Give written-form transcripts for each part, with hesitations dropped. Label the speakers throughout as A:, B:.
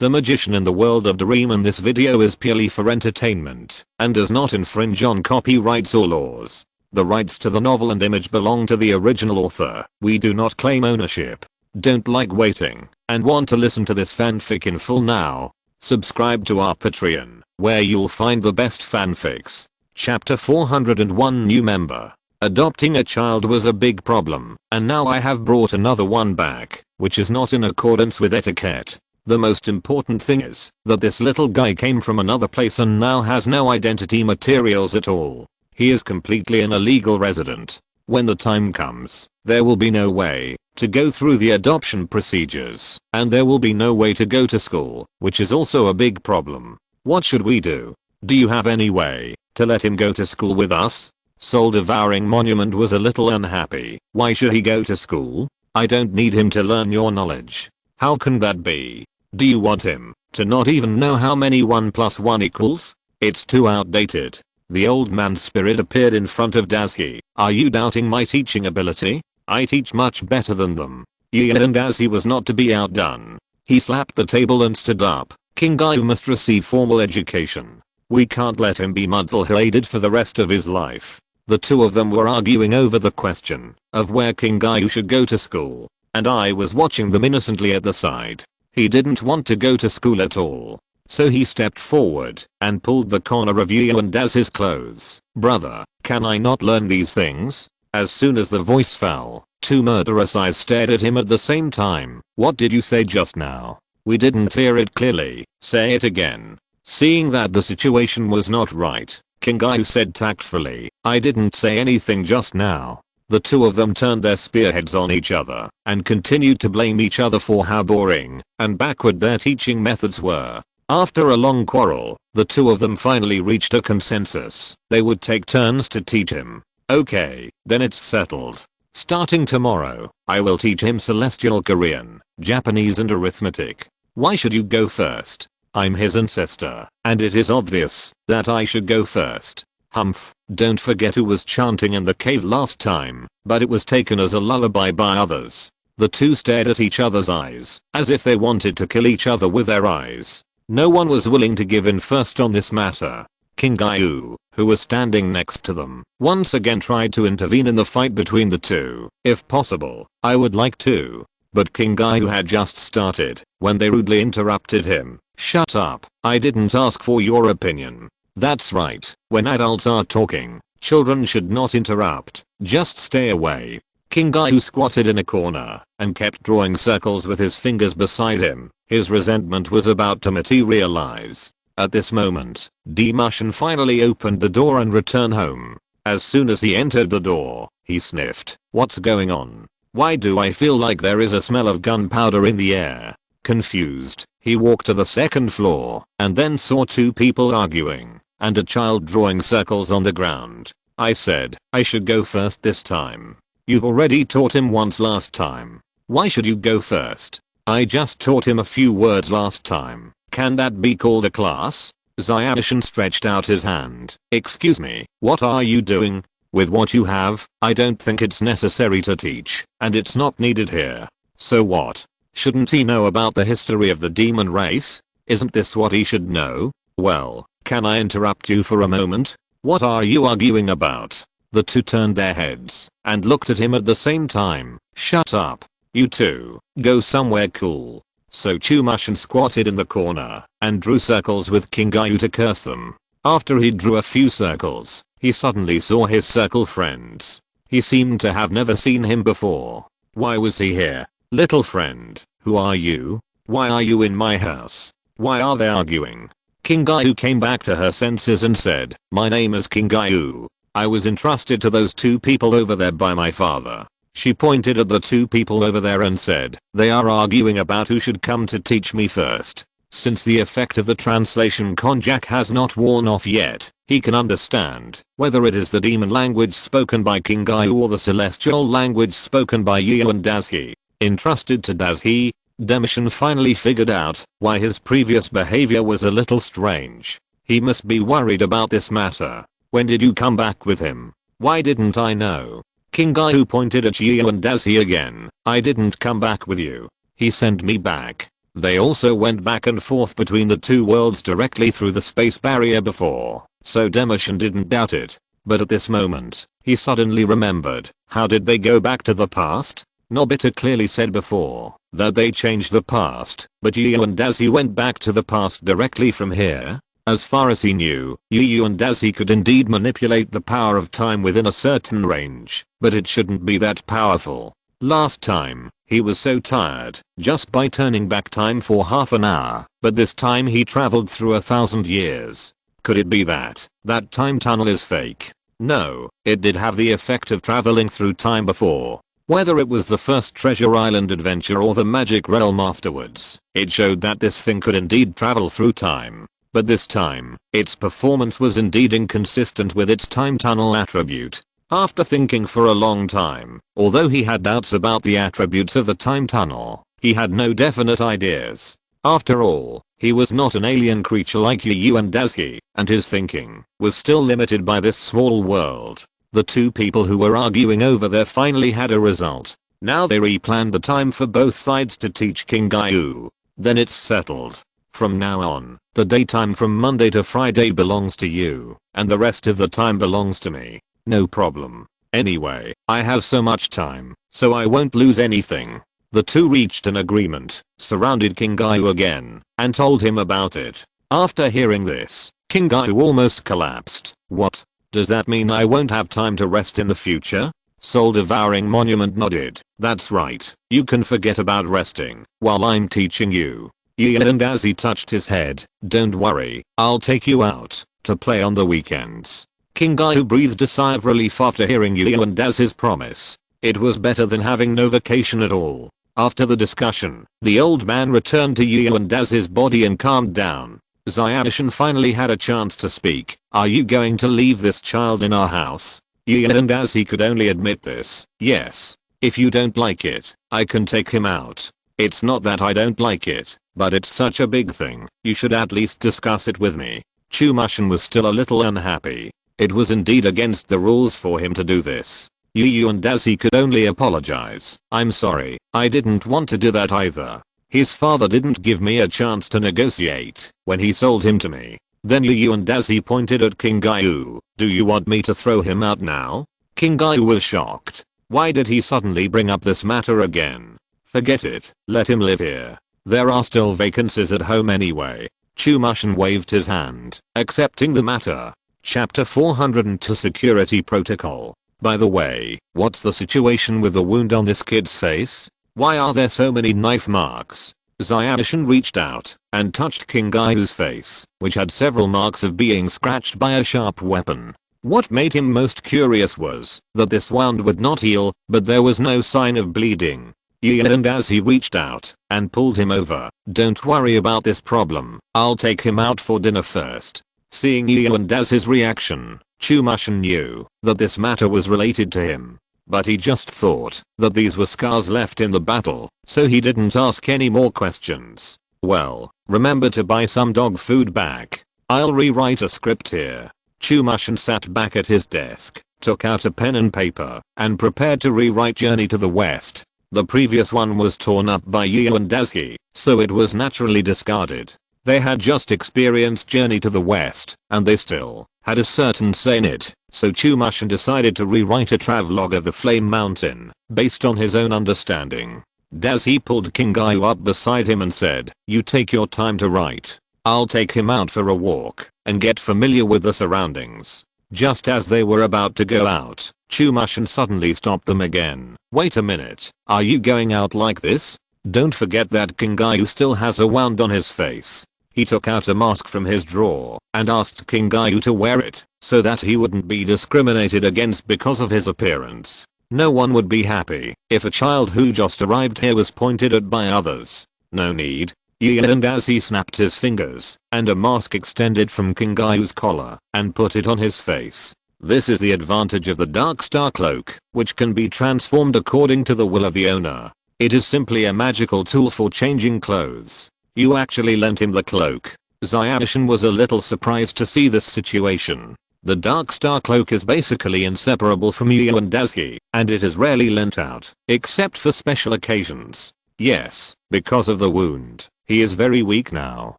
A: the magician in the world of Doraemon. This video is purely for entertainment and does not infringe on copyrights or laws. The rights to the novel and image belong to the original author. We do not claim ownership. Don't like waiting and want to listen to this fanfic in full now? Subscribe to our Patreon, where you'll find the best fanfics. Chapter 401, New Member. Adopting a child was a big problem, and now I have brought another one back, which is not in accordance with etiquette. The most important thing is that this little guy came from another place and now has no identity materials at all. He is completely an illegal resident. When the time comes, there will be no way to go through the adoption procedures, and there will be no way to go to school, which is also a big problem. What should we do? Do you have any way to let him go to school with us? Soul Devouring Monument was a little unhappy. Why should he go to school? I don't need him to learn your knowledge. How can that be? Do you want him to not even know how many 1 + 1 equals? It's too outdated. The old man's spirit appeared in front of Dazhi. Are you doubting my teaching ability? I teach much better than them. And Dazhi was not to be outdone. He slapped the table and stood up. Kingayu must receive formal education. We can't let him be muddle-headed for the rest of his life. The two of them were arguing over the question of where Kingayu should go to school, and I was watching them innocently at the side. He didn't want to go to school at all, so he stepped forward and pulled the corner of Yu and Daz's clothes. Brother, can I not learn these things? As soon as the voice fell, two murderous eyes stared at him at the same time. What did you say just now? We didn't hear it clearly. Say it again. Seeing that the situation was not right, Kingayu said tactfully, I didn't say anything just now. The two of them turned their spearheads on each other and continued to blame each other for how boring and backward their teaching methods were. After a long quarrel, the two of them finally reached a consensus. They would take turns to teach him. Okay, then it's settled. Starting tomorrow, I will teach him Celestial Korean, Japanese and arithmetic. Why should you go first? I'm his ancestor, and it is obvious that I should go first. Humph, don't forget who was chanting in the cave last time, but it was taken as a lullaby by others. The two stared at each other's eyes, as if they wanted to kill each other with their eyes. No one was willing to give in first on this matter. Kingayu, who was standing next to them, once again tried to intervene in the fight between the two. If possible, I would like to. But Kingayu had just started when they rudely interrupted him. Shut up, I didn't ask for your opinion. That's right, when adults are talking, children should not interrupt. Just stay away. Kingayu squatted in a corner and kept drawing circles with his fingers beside him. His resentment was about to materialize. At this moment, D-Mushin finally opened the door and returned home. As soon as he entered the door, he sniffed. What's going on? Why do I feel like there is a smell of gunpowder in the air? Confused, he walked to the second floor and then saw two people arguing and a child drawing circles on the ground. I said I should go first this time. You've already taught him once last time. Why should you go first? I just taught him a few words last time. Can that be called a class? Zyadishin stretched out his hand. Excuse me, what are you doing? With what you have, I don't think it's necessary to teach, and it's not needed here. So what? Shouldn't he know about the history of the demon race? Isn't this what he should know? Well, can I interrupt you for a moment? What are you arguing about? The two turned their heads and looked at him at the same time. Shut up. You two, go somewhere cool. So Chumushin squatted in the corner and drew circles with Kingayu to curse them. After he drew a few circles, he suddenly saw his circle friends. He seemed to have never seen him before. Why was he here? Little friend, who are you? Why are you in my house? Why are they arguing? Kingayu came back to her senses and said, my name is Kingayu. I was entrusted to those two people over there by my father. She pointed at the two people over there and said, they are arguing about who should come to teach me first. Since the effect of the translation konjac has not worn off yet, he can understand whether it is the demon language spoken by Kingayu or the celestial language spoken by Yu and Dazhi. Entrusted to Dazhi, Demishin finally figured out why his previous behavior was a little strange. He must be worried about this matter. When did you come back with him? Why didn't I know? Kingayu pointed at Yu and Dazhi again. I didn't come back with you. He sent me back. They also went back and forth between the two worlds directly through the space barrier before, so Demishan didn't doubt it. But at this moment, he suddenly remembered, how did they go back to the past? Nobita clearly said before that they changed the past, but Yu and Dazi went back to the past directly from here. As far as he knew, Yu and Dazi could indeed manipulate the power of time within a certain range, but it shouldn't be that powerful. Last time, he was so tired just by turning back time for half an hour, but this time he traveled through 1,000 years. Could it be that time tunnel is fake? No, it did have the effect of traveling through time before. Whether it was the first Treasure Island adventure or the Magic Realm afterwards, it showed that this thing could indeed travel through time. But this time, its performance was indeed inconsistent with its time tunnel attribute. After thinking for a long time, although he had doubts about the attributes of the time tunnel, he had no definite ideas. After all, he was not an alien creature like Yu and Dazi, and his thinking was still limited by this small world. The two people who were arguing over there finally had a result. Now they replanned the time for both sides to teach King Gaiu. Then it's settled. From now on, the daytime from Monday to Friday belongs to you, and the rest of the time belongs to me. No problem. Anyway, I have so much time, so I won't lose anything. The two reached an agreement, surrounded King Gaiu again, and told him about it. After hearing this, King Gaiu almost collapsed. What? Does that mean I won't have time to rest in the future? Soul Devouring Monument nodded. That's right, you can forget about resting, while I'm teaching you. And as he touched his head, don't worry, I'll take you out to play on the weekends. King Gaiu breathed a sigh of relief after hearing Yu and Daz's promise. It was better than having no vacation at all. After the discussion, the old man returned to Yu and Daz's body and calmed down. Xiaoshan finally had a chance to speak. Are you going to leave this child in our house? Yu and Daz he could only admit this. Yes. If you don't like it, I can take him out. It's not that I don't like it, but it's such a big thing, you should at least discuss it with me. Chumashan was still a little unhappy. It was indeed against the rules for him to do this. Yu and Dazi could only apologize. I'm sorry, I didn't want to do that either. His father didn't give me a chance to negotiate when he sold him to me. Then Yu and Dazi pointed at King Gaiu. Do you want me to throw him out now? King Gaiu was shocked. Why did he suddenly bring up this matter again? Forget it, let him live here. There are still vacancies at home anyway. Chumashan waved his hand, accepting the matter. Chapter 402 Security Protocol. By the way, what's the situation with the wound on this kid's face? Why are there so many knife marks? Xiaoshan reached out and touched King Gaiu's face, which had several marks of being scratched by a sharp weapon. What made him most curious was that this wound would not heal, but there was no sign of bleeding. And as he reached out and pulled him over, don't worry about this problem, I'll take him out for dinner first. Seeing Yu and Daz's reaction, Chumashan knew that this matter was related to him. But he just thought that these were scars left in the battle, so he didn't ask any more questions. Well, remember to buy some dog food back. I'll rewrite a script here. Chumashan sat back at his desk, took out a pen and paper, and prepared to rewrite Journey to the West. The previous one was torn up by Yu and Dazi, so it was naturally discarded. They had just experienced Journey to the West, and they still had a certain say in it, so Chumashan decided to rewrite a travelogue of the Flame Mountain, based on his own understanding. Dazi pulled King Gaiu up beside him and said, you take your time to write. I'll take him out for a walk, and get familiar with the surroundings. Just as they were about to go out, Chumashan suddenly stopped them again. Wait a minute, are you going out like this? Don't forget that King Gaiu still has a wound on his face. He took out a mask from his drawer and asked King Gaiu to wear it so that he wouldn't be discriminated against because of his appearance. No one would be happy if a child who just arrived here was pointed at by others. No need. And as he snapped his fingers and a mask extended from King Gaiu's collar and put it on his face. This is the advantage of the Dark Star Cloak, which can be transformed according to the will of the owner. It is simply a magical tool for changing clothes. You actually lent him the cloak. Xiaoshan was a little surprised to see this situation. The Dark Star Cloak is basically inseparable from Yu and Dazi, and it is rarely lent out, except for special occasions. Yes, because of the wound. He is very weak now.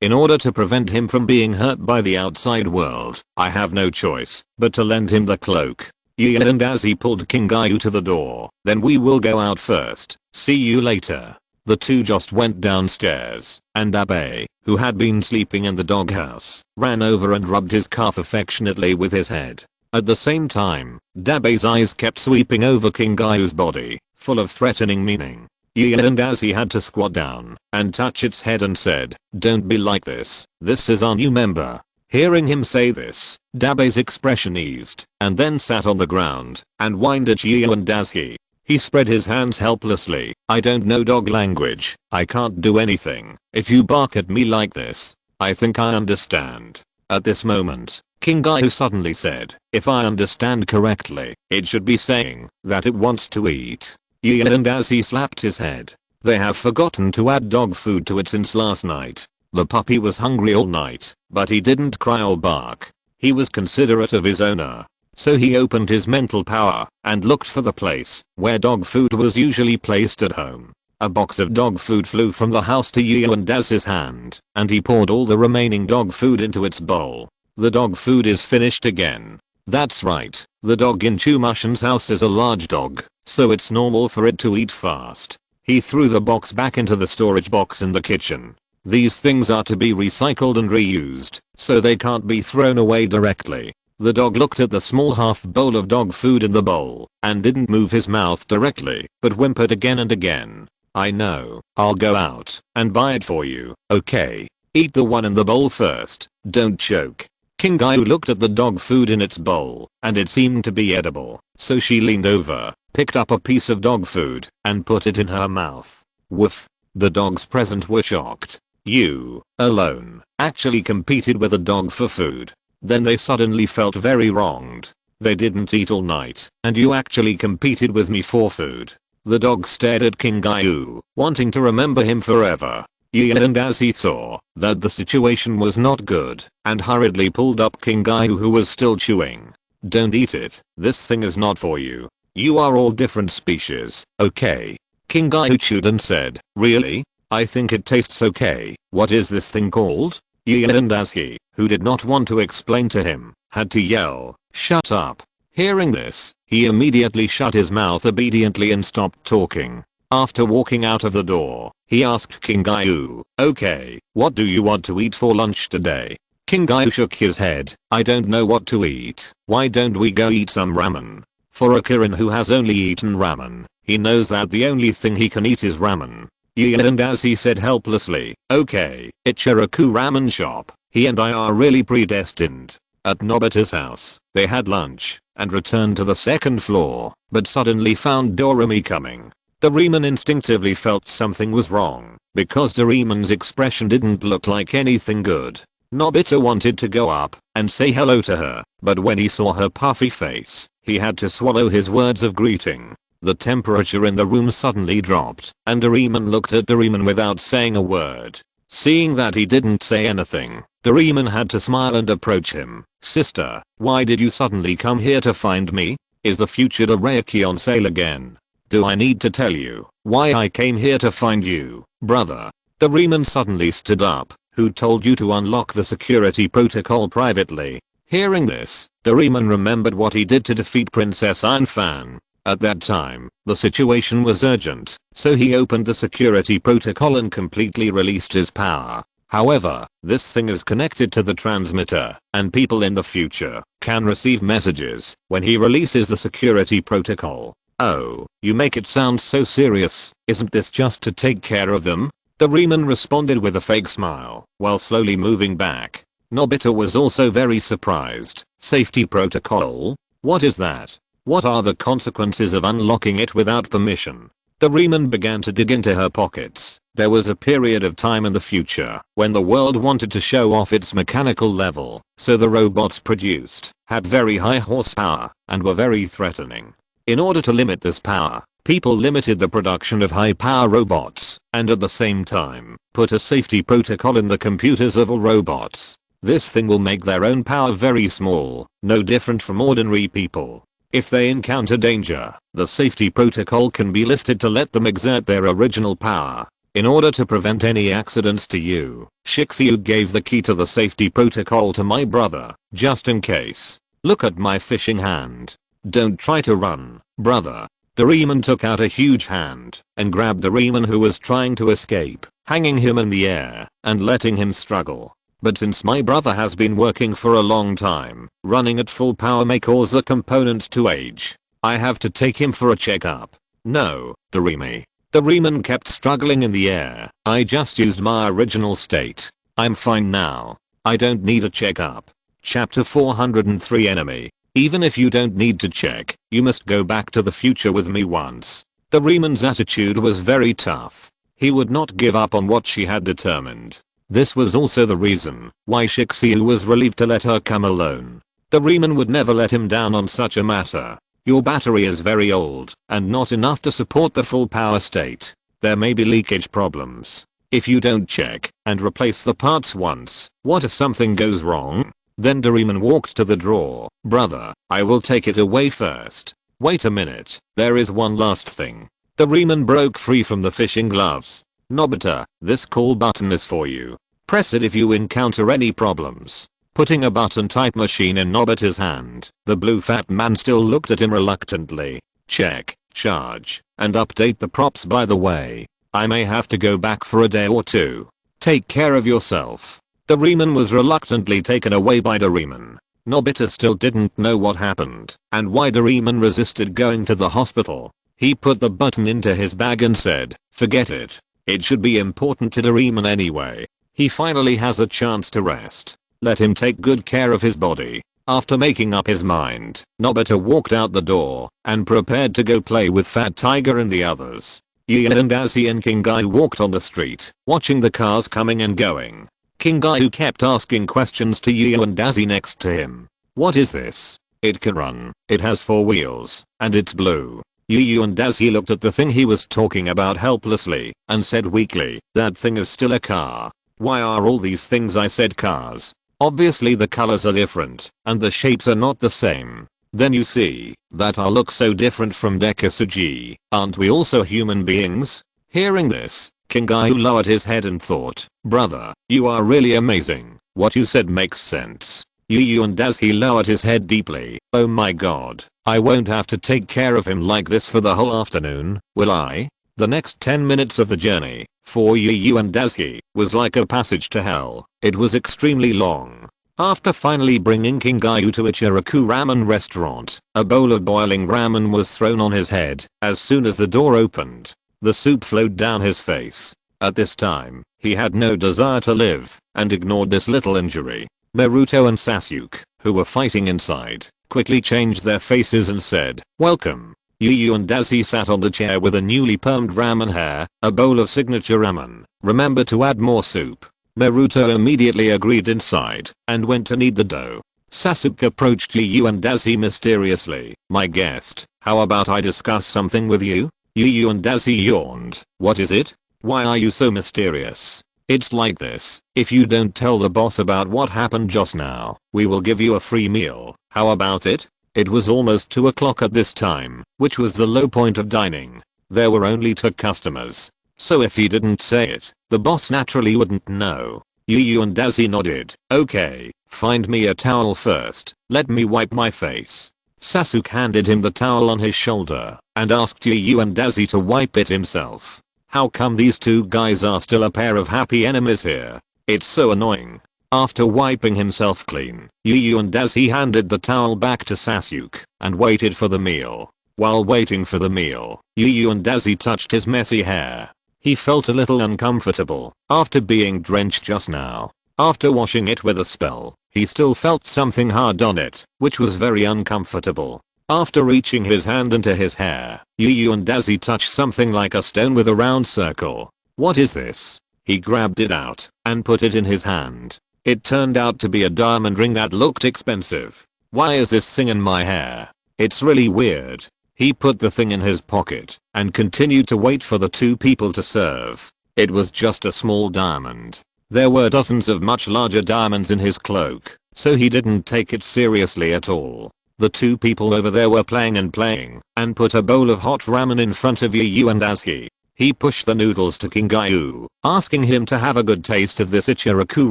A: In order to prevent him from being hurt by the outside world, I have no choice but to lend him the cloak. Yeah, and as he pulled King Gayu to the door, then we will go out first. See you later. The two just went downstairs, and Abe, who had been sleeping in the doghouse, ran over and rubbed his calf affectionately with his head. At the same time, Dabe's eyes kept sweeping over King Gayu's body, full of threatening meaning. Yeah, and as he had to squat down and touch its head and said, "Don't be like this. This is our new member." Hearing him say this, Dabe's expression eased and then sat on the ground and whined at Chiyo and Dazuki. He spread his hands helplessly. "I don't know dog language. I can't do anything. If you bark at me like this, I think I understand." At this moment, King Gayu suddenly said, "If I understand correctly, it should be saying that it wants to eat." Yeah, and as he slapped his head, "They have forgotten to add dog food to it since last night." The puppy was hungry all night, but he didn't cry or bark. He was considerate of his owner. So he opened his mental power and looked for the place where dog food was usually placed at home. A box of dog food flew from the house to Yuya and Daz's hand, and he poured all the remaining dog food into its bowl. The dog food is finished again. That's right, the dog in Chumushin's house is a large dog, so it's normal for it to eat fast. He threw the box back into the storage box in the kitchen. These things are to be recycled and reused, so they can't be thrown away directly. The dog looked at the small half bowl of dog food in the bowl and didn't move his mouth directly, but whimpered again and again. "I know, I'll go out and buy it for you, okay? Eat the one in the bowl first, don't choke." King Gayu looked at the dog food in its bowl, and it seemed to be edible, so she leaned over, picked up a piece of dog food, and put it in her mouth. Woof. The dogs present were shocked. You, alone, actually competed with a dog for food. Then they suddenly felt very wronged. They didn't eat all night, and you actually competed with me for food. The dog stared at King Gayu, wanting to remember him forever. Yeah, and as he saw that the situation was not good, and hurriedly pulled up King Gayu, who was still chewing. "Don't eat it, this thing is not for you. You are all different species, okay?" King Gayu chewed and said, "Really? I think it tastes okay. What is this thing called?" Yeah, and Dazuki, who did not want to explain to him, had to yell, "Shut up." Hearing this, he immediately shut his mouth obediently and stopped talking. After walking out of the door, he asked King Gayu, "Okay, what do you want to eat for lunch today?" King Gayu shook his head. "I don't know what to eat. Why don't we go eat some ramen?" For a Kirin who has only eaten ramen, he knows that the only thing he can eat is ramen. Yeah, and as he said helplessly, "Okay, Ichiraku ramen shop. He and I are really predestined." At Nobita's house, they had lunch and returned to the second floor, but suddenly found Doremi coming. Doraemon instinctively felt something was wrong, because Doraemon's expression didn't look like anything good. Nobita wanted to go up and say hello to her, but when he saw her puffy face, he had to swallow his words of greeting. The temperature in the room suddenly dropped, and Doraemon looked at Doraemon without saying a word. Seeing that he didn't say anything, Doraemon had to smile and approach him. "Sister, why did you suddenly come here to find me? Is the future Dorayaki on sale again? Do I need to tell you why I came here to find you, brother?" Doraemon suddenly stood up. "Who told you to unlock the security protocol privately?" Hearing this, Doraemon remembered what he did to defeat Princess Anfan. At that time, the situation was urgent, so he opened the security protocol and completely released his power. However, this thing is connected to the transmitter, and people in the future can receive messages when he releases the security protocol. "Oh, you make it sound so serious. Isn't this just to take care of them?" Doraemon responded with a fake smile, while slowly moving back. Nobita was also very surprised. "Safety protocol? What is that? What are the consequences of unlocking it without permission?" Doraemon began to dig into her pockets. There was a period of time in the future when the world wanted to show off its mechanical level, so the robots produced had very high horsepower and were very threatening. In order to limit this power, people limited the production of high-power robots, and at the same time, put a safety protocol in the computers of all robots. This thing will make their own power very small, no different from ordinary people. If they encounter danger, the safety protocol can be lifted to let them exert their original power. In order to prevent any accidents to you, Shizuka gave the key to the safety protocol to my brother, just in case. Look at my fishing hand. Don't try to run, brother. Doraemon took out a huge hand and grabbed Doraemon, who was trying to escape, hanging him in the air and letting him struggle. But since my brother has been working for a long time, running at full power may cause the components to age. I have to take him for a checkup. No, Doraemon. Doraemon kept struggling in the air. I just used my original state. I'm fine now. I don't need a checkup. Chapter 403 Enemy. Even if you don't need to check, you must go back to the future with me once. Doraemon's attitude was very tough. He would not give up on what she had determined. This was also the reason why Shizuka was relieved to let her come alone. Doraemon would never let him down on such a matter. Your battery is very old and not enough to support the full power state. There may be leakage problems. If you don't check and replace the parts once, what if something goes wrong? Then Doraemon walked to the drawer. Brother, I will take it away first. Wait a minute, there is one last thing. Doraemon broke free from the fishing gloves. Nobita, this call button is for you. Press it if you encounter any problems. Putting a button type machine in Nobita's hand, the blue fat man still looked at him reluctantly. Check, charge, and update the props. By the way, I may have to go back for a day or two. Take care of yourself. Doraemon was reluctantly taken away by Doraemon. Nobita still didn't know what happened and why Doraemon resisted going to the hospital. He put the button into his bag and said, forget it. It should be important to Doraemon anyway. He finally has a chance to rest. Let him take good care of his body. After making up his mind, Nobita walked out the door and prepared to go play with Fat Tiger and the others. Gian and Azzy and Kingai walked on the street, watching the cars coming and going. Kingai kept asking questions to Yu and Azzy next to him. What is this? It can run, it has 4 wheels, and it's blue. Yu and Azzy looked at the thing he was talking about helplessly and said weakly, that thing is still a car. Why are all these things? I said cars. Obviously the colors are different and the shapes are not the same. Then you see that our look so different from Dekisugi. Aren't we also human beings? Hearing this, Kingai lowered his head and thought, brother, you are really amazing. What you said makes sense. Yu and Azzy lowered his head deeply. Oh my god, I won't have to take care of him like this for the whole afternoon, will I? The next 10 minutes of the journey, for Yu and Azzy, was like a passage to hell. It was extremely long. After finally bringing Kingai to a Chiraku ramen restaurant, a bowl of boiling ramen was thrown on his head. As soon as the door opened, the soup flowed down his face. At this time, he had no desire to live and ignored this little injury. Naruto and Sasuke, who were fighting inside, quickly changed their faces and said, welcome. Yu and Azzy sat on the chair with a newly permed ramen hair, a bowl of signature ramen. Remember to add more soup. Naruto immediately agreed inside and went to knead the dough. Sasuke approached Yu and Azzy mysteriously. My guest, how about I discuss something with you? Yu and Azzy yawned. What is it? Why are you so mysterious? It's like this, if you don't tell the boss about what happened just now, we will give you a free meal. How about it? It was almost 2 o'clock at this time, which was the low point of dining. There were only 2 customers. So if he didn't say it, the boss naturally wouldn't know. Yu and Azzy nodded. Okay, find me a towel first, let me wipe my face. Sasuke handed him the towel on his shoulder and asked Yu and Azzy to wipe it himself. How come these 2 guys are still a pair of happy enemies here? It's so annoying. After wiping himself clean, Yu and Azzy handed the towel back to Sasuke and waited for the meal. While waiting for the meal, Yu and Azzy touched his messy hair. He felt a little uncomfortable after being drenched just now. After washing it with a spell, he still felt something hard on it, which was very uncomfortable. After reaching his hand into his hair, Yu and Azzy touched something like a stone with a round circle. What is this? He grabbed it out and put it in his hand. It turned out to be a diamond ring that looked expensive. Why is this thing in my hair? It's really weird. He put the thing in his pocket and continued to wait for the 2 people to serve. It was just a small diamond. There were dozens of much larger diamonds in his cloak, so he didn't take it seriously at all. The 2 people over there were playing and put a bowl of hot ramen in front of Yu and Azzy. He pushed the noodles to Kingayu, asking him to have a good taste of this Ichiraku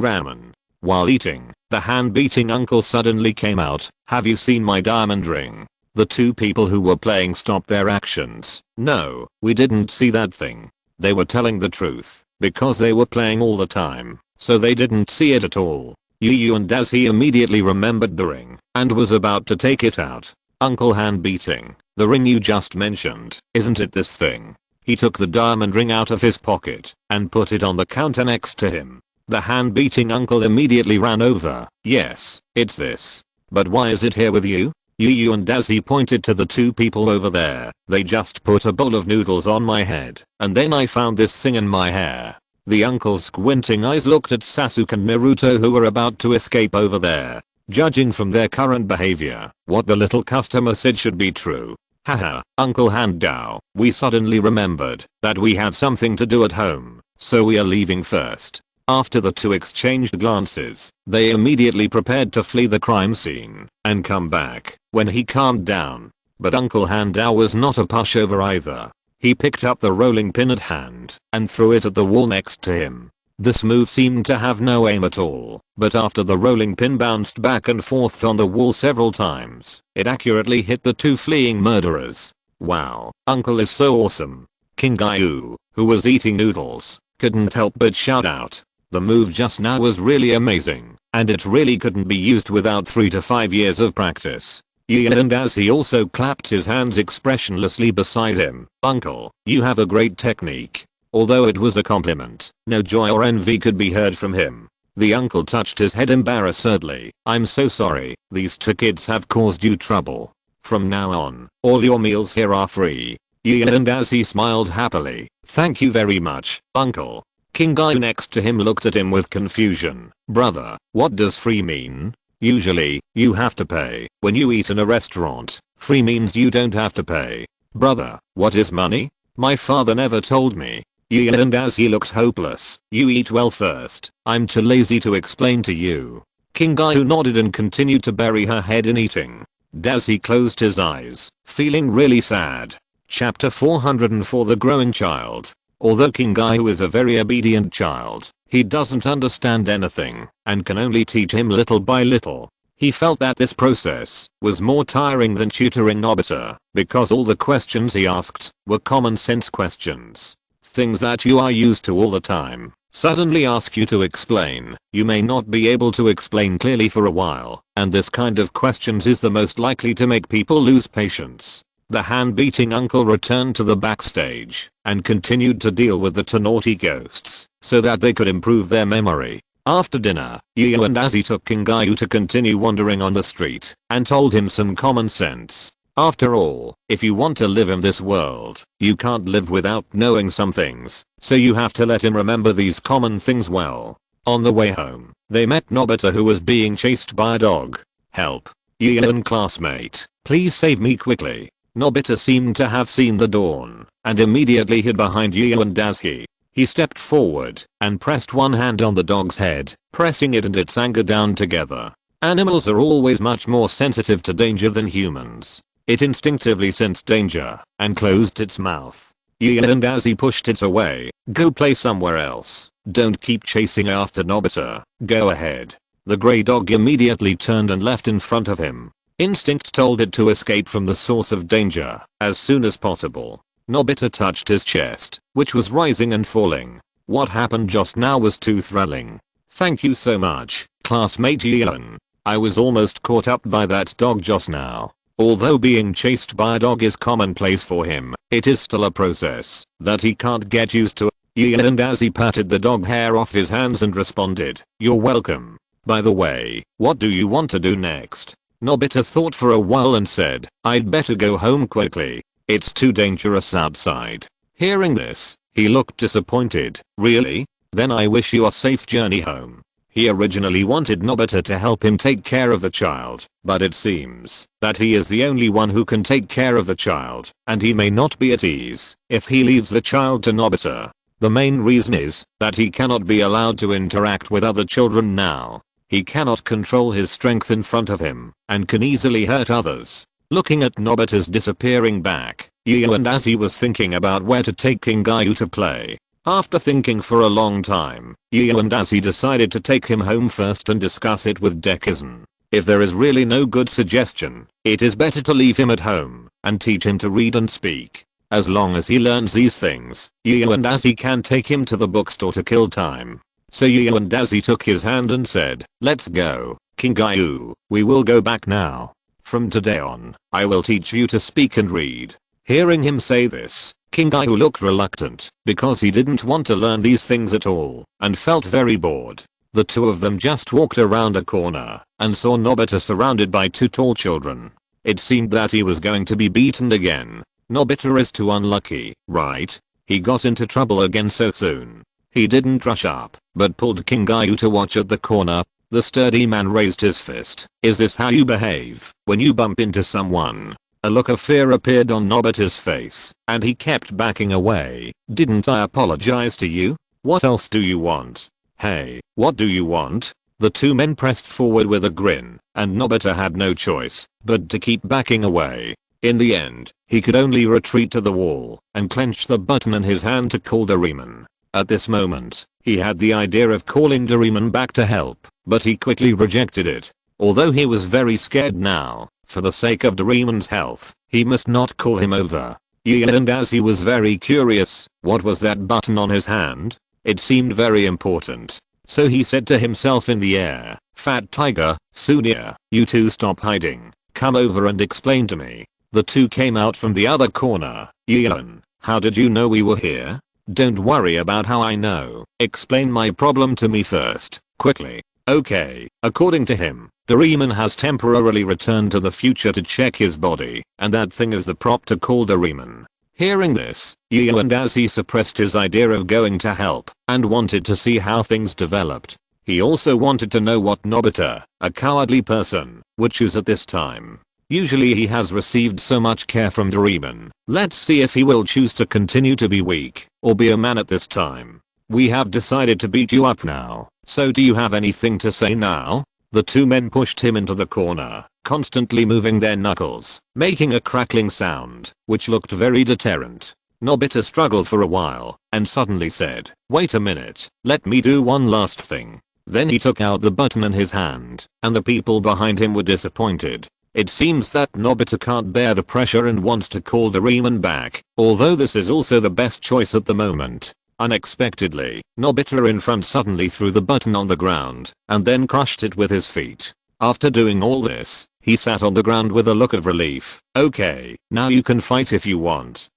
A: ramen. While eating, the hand-beating uncle suddenly came out. "Have you seen my diamond ring?" The two people who were playing stopped their actions. "No, we didn't see that thing." They were telling the truth, because they were playing all the time, so they didn't see it at all. Yu and as he immediately remembered the ring, and was about to take it out. "Uncle hand-beating, the ring you just mentioned, isn't it this thing?" He took the diamond ring out of his pocket, and put it on the counter next to him. The hand-beating uncle immediately ran over. "Yes, it's this. But why is it here with you?" Yu and as he pointed to the two people over there, "They just put a bowl of noodles on my head, and then I found this thing in my hair." The uncle's squinting eyes looked at Sasuke and Naruto, who were about to escape over there. Judging from their current behavior, what the little customer said should be true. "Haha, Uncle Handao, we suddenly remembered that we had something to do at home, so we are leaving first." After the two exchanged glances, they immediately prepared to flee the crime scene and come back when he calmed down. But Uncle Handao was not a pushover either. He picked up the rolling pin at hand and threw it at the wall next to him. This move seemed to have no aim at all, but after the rolling pin bounced back and forth on the wall several times, it accurately hit the two fleeing murderers. "Wow, Uncle is so awesome." Kingayu, who was eating noodles, couldn't help but shout out. The move just now was really amazing, and it really couldn't be used without 3 to 5 years of practice. And as he also clapped his hands expressionlessly beside him. "Uncle, you have a great technique." Although it was a compliment, no joy or envy could be heard from him. The uncle touched his head embarrassedly. "I'm so sorry, these two kids have caused you trouble. From now on, all your meals here are free." And as he smiled happily, "Thank you very much, Uncle." Kingayu next to him looked at him with confusion. "Brother, what does free mean? Usually, you have to pay. When you eat in a restaurant, free means you don't have to pay." "Brother, what is money? My father never told me." And as he looked hopeless, "You eat well first. I'm too lazy to explain to you." Kingayu nodded and continued to bury her head in eating. As he closed his eyes, feeling really sad. Chapter 404, The Growing Child. Although Kingayu is a very obedient child, he doesn't understand anything and can only teach him little by little. He felt that this process was more tiring than tutoring Nobita because all the questions he asked were common sense questions. Things that you are used to all the time suddenly ask you to explain. You may not be able to explain clearly for a while, and this kind of questions is the most likely to make people lose patience. The hand-beating uncle returned to the backstage and continued to deal with the two naughty ghosts so that they could improve their memory. After dinner, Yu and Azzy took Kingayu to continue wandering on the street and told him some common sense. After all, if you want to live in this world, you can't live without knowing some things, so you have to let him remember these common things well. On the way home, they met Nobita, who was being chased by a dog. "Help. Yu and classmate, please save me quickly." Nobita seemed to have seen the dawn and immediately hid behind Yu and Daisuke. He stepped forward and pressed one hand on the dog's head, pressing it and its anger down together. Animals are always much more sensitive to danger than humans. It instinctively sensed danger and closed its mouth. Yu and Daisuke pushed it away. "Go play somewhere else. Don't keep chasing after Nobita. Go ahead." The grey dog immediately turned and left in front of him. Instinct told it to escape from the source of danger as soon as possible. Nobita touched his chest, which was rising and falling. What happened just now was too thrilling. "Thank you so much, classmate Gian. I was almost caught up by that dog just now." Although being chased by a dog is commonplace for him, it is still a process that he can't get used to. And as he patted the dog hair off his hands and responded, "You're welcome. By the way, what do you want to do next?" Nobita thought for a while and said, "I'd better go home quickly. It's too dangerous outside." Hearing this, he looked disappointed. "Really? Then I wish you a safe journey home." He originally wanted Nobita to help him take care of the child, but it seems that he is the only one who can take care of the child, and he may not be at ease if he leaves the child to Nobita. The main reason is that he cannot be allowed to interact with other children now. He cannot control his strength in front of him and can easily hurt others. Looking at Nobita's disappearing back, Yu and as he was thinking about where to take Kingayu to play. After thinking for a long time, Yu and as he decided to take him home first and discuss it with Dekisugi. If there is really no good suggestion, it is better to leave him at home and teach him to read and speak. As long as he learns these things, Yu and as he can take him to the bookstore to kill time. So Yu and as he took his hand and said, "Let's go, Kingayu, we will go back now. From today on, I will teach you to speak and read." Hearing him say this, Kingayu looked reluctant because he didn't want to learn these things at all and felt very bored. The two of them just walked around a corner and saw Nobita surrounded by two tall children. It seemed that he was going to be beaten again. Nobita is too unlucky, right? He got into trouble again so soon. He didn't rush up, but pulled Kingayu to watch at the corner. The sturdy man raised his fist. "Is this how you behave when you bump into someone?" A look of fear appeared on Nobita's face, and he kept backing away. "Didn't I apologize to you? What else do you want? Hey, what do you want?" The two men pressed forward with a grin, and Nobita had no choice but to keep backing away. In the end, he could only retreat to the wall and clench the button in his hand to call Doraemon. At this moment, he had the idea of calling Doraemon back to help, but he quickly rejected it. Although he was very scared now, for the sake of Doraemon's health, he must not call him over. And as he was very curious, what was that button on his hand? It seemed very important. So he said to himself in the air, "Fat Tiger, Sunia, you two stop hiding. Come over and explain to me." The two came out from the other corner. "Ian, how did you know we were here?" "Don't worry about how I know. Explain my problem to me first, quickly." Okay, according to him, Doraemon has temporarily returned to the future to check his body, and that thing is the prop to call Doraemon. Hearing this, Ian as he suppressed his idea of going to help and wanted to see how things developed. He also wanted to know what Nobita, a cowardly person, would choose at this time. Usually he has received so much care from Doraemon. Let's see if he will choose to continue to be weak or be a man at this time. "We have decided to beat you up now, so do you have anything to say now?" The two men pushed him into the corner, constantly moving their knuckles, making a crackling sound, which looked very deterrent. Nobita struggled for a while and suddenly said, "Wait a minute, let me do one last thing." Then he took out the button in his hand, and the people behind him were disappointed. It seems that Nobita can't bear the pressure and wants to call Doraemon back, although this is also the best choice at the moment. Unexpectedly, Nobita in front suddenly threw the button on the ground and then crushed it with his feet. After doing all this, he sat on the ground with a look of relief. "Okay, now you can fight if you want."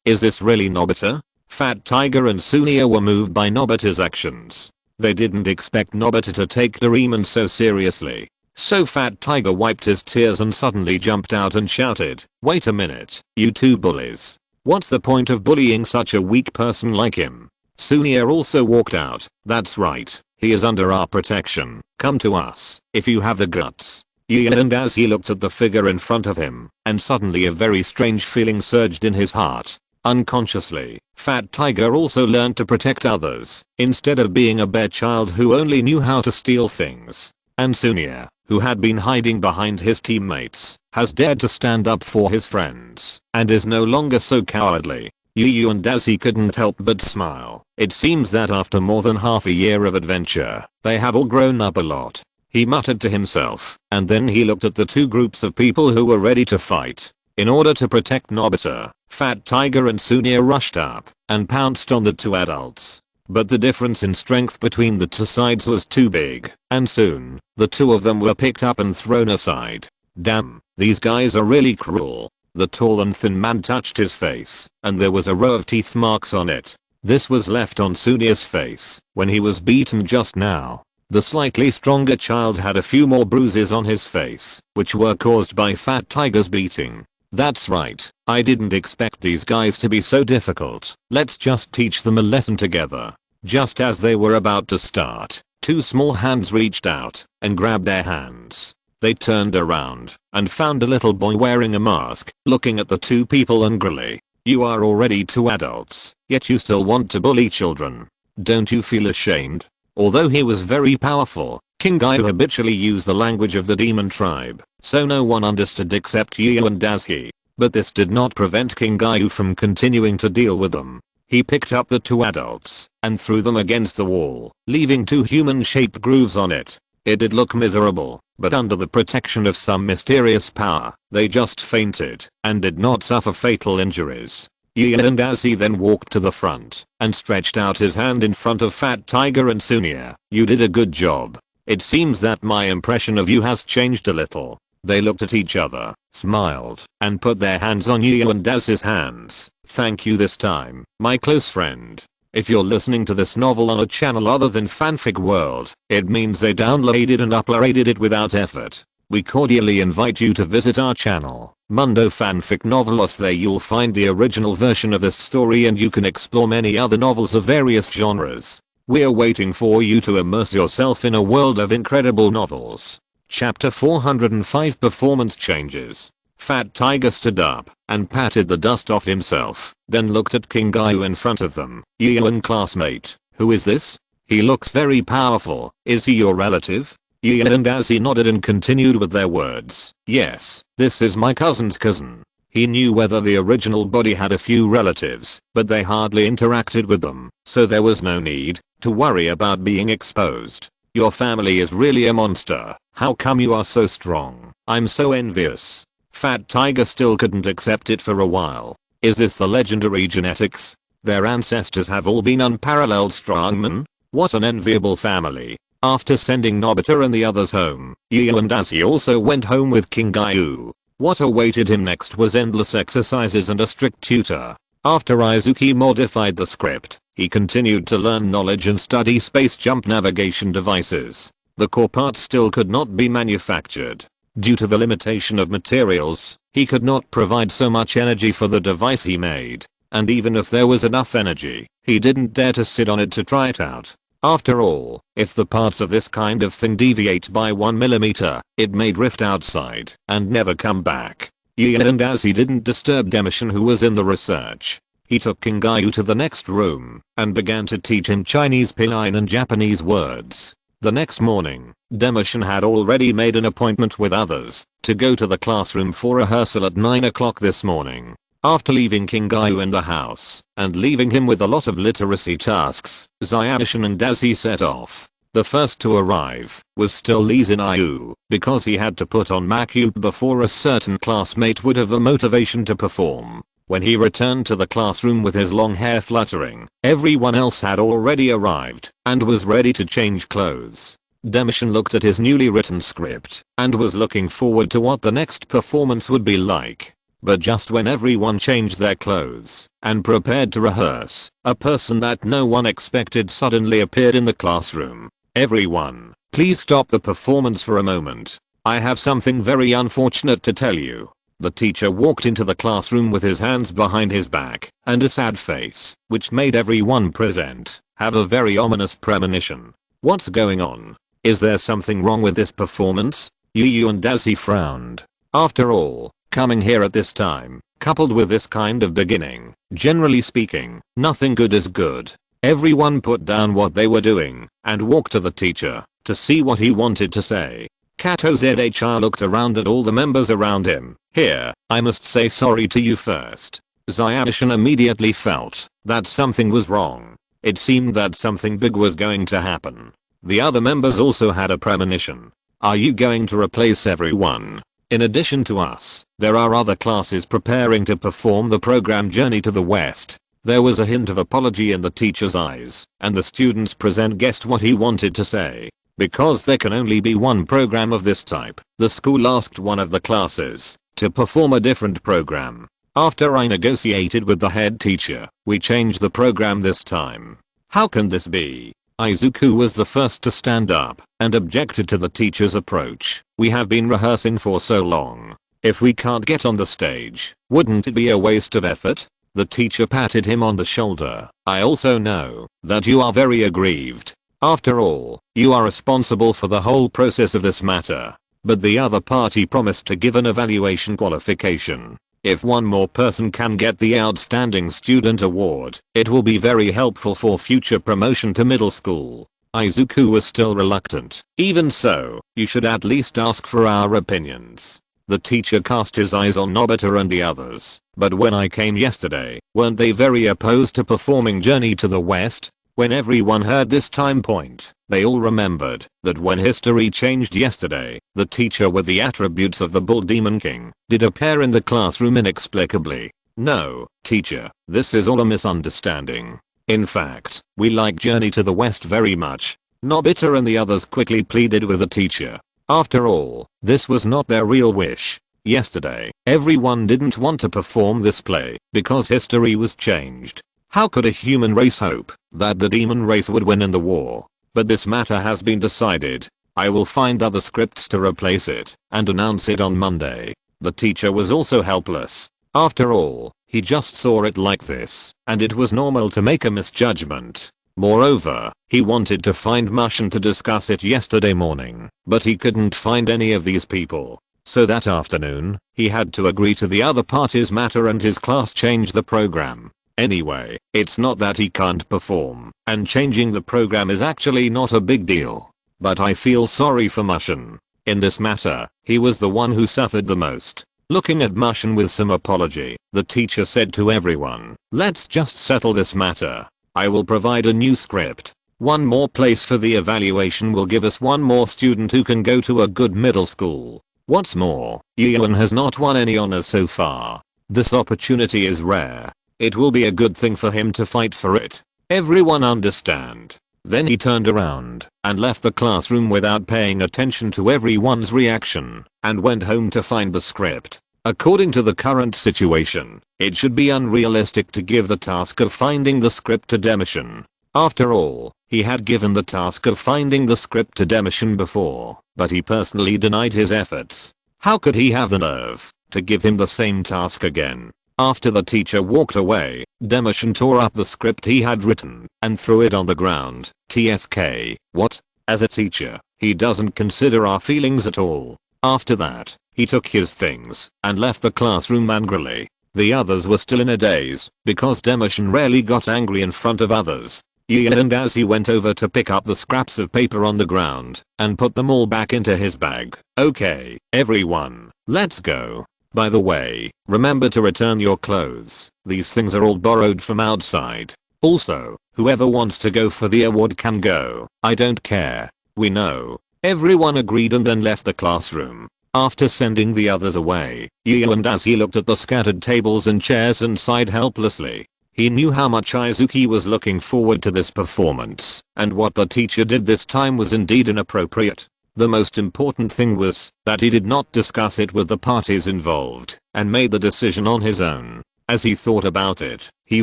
A: Is this really Nobita? Fat Tiger and Sunia were moved by Nobita's actions. They didn't expect Nobita to take Doraemon so seriously. So Fat Tiger wiped his tears and suddenly jumped out and shouted, "Wait a minute, you two bullies. What's the point of bullying such a weak person like him?" Sunia also walked out. "That's right, he is under our protection. Come to us, if you have the guts." And as he looked at the figure in front of him, and suddenly a very strange feeling surged in his heart. Unconsciously, Fat Tiger also learned to protect others, instead of being a bear child who only knew how to steal things. And Sunia, who had been hiding behind his teammates, has dared to stand up for his friends, and is no longer so cowardly. And as he couldn't help but smile. It seems that after more than half a year of adventure, they have all grown up a lot. He muttered to himself, and then he looked at the two groups of people who were ready to fight. In order to protect Nobita, Fat Tiger and Sunia rushed up and pounced on the two adults. But the difference in strength between the two sides was too big, and soon, the two of them were picked up and thrown aside. Damn, these guys are really cruel. The tall and thin man touched his face, and there was a row of teeth marks on it. This was left on Sunia's face when he was beaten just now. The slightly stronger child had a few more bruises on his face, which were caused by Fat Tiger's beating. That's right, I didn't expect these guys to be so difficult. Let's just teach them a lesson together. Just as they were about to start, two small hands reached out and grabbed their hands. They turned around and found a little boy wearing a mask, looking at the two people angrily. "You are already two adults, yet you still want to bully children. Don't you feel ashamed?" Although he was very powerful, Kingayu habitually used the language of the demon tribe, so no one understood except Yu and Daisuke. but this did not prevent Kingayu from continuing to deal with them. He picked up the two adults and threw them against the wall, leaving two human-shaped grooves on it. It did look miserable, but under the protection of some mysterious power, they just fainted and did not suffer fatal injuries. Gian and Azzy then walked to the front and stretched out his hand in front of Fat Tiger and Sunia. "You did a good job. It seems that my impression of you has changed a little." They looked at each other, smiled, and put their hands on Yu and Az's hands. "Thank you this time, my close friend. If you're listening to this novel on a channel other than Fanfic World, it means they downloaded and uploaded it without effort. We cordially invite you to visit our channel, Mundo Fanfic Novelos. There you'll find the original version of this story and you can explore many other novels of various genres. We're waiting for you to immerse yourself in a world of incredible novels." Chapter 405 Performance Changes. Fat Tiger stood up and patted the dust off himself, then looked at Kingayu in front of them. "Yuan classmate, who is this? He looks very powerful. Is he your relative?" Yuan and Azzy nodded and continued with their words. "Yes, this is my cousin's cousin." He knew whether the original body had a few relatives, but they hardly interacted with them, so there was no need to worry about being exposed. "Your family is really a monster. How come you are so strong? I'm so envious." Fat Tiger still couldn't accept it for a while. Is this the legendary genetics? Their ancestors have all been unparalleled strongmen? What an enviable family. After sending Nobita and the others home, Yu and Azzy also went home with Kingayu. What awaited him next was endless exercises and a strict tutor. After Izuki modified the script, he continued to learn knowledge and study space jump navigation devices. The core parts still could not be manufactured. Due to the limitation of materials, he could not provide so much energy for the device he made. And even if there was enough energy, he didn't dare to sit on it to try it out. After all, if the parts of this kind of thing deviate by 1 mm, it may drift outside and never come back. Gian and Azzy didn't disturb Demishin, who was in the research. He took Kingayu to the next room and began to teach him Chinese pinyin and Japanese words. The next morning, Demishin had already made an appointment with others to go to the classroom for rehearsal at 9 o'clock this morning. After leaving Kingayu in the house and leaving him with a lot of literacy tasks, Zayanishin and Azzy set off. The first to arrive was still Lee Zinayu, because he had to put on makeup before a certain classmate would have the motivation to perform. When he returned to the classroom with his long hair fluttering, everyone else had already arrived and was ready to change clothes. Demishin looked at his newly written script and was looking forward to what the next performance would be like. But just when everyone changed their clothes and prepared to rehearse, a person that no one expected suddenly appeared in the classroom. "Everyone, please stop the performance for a moment. I have something very unfortunate to tell you." The teacher walked into the classroom with his hands behind his back and a sad face, which made everyone present have a very ominous premonition. "What's going on? Is there something wrong with this performance?" Yu and Azzy frowned. After all, coming here at this time, coupled with this kind of beginning, generally speaking, nothing good is good. Everyone put down what they were doing and walked to the teacher to see what he wanted to say. Kato ZHR looked around at all the members around him. "Here, I must say sorry to you first." Zayanishin immediately felt that something was wrong. It seemed that something big was going to happen. The other members also had a premonition. "Are you going to replace everyone? In addition to us, there are other classes preparing to perform the program Journey to the West." There was a hint of apology in the teacher's eyes, and the students present guessed what he wanted to say. Because there can only be one program of this type, the school asked one of the classes to perform a different program. "After I negotiated with the head teacher, we changed the program this time." "How can this be?" Izuku was the first to stand up and objected to the teacher's approach. "We have been rehearsing for so long. If we can't get on the stage, wouldn't it be a waste of effort?" The teacher patted him on the shoulder. "I also know that you are very aggrieved. After all, you are responsible for the whole process of this matter. But the other party promised to give an evaluation qualification. If one more person can get the Outstanding Student Award, it will be very helpful for future promotion to middle school." Izuku was still reluctant. "Even so, you should at least ask for our opinions." The teacher cast his eyes on Nobita and the others. But when I came yesterday, weren't they very opposed to performing Journey to the West? When everyone heard this time point, they all remembered that when history changed yesterday, the teacher with the attributes of the Bull Demon King did appear in the classroom inexplicably. No, teacher, this is all a misunderstanding. In fact, we like Journey to the West very much. Nobita and the others quickly pleaded with the teacher. After all, this was not their real wish. Yesterday, everyone didn't want to perform this play because history was changed. How could a human race hope that the demon race would win in the war? But this matter has been decided. I will find other scripts to replace it and announce it on Monday. The teacher was also helpless. After all, he just saw it like this, and it was normal to make a misjudgment. Moreover, he wanted to find Mushin to discuss it yesterday morning, but he couldn't find any of these people. So that afternoon, he had to agree to the other party's matter and his class changed the program. Anyway, it's not that he can't perform, and changing the program is actually not a big deal. But I feel sorry for Mushin. In this matter, he was the one who suffered the most. Looking at Mushin with some apology, the teacher said to everyone, let's just settle this matter. I will provide a new script. One more place for the evaluation will give us one more student who can go to a good middle school. What's more, Gian has not won any honors so far. This opportunity is rare. It will be a good thing for him to fight for it. Everyone understand. Then he turned around and left the classroom without paying attention to everyone's reaction and went home to find the script. According to the current situation, it should be unrealistic to give the task of finding the script to Demishin. After all, he had given the task of finding the script to Demishin before, but he personally denied his efforts. How could he have the nerve to give him the same task again? After the teacher walked away, Demishin tore up the script he had written and threw it on the ground. TSK, what? As a teacher, he doesn't consider our feelings at all. After that, he took his things and left the classroom angrily. The others were still in a daze because Demishin rarely got angry in front of others. And as he went over to pick up the scraps of paper on the ground and put them all back into his bag. Okay, everyone, let's go. By the way, remember to return your clothes. These things are all borrowed from outside. Also, whoever wants to go for the award can go. I don't care. We know. Everyone agreed and then left the classroom. After sending the others away, and as he looked at the scattered tables and chairs and sighed helplessly. He knew how much Izuki was looking forward to this performance, and what the teacher did this time was indeed inappropriate. The most important thing was that he did not discuss it with the parties involved and made the decision on his own. As he thought about it, he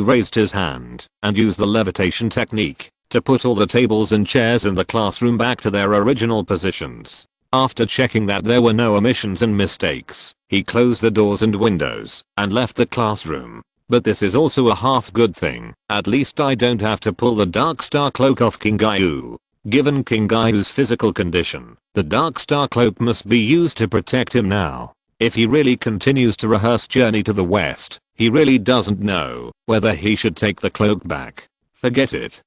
A: raised his hand and used the levitation technique to put all the tables and chairs in the classroom back to their original positions. After checking that there were no omissions and mistakes, he closed the doors and windows and left the classroom. But this is also a half good thing. At least I don't have to pull the Dark Star Cloak off Kingayu. Given Kingayu's physical condition, the Dark Star Cloak must be used to protect him now. If he really continues to rehearse Journey to the West, he really doesn't know whether he should take the cloak back. Forget it.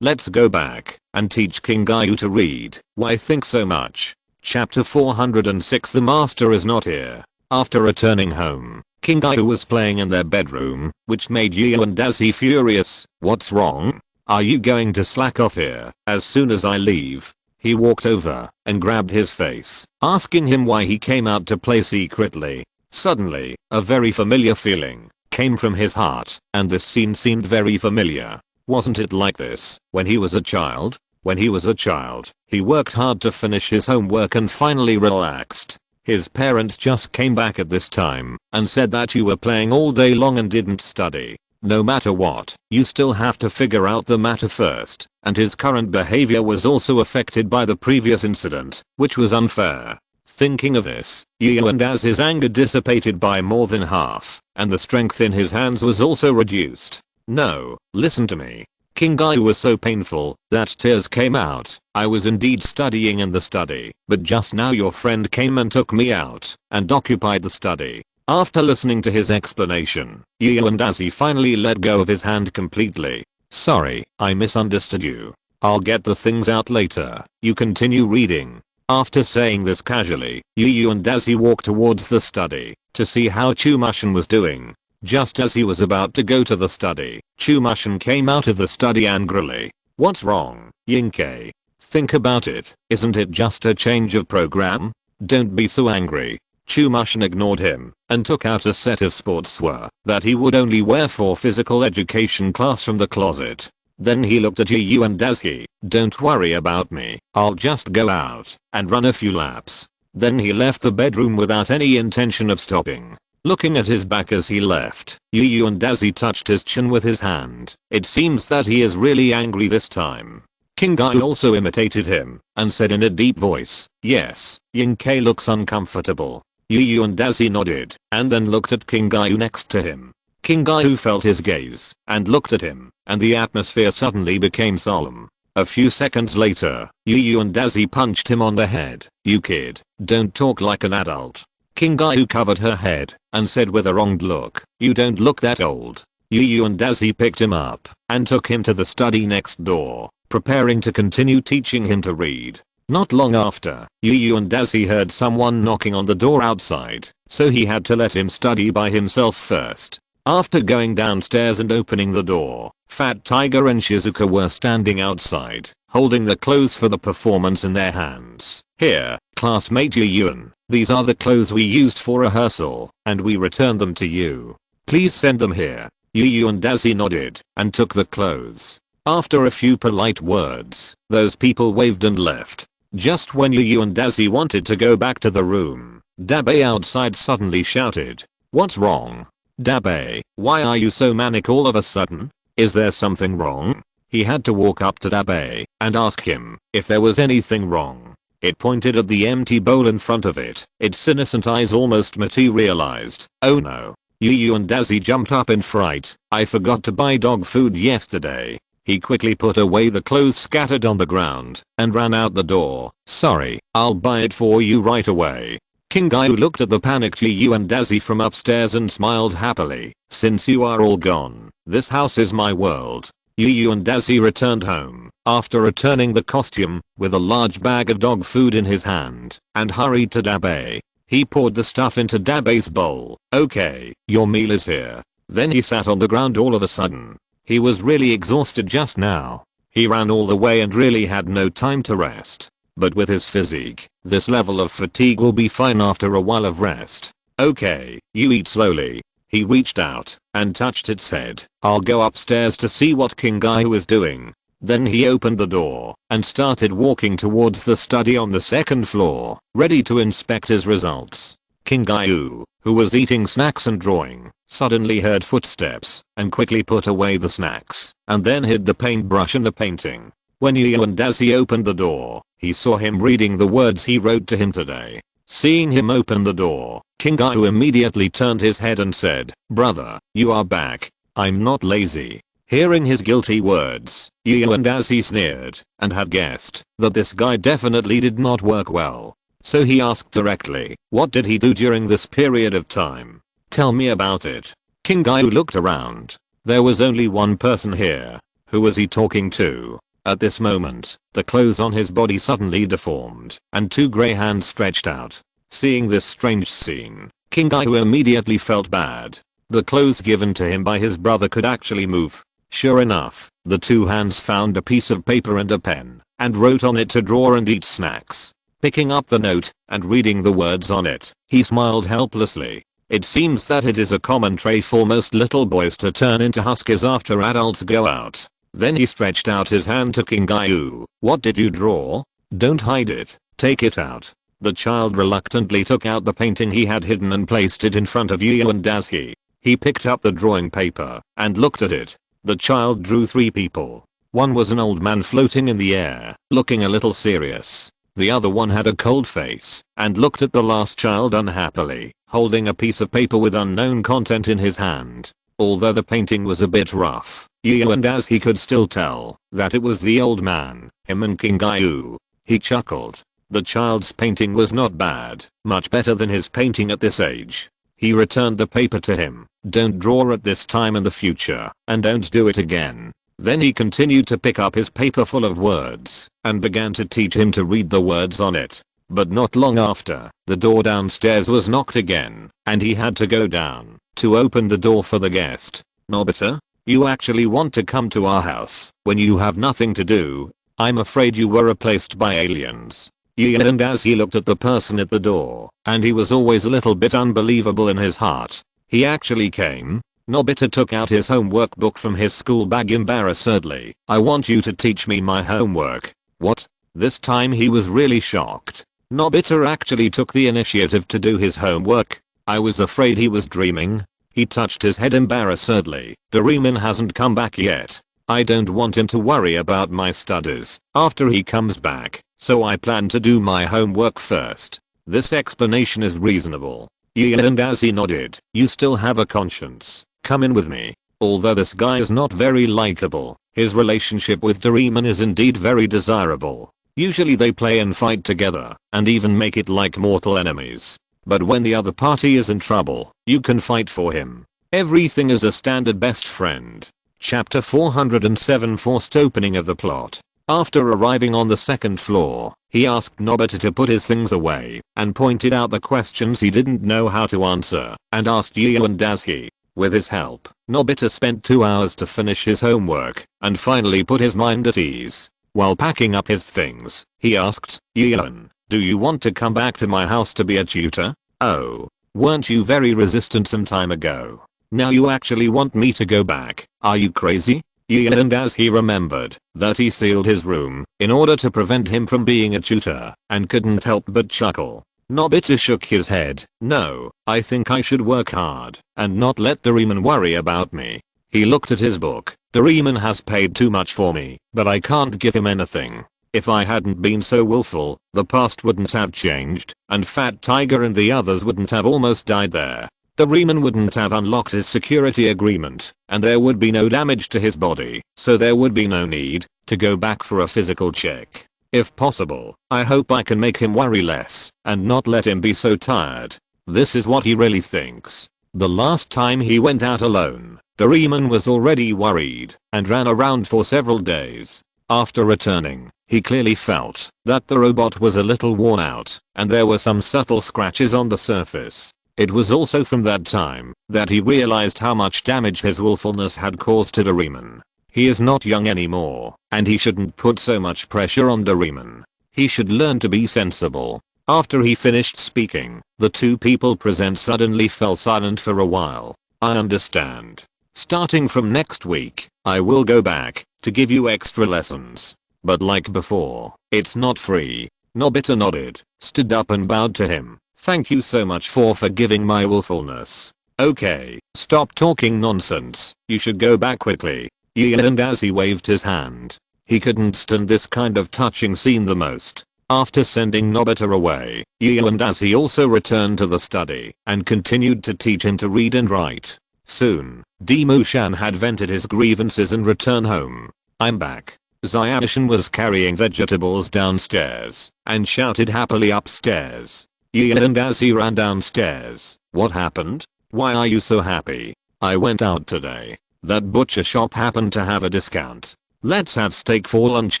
A: Let's go back and teach Kingayu to read. Why think so much? Chapter 406. The master is not here. After returning home, Kingayu was playing in their bedroom, which made Yu and Dazi furious. What's wrong? Are you going to slack off here as soon as I leave? He walked over and grabbed his face, asking him why he came out to play secretly. Suddenly, a very familiar feeling came from his heart, and this scene seemed very familiar. Wasn't it like this when he was a child? When he was a child, he worked hard to finish his homework and finally relaxed. His parents just came back at this time and said that you were playing all day long and didn't study. No matter what, you still have to figure out the matter first, and his current behavior was also affected by the previous incident, which was unfair. Thinking of this, and as his anger dissipated by more than half, and the strength in his hands was also reduced. No, listen to me. Kingayu was so painful that tears came out. I was indeed studying in the study, but just now your friend came and took me out and occupied the study. After listening to his explanation, and as he finally let go of his hand completely. Sorry, I misunderstood you. I'll get the things out later. You continue reading. After saying this casually, Yu and Daisy walked towards the study to see how Chumashin was doing. Just as he was about to go to the study, Chumashin came out of the study angrily. "What's wrong, Yunkei? Think about it, isn't it just a change of program? Don't be so angry." Chumashin ignored him and took out a set of sportswear that he would only wear for physical education class from the closet. Then he looked at Yu and Daisuke. "Don't worry about me, I'll just go out and run a few laps." Then he left the bedroom without any intention of stopping. Looking at his back as he left, Yu and Daisuke touched his chin with his hand. It seems that he is really angry this time. Kingai also imitated him and said in a deep voice, "Yes, Yunkei looks uncomfortable." Yu and Daisuke nodded and then looked at Kingai next to him. Kingai felt his gaze and looked at him, and the atmosphere suddenly became solemn. A few seconds later, Yu and Daisuke punched him on the head. "You kid, don't talk like an adult." Kingai covered her head and said with a wronged look, "You don't look that old." Yu and Daisuke picked him up and took him to the study next door, preparing to continue teaching him to read. Not long after, Yu and Daisuke heard someone knocking on the door outside, so he had to let him study by himself first. After going downstairs and opening the door, Fat Tiger and Shizuka were standing outside, holding the clothes for the performance in their hands. "Here, classmate Yu, these are the clothes we used for rehearsal, and we returned them to you. Please send them here." Yu and Daisuke nodded and took the clothes. After a few polite words, those people waved and left. Just when Yu and Daisuke wanted to go back to the room, Dabe outside suddenly shouted, "What's wrong? Dabe, why are you so manic all of a sudden? Is there something wrong?" He had to walk up to Dabe and ask him if there was anything wrong. It pointed at the empty bowl in front of it. Its innocent eyes almost materialized. "Oh no." Yu and Daisuke jumped up in fright. "I forgot to buy dog food yesterday." He quickly put away the clothes scattered on the ground and ran out the door. "Sorry, I'll buy it for you right away." Kingai looked at the panicked Yu and Daisuke from upstairs and smiled happily. "Since you are all gone, this house is my world." Yu and Daisuke returned home after returning the costume with a large bag of dog food in his hand and hurried to Dabe. He poured the stuff into Dabe's bowl. "Okay, your meal is here." Then he sat on the ground all of a sudden. He was really exhausted just now. He ran all the way and really had no time to rest. But with his physique, this level of fatigue will be fine after a while of rest. "Okay, you eat slowly." He reached out and touched its head. "I'll go upstairs to see what Kingai is doing." Then he opened the door and started walking towards the study on the second floor, ready to inspect his results. Kingai, who was eating snacks and drawing, suddenly heard footsteps and quickly put away the snacks and then hid the paintbrush in the painting. When Yu and Daisuke opened the door, he saw him reading the words he wrote to him today. Seeing him open the door, Kingai immediately turned his head and said, "Brother, you are back. I'm not lazy." Hearing his guilty words, Yu and Daisuke sneered and had guessed that this guy definitely did not work well. So he asked directly, "What did he do during this period of time? Tell me about it." Kingai looked around. There was only one person here. Who was he talking to? At this moment, the clothes on his body suddenly deformed and two grey hands stretched out. Seeing this strange scene, Kingai immediately felt bad. The clothes given to him by his brother could actually move. Sure enough, the two hands found a piece of paper and a pen and wrote on it to draw and eat snacks. Picking up the note and reading the words on it, he smiled helplessly. It seems that it is a common trait for most little boys to turn into huskies after adults go out. Then he stretched out his hand to Kingai. "What did you draw? Don't hide it. Take it out." The child reluctantly took out the painting he had hidden and placed it in front of Yu and Daisuke. He picked up the drawing paper and looked at it. The child drew three people. One was an old man floating in the air, looking a little serious. The other one had a cold face and looked at the last child unhappily, holding a piece of paper with unknown content in his hand. Although the painting was a bit rough, Yu and Daisuke could still tell that it was the old man, him and Kingai. He chuckled. The child's painting was not bad, much better than his painting at this age. He returned the paper to him. "Don't draw at this time in the future, and don't do it again." Then he continued to pick up his paper full of words and began to teach him to read the words on it. But not long after, the door downstairs was knocked again, and he had to go down to open the door for the guest. "Nobita? You actually want to come to our house when you have nothing to do? I'm afraid you were replaced by aliens." And as he looked at the person at the door, and he was always a little bit unbelievable in his heart, he actually came. Nobita took out his homework book from his school bag embarrassedly. "I want you to teach me my homework." "What?" This time he was really shocked. Nobita actually took the initiative to do his homework. I was afraid he was dreaming. He touched his head embarrassedly. "Doraemon hasn't come back yet. I don't want him to worry about my studies after he comes back, so I plan to do my homework first." This explanation is reasonable. And as he nodded, "You still have a conscience. Come in with me." Although this guy is not very likable, his relationship with Doraemon is indeed very desirable. Usually they play and fight together, and even make it like mortal enemies. But when the other party is in trouble, you can fight for him. Everything is a standard best friend. Chapter 407 Forced opening of the plot. After arriving on the second floor, he asked Nobita to put his things away, and pointed out the questions he didn't know how to answer, and asked Gian and he. With his help, Nobita spent 2 hours to finish his homework, and finally put his mind at ease. While packing up his things, he asked, "Gian, do you want to come back to my house to be a tutor? Oh, weren't you very resistant some time ago? Now you actually want me to go back? Are you crazy?" And as he remembered that he sealed his room in order to prevent him from being a tutor, and couldn't help but chuckle. Nobita shook his head. "No, I think I should work hard and not let Doraemon worry about me." He looked at his book. "Doraemon has paid too much for me, but I can't give him anything. If I hadn't been so willful, the past wouldn't have changed, and Fat Tiger and the others wouldn't have almost died there. Doraemon wouldn't have unlocked his security agreement, and there would be no damage to his body, so there would be no need to go back for a physical check. If possible, I hope I can make him worry less and not let him be so tired." This is what he really thinks. The last time he went out alone, Doraemon was already worried and ran around for several days. After returning, he clearly felt that the robot was a little worn out, and there were some subtle scratches on the surface. It was also from that time that he realized how much damage his willfulness had caused to Doraemon. He is not young anymore, and he shouldn't put so much pressure on Doraemon. He should learn to be sensible. After he finished speaking, the two people present suddenly fell silent for a while. "I understand. Starting from next week, I will go back to give you extra lessons. But like before, it's not free." Nobita nodded, stood up and bowed to him. "Thank you so much for forgiving my willfulness. Okay, stop talking nonsense. You should go back quickly." And as he waved his hand, he couldn't stand this kind of touching scene the most. After sending Nobita away, and as he also returned to the study and continued to teach him to read and write. Soon, Demu-shan had vented his grievances and returned home. "I'm back." Xiao-shan was carrying vegetables downstairs and shouted happily upstairs. And as he ran downstairs, "What happened? Why are you so happy?" "I went out today. That butcher shop happened to have a discount. Let's have steak for lunch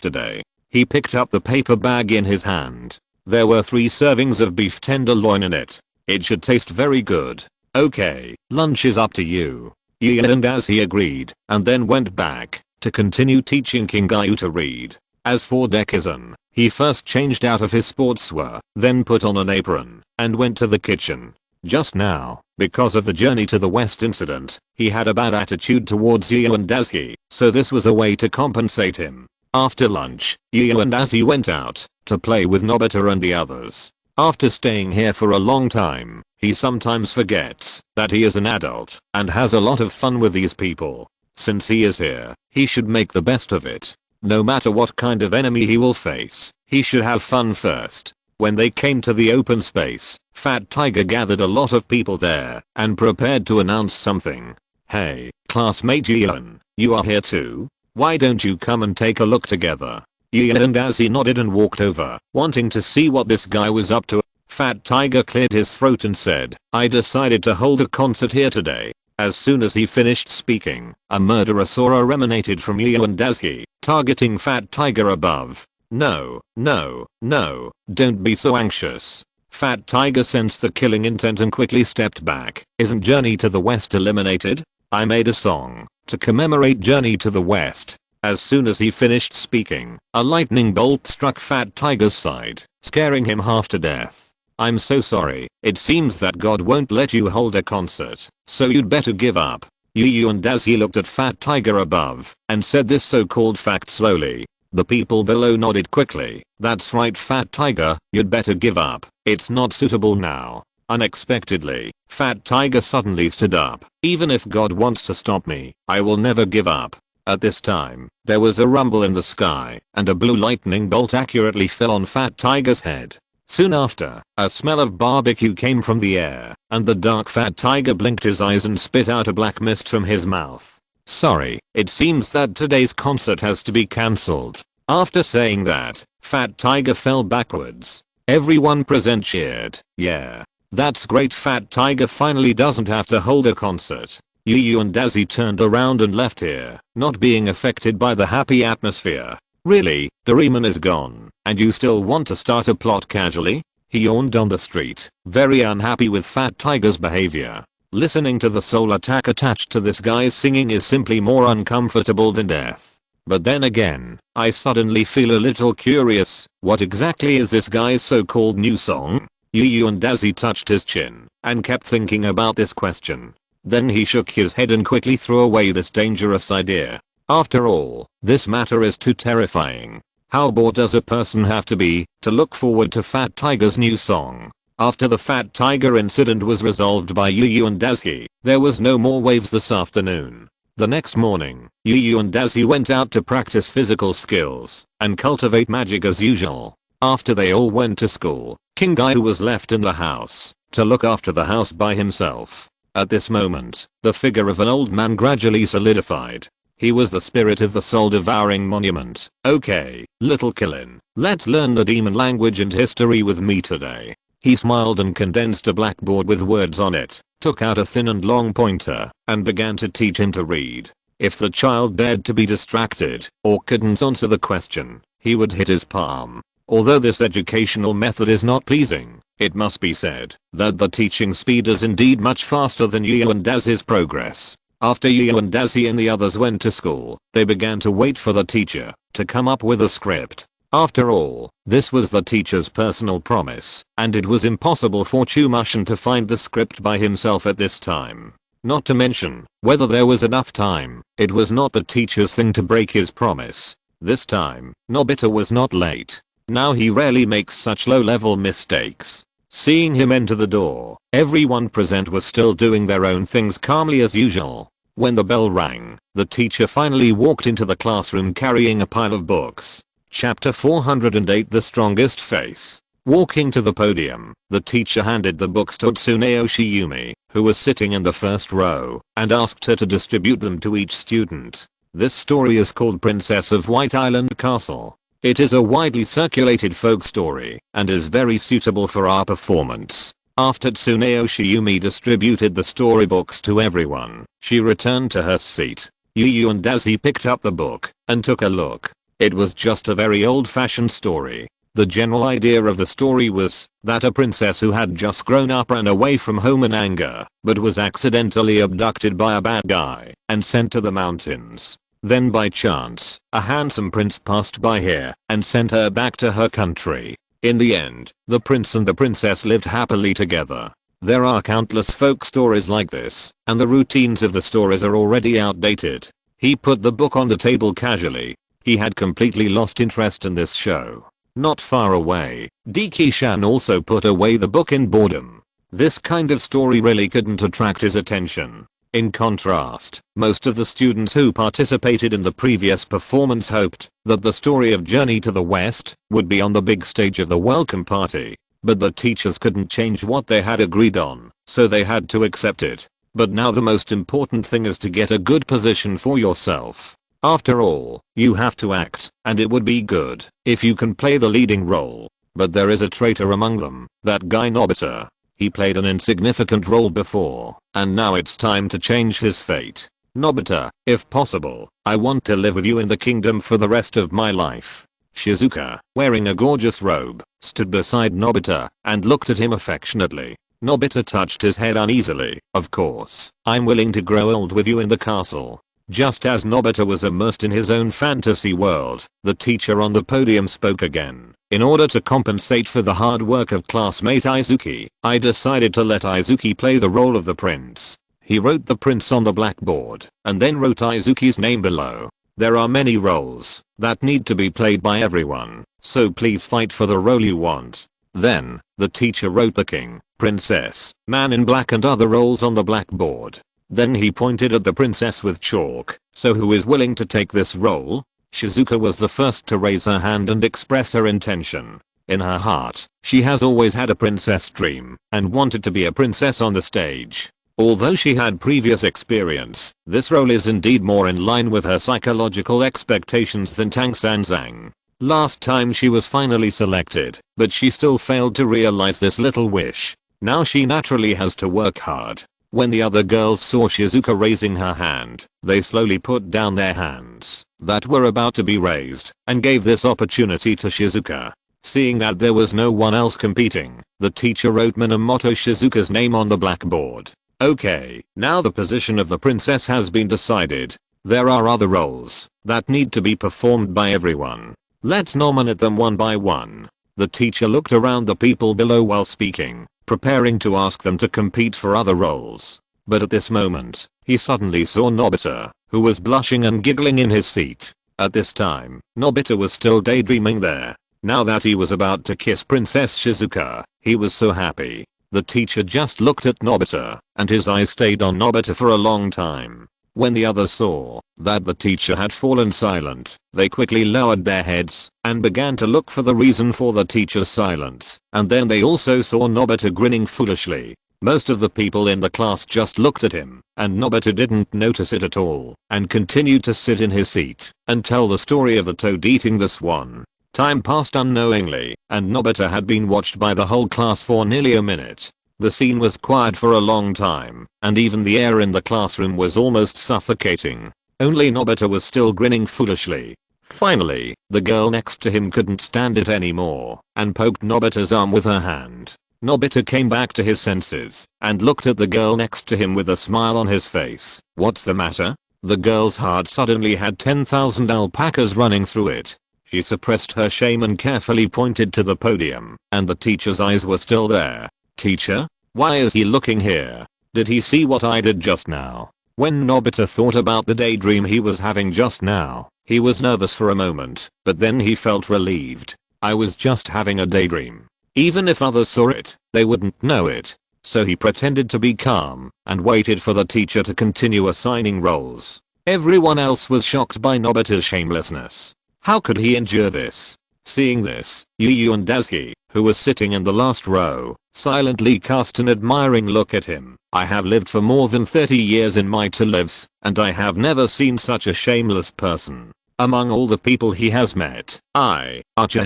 A: today." He picked up the paper bag in his hand. There were 3 servings of beef tenderloin in it. "It should taste very good." "Okay, lunch is up to you." And as he agreed, and then went back to continue teaching Kingayu to read. As for Dekisugi, he first changed out of his sportswear, then put on an apron, and went to the kitchen. Just now, because of the journey to the west incident, he had a bad attitude towards Yu and Daisuke, so this was a way to compensate him. After lunch, Yu and Daisuke went out to play with Nobita and the others. After staying here for a long time, he sometimes forgets that he is an adult and has a lot of fun with these people. Since he is here, he should make the best of it. No matter what kind of enemy he will face, he should have fun first. When they came to the open space, Fat Tiger gathered a lot of people there and prepared to announce something. "Hey, classmate Gian, you are here too? Why don't you come and take a look together?" And as he nodded and walked over, wanting to see what this guy was up to, Fat Tiger cleared his throat and said, "I decided to hold a concert here today." As soon as he finished speaking, a murderous aura emanated from Yu and Daisuke, targeting Fat Tiger above. No, no, no, don't be so anxious. Fat Tiger sensed the killing intent and quickly stepped back. Isn't Journey to the West eliminated? I made a song to commemorate Journey to the West. As soon as he finished speaking, a lightning bolt struck Fat Tiger's side, scaring him half to death. I'm so sorry, it seems that God won't let you hold a concert, so you'd better give up. Yu and as he looked at Fat Tiger above and said this so-called fact slowly. The people below nodded quickly. That's right, Fat Tiger, you'd better give up. It's not suitable now. Unexpectedly, Fat Tiger suddenly stood up. Even if God wants to stop me, I will never give up. At this time, there was a rumble in the sky, and a blue lightning bolt accurately fell on Fat Tiger's head. Soon after, a smell of barbecue came from the air, and the dark Fat Tiger blinked his eyes and spit out a black mist from his mouth. Sorry, it seems that today's concert has to be cancelled. After saying that, Fat Tiger fell backwards. Everyone present cheered. Yeah. That's great, Fat Tiger finally doesn't have to hold a concert. Yu and Dazzy turned around and left here, not being affected by the happy atmosphere. Really, Doraemon is gone, and you still want to start a plot casually? He yawned on the street, very unhappy with Fat Tiger's behavior. Listening to the soul attack attached to this guy's singing is simply more uncomfortable than death. But then again, I suddenly feel a little curious. What exactly is this guy's so-called new song? Yu and Dazzy touched his chin and kept thinking about this question. Then he shook his head and quickly threw away this dangerous idea. After all, this matter is too terrifying. How bored does a person have to be to look forward to Fat Tiger's new song? After the Fat Tiger incident was resolved by Yu and Dazzy, there was no more waves this afternoon. The next morning, Yu and Dazzy went out to practice physical skills and cultivate magic as usual. After they all went to school, King Guy was left in the house to look after the house by himself. At this moment, the figure of an old man gradually solidified. He was the spirit of the soul-devouring monument. Okay, little Killin, let's learn the demon language and history with me today. He smiled and condensed a blackboard with words on it, took out a thin and long pointer, and began to teach him to read. If the child dared to be distracted, or couldn't answer the question, he would hit his palm. Although this educational method is not pleasing, it must be said that the teaching speed is indeed much faster than Yu and Dazzy's progress. After Yu and Dazzy and the others went to school, they began to wait for the teacher to come up with a script. After all, this was the teacher's personal promise, and it was impossible for Chumushin to find the script by himself at this time. Not to mention, whether there was enough time, it was not the teacher's thing to break his promise. This time, Nobita was not late. Now he rarely makes such low-level mistakes. Seeing him enter the door, everyone present was still doing their own things calmly as usual. When the bell rang, the teacher finally walked into the classroom carrying a pile of books. Chapter 408 The Strongest Face. Walking to the podium, the teacher handed the books to Tsuneo Shiyumi, who was sitting in the first row, and asked her to distribute them to each student. This story is called Princess of White Island Castle. It is a widely circulated folk story and is very suitable for our performance. After Tsuneo Shiyumi distributed the storybooks to everyone, she returned to her seat. Yu and Dazzy picked up the book and took a look. It was just a very old-fashioned story. The general idea of the story was that a princess who had just grown up ran away from home in anger, but was accidentally abducted by a bad guy and sent to the mountains. Then by chance, a handsome prince passed by here and sent her back to her country. In the end, the prince and the princess lived happily together. There are countless folk stories like this, and the routines of the stories are already outdated. He put the book on the table casually. He had completely lost interest in this show. Not far away, Dekishan also put away the book in boredom. This kind of story really couldn't attract his attention. In contrast, most of the students who participated in the previous performance hoped that the story of Journey to the West would be on the big stage of the welcome party. But the teachers couldn't change what they had agreed on, so they had to accept it. But now the most important thing is to get a good position for yourself. After all, you have to act, and it would be good if you can play the leading role. But there is a traitor among them, that guy Nobita. He played an insignificant role before, and now it's time to change his fate. Nobita, if possible, I want to live with you in the kingdom for the rest of my life. Shizuka, wearing a gorgeous robe, stood beside Nobita and looked at him affectionately. Nobita touched his head uneasily. Of course, I'm willing to grow old with you in the castle. Just as Nobita was immersed in his own fantasy world, the teacher on the podium spoke again. In order to compensate for the hard work of classmate Izuki, I decided to let Izuki play the role of the prince. He wrote the prince on the blackboard, and then wrote Izuki's name below. There are many roles that need to be played by everyone, so please fight for the role you want. Then, the teacher wrote the king, princess, man in black and other roles on the blackboard. Then he pointed at the princess with chalk. So who is willing to take this role? Shizuka was the first to raise her hand and express her intention. In her heart, she has always had a princess dream and wanted to be a princess on the stage. Although she had previous experience, this role is indeed more in line with her psychological expectations than Tang Sanzang. Last time she was finally selected, but she still failed to realize this little wish. Now she naturally has to work hard. When the other girls saw Shizuka raising her hand, they slowly put down their hands that were about to be raised and gave this opportunity to Shizuka. Seeing that there was no one else competing, the teacher wrote Minamoto Shizuka's name on the blackboard. Okay, now the position of the princess has been decided. There are other roles that need to be performed by everyone. Let's nominate them one by one. The teacher looked around the people below while speaking, preparing to ask them to compete for other roles. But at this moment, he suddenly saw Nobita, who was blushing and giggling in his seat. At this time, Nobita was still daydreaming there. Now that he was about to kiss Princess Shizuka, he was so happy. The teacher just looked at Nobita, and his eyes stayed on Nobita for a long time. When the others saw that the teacher had fallen silent, they quickly lowered their heads and began to look for the reason for the teacher's silence, and then they also saw Nobita grinning foolishly. Most of the people in the class just looked at him, and Nobita didn't notice it at all, and continued to sit in his seat and tell the story of the toad eating the swan. Time passed unknowingly, and Nobita had been watched by the whole class for nearly a minute. The scene was quiet for a long time, and even the air in the classroom was almost suffocating. Only Nobita was still grinning foolishly. Finally, the girl next to him couldn't stand it anymore, and poked Nobita's arm with her hand. Nobita came back to his senses, and looked at the girl next to him with a smile on his face. What's the matter? The girl's heart suddenly had 10,000 alpacas running through it. She suppressed her shame and carefully pointed to the podium, and the teacher's eyes were still there. Teacher? Why is he looking here? Did he see what I did just now? When Nobita thought about the daydream he was having just now, he was nervous for a moment, but then he felt relieved. I was just having a daydream. Even if others saw it, they wouldn't know it. So he pretended to be calm and waited for the teacher to continue assigning roles. Everyone else was shocked by Nobita's shamelessness. How could he endure this? Seeing this, Yu and Daisuke, who was sitting in the last row, silently cast an admiring look at him. I have lived for more than 30 years in my two lives, and I have never seen such a shameless person. Among all the people he has met, Archer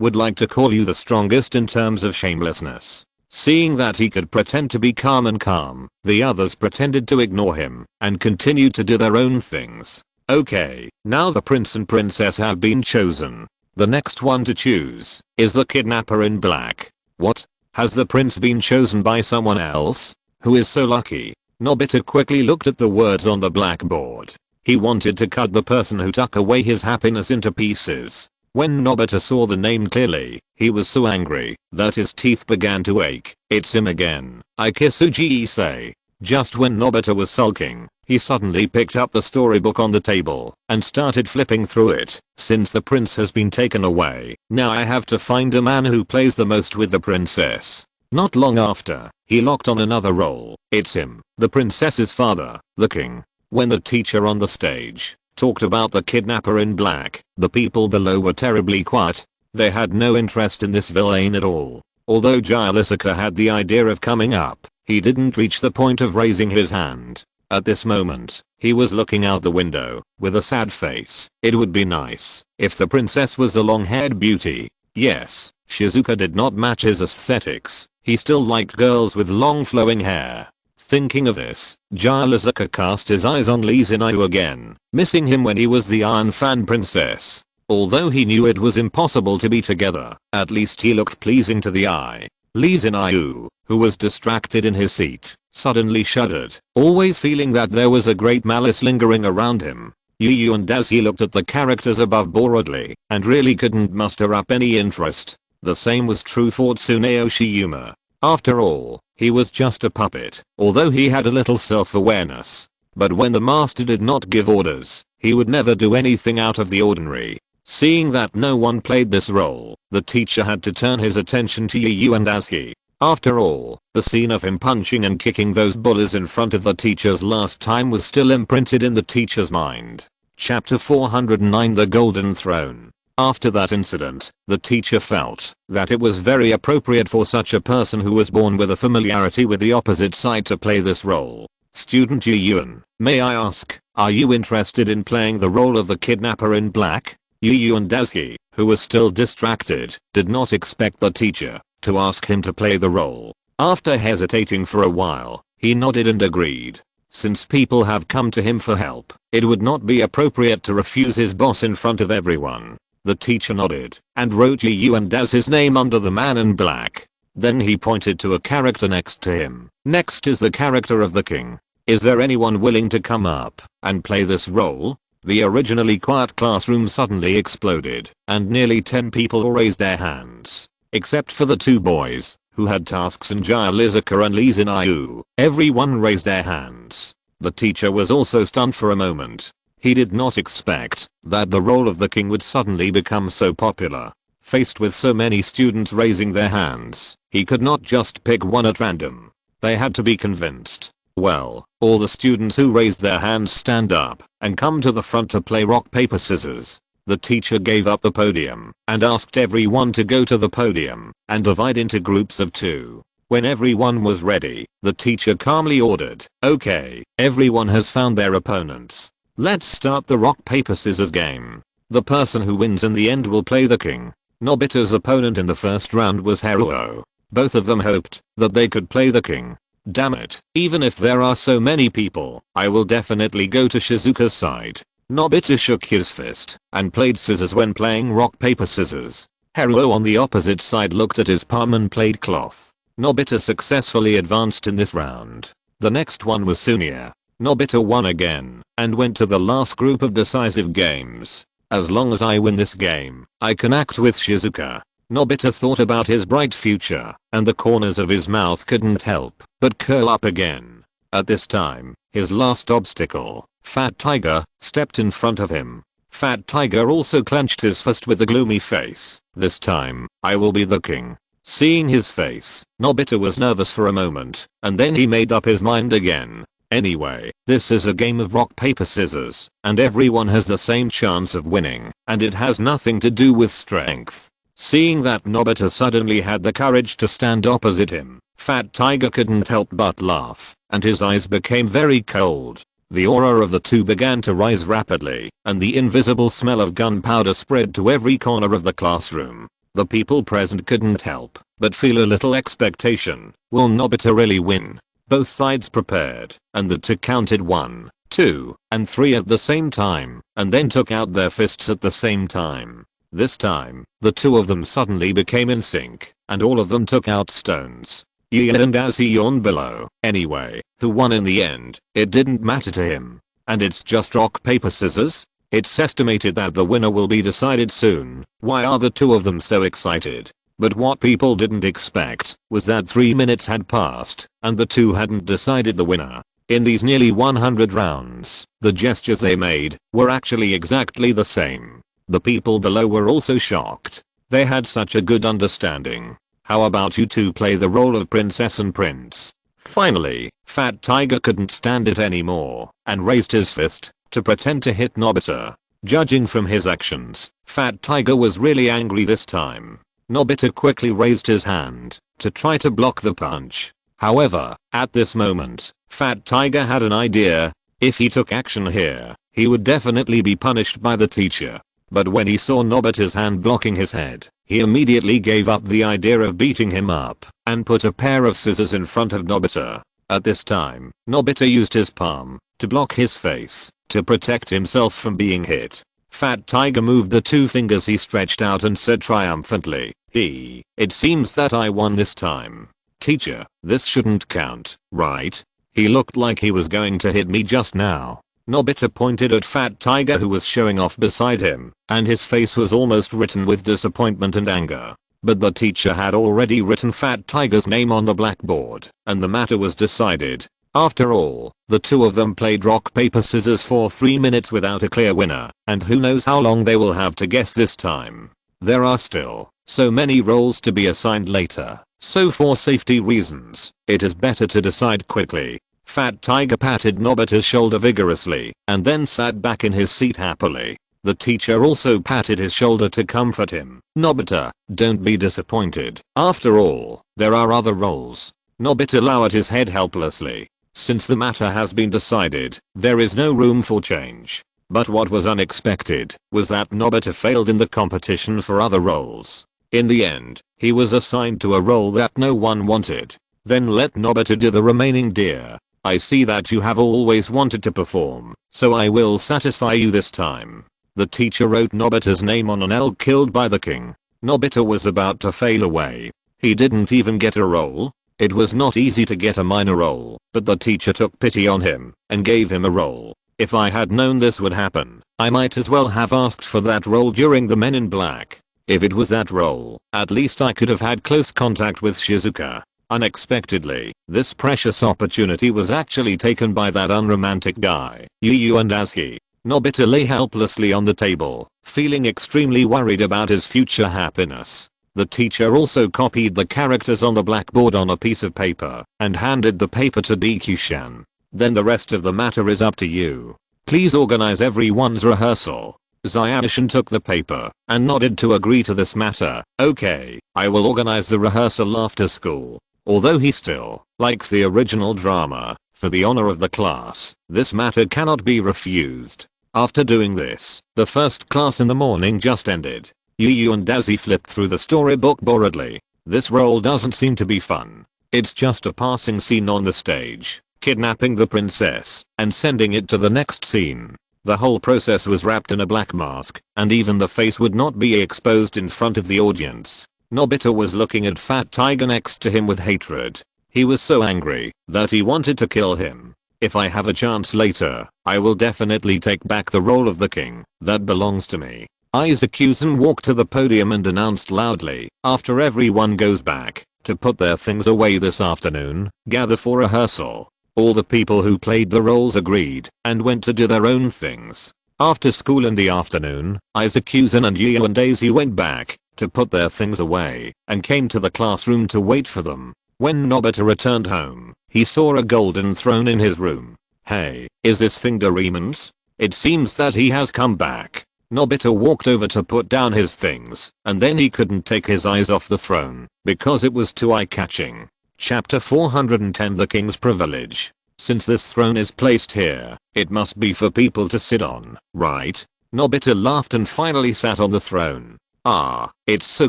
A: would like to call you the strongest in terms of shamelessness. Seeing that he could pretend to be calm and calm, the others pretended to ignore him and continued to do their own things. Okay, now the prince and princess have been chosen. The next one to choose is the kidnapper in black. What? Has the prince been chosen by someone else? Who is so lucky? Nobita quickly looked at the words on the blackboard. He wanted to cut the person who took away his happiness into pieces. When Nobita saw the name clearly, he was so angry that his teeth began to ache. It's him again. Dekisugi say. Just when Nobita was sulking, he suddenly picked up the storybook on the table and started flipping through it. Since the prince has been taken away, now I have to find a man who plays the most with the princess. Not long after, he locked on another role. It's him, the princess's father, the king. When the teacher on the stage talked about the kidnapper in black, the people below were terribly quiet. They had no interest in this villain at all. Although Shizuka had the idea of coming up, he didn't reach the point of raising his hand. At this moment, he was looking out the window with a sad face. It would be nice if the princess was a long-haired beauty. Yes, Shizuka did not match his aesthetics. He still liked girls with long flowing hair. Thinking of this, Shizuka cast his eyes on Lee Zinaiu again, missing him when he was the Iron Fan princess. Although he knew it was impossible to be together, at least he looked pleasing to the eye. Lee Jin-Ayu, who was distracted in his seat, suddenly shuddered, always feeling that there was a great malice lingering around him. Yu and as he looked at the characters above boredly, and really couldn't muster up any interest. The same was true for Tsuneo Shiyuma. After all, he was just a puppet, although he had a little self-awareness. But when the master did not give orders, he would never do anything out of the ordinary. Seeing that no one played this role, the teacher had to turn his attention to Yu and Azuki. After all, the scene of him punching and kicking those bullies in front of the teachers last time was still imprinted in the teacher's mind. Chapter 409 The Golden Throne. After that incident, the teacher felt that it was very appropriate for such a person who was born with a familiarity with the opposite side to play this role. Student Yu-Yun, may I ask, are you interested in playing the role of the kidnapper in black? Yu and Azuki, who was still distracted, did not expect the teacher to ask him to play the role. After hesitating for a while, he nodded and agreed. Since people have come to him for help, it would not be appropriate to refuse his boss in front of everyone. The teacher nodded and wrote Yu and as his name under the man in black. Then he pointed to a character next to him. Next is the character of the king. Is there anyone willing to come up and play this role? The originally quiet classroom suddenly exploded, and nearly 10 people raised their hands. Except for the two boys, who had tasks in Shizuka and Lee Jin-Ayu. Everyone raised their hands. The teacher was also stunned for a moment. He did not expect that the role of the king would suddenly become so popular. Faced with so many students raising their hands, he could not just pick one at random. They had to be convinced. Well, all the students who raised their hands stand up and come to the front to play rock paper scissors. The teacher gave up the podium and asked everyone to go to the podium and divide into groups of 2. When everyone was ready, the teacher calmly ordered, "Okay, everyone has found their opponents. Let's start the rock paper scissors game. The person who wins in the end will play the king." Nobita's opponent in the first round was Haruo. Both of them hoped that they could play the king. Damn it, even if there are so many people, I will definitely go to Shizuka's side. Nobita shook his fist and played scissors when playing rock paper scissors. Haruo on the opposite side looked at his palm and played cloth. Nobita successfully advanced in this round. The next one was Sunia. Nobita won again and went to the last group of decisive games. As long as I win this game, I can act with Shizuka. Nobita thought about his bright future, and the corners of his mouth couldn't help but curl up again. At this time, his last obstacle, Fat Tiger, stepped in front of him. Fat Tiger also clenched his fist with a gloomy face. This time, I will be the king. Seeing his face, Nobita was nervous for a moment, and then he made up his mind again. Anyway, this is a game of rock paper scissors, and everyone has the same chance of winning, and it has nothing to do with strength. Seeing that Nobita suddenly had the courage to stand opposite him, Fat Tiger couldn't help but laugh, and his eyes became very cold. The aura of the two began to rise rapidly, and the invisible smell of gunpowder spread to every corner of the classroom. The people present couldn't help but feel a little expectation. Will Nobita really win? Both sides prepared, and the two counted 1, 2, and 3 at the same time, and then took out their fists at the same time. This time, the two of them suddenly became in sync, and all of them took out stones. Gian and as he yawned below. Anyway, who won in the end? It didn't matter to him. And it's just rock paper scissors? It's estimated that the winner will be decided soon. Why are the two of them so excited? But what people didn't expect was that 3 minutes had passed, and the two hadn't decided the winner. In these nearly 100 rounds, the gestures they made were actually exactly the same. The people below were also shocked. They had such a good understanding. How about you two play the role of princess and prince? Finally, Fat Tiger couldn't stand it anymore and raised his fist to pretend to hit Nobita. Judging from his actions, Fat Tiger was really angry this time. Nobita quickly raised his hand to try to block the punch. However, at this moment, Fat Tiger had an idea. If he took action here, he would definitely be punished by the teacher. But when he saw Nobita's hand blocking his head, he immediately gave up the idea of beating him up and put a pair of scissors in front of Nobita. At this time, Nobita used his palm to block his face to protect himself from being hit. Fat Tiger moved the 2 fingers he stretched out and said triumphantly, It seems that I won this time. Teacher, this shouldn't count, right? He looked like he was going to hit me just now. Nobita pointed at Fat Tiger who was showing off beside him, and his face was almost written with disappointment and anger. But the teacher had already written Fat Tiger's name on the blackboard, and the matter was decided. After all, the 2 of them played rock paper scissors for 3 minutes without a clear winner, and who knows how long they will have to guess this time. There are still so many roles to be assigned later, so for safety reasons, it is better to decide quickly. Fat Tiger patted Nobita's shoulder vigorously, and then sat back in his seat happily. The teacher also patted his shoulder to comfort him. Nobita, don't be disappointed. After all, there are other roles. Nobita lowered his head helplessly. Since the matter has been decided, there is no room for change. But what was unexpected was that Nobita failed in the competition for other roles. In the end, he was assigned to a role that no one wanted. Then let Nobita do the remaining dear. I see that you have always wanted to perform, so I will satisfy you this time. The teacher wrote Nobita's name on an L killed by the king. Nobita was about to fail away. He didn't even get a role. It was not easy to get a minor role, but the teacher took pity on him and gave him a role. If I had known this would happen, I might as well have asked for that role during the Men in Black. If it was that role, at least I could have had close contact with Shizuka. Unexpectedly, this precious opportunity was actually taken by that unromantic guy, Yu and Azuki. Nobita lay helplessly on the table, feeling extremely worried about his future happiness. The teacher also copied the characters on the blackboard on a piece of paper and handed the paper to Dekisugi. Then the rest of the matter is up to you. Please organize everyone's rehearsal. Zion took the paper and nodded to agree to this matter. Okay, I will organize the rehearsal after school. Although he still likes the original drama, for the honor of the class, this matter cannot be refused. After doing this, the first class in the morning just ended. Yu and Daisy flipped through the storybook boredly. This role doesn't seem to be fun. It's just a passing scene on the stage, kidnapping the princess and sending it to the next scene. The whole process was wrapped in a black mask, and even the face would not be exposed in front of the audience. Nobita was looking at Fat Tiger next to him with hatred. He was so angry that he wanted to kill him. If I have a chance later, I will definitely take back the role of the king. That belongs to me. Shizuka walked to the podium and announced loudly, after everyone goes back to put their things away this afternoon, gather for rehearsal. All the people who played the roles agreed and went to do their own things. After school in the afternoon, Shizuka and Yu and Daisy went back to put their things away and came to the classroom to wait for them. When Nobita returned home, he saw a golden throne in his room. Hey, is this thing Doraemon's? It seems that he has come back. Nobita walked over to put down his things, and then he couldn't take his eyes off the throne because it was too eye-catching. Chapter 410 The King's Privilege. Since this throne is placed here, it must be for people to sit on, right? Nobita laughed and finally sat on the throne. Ah, it's so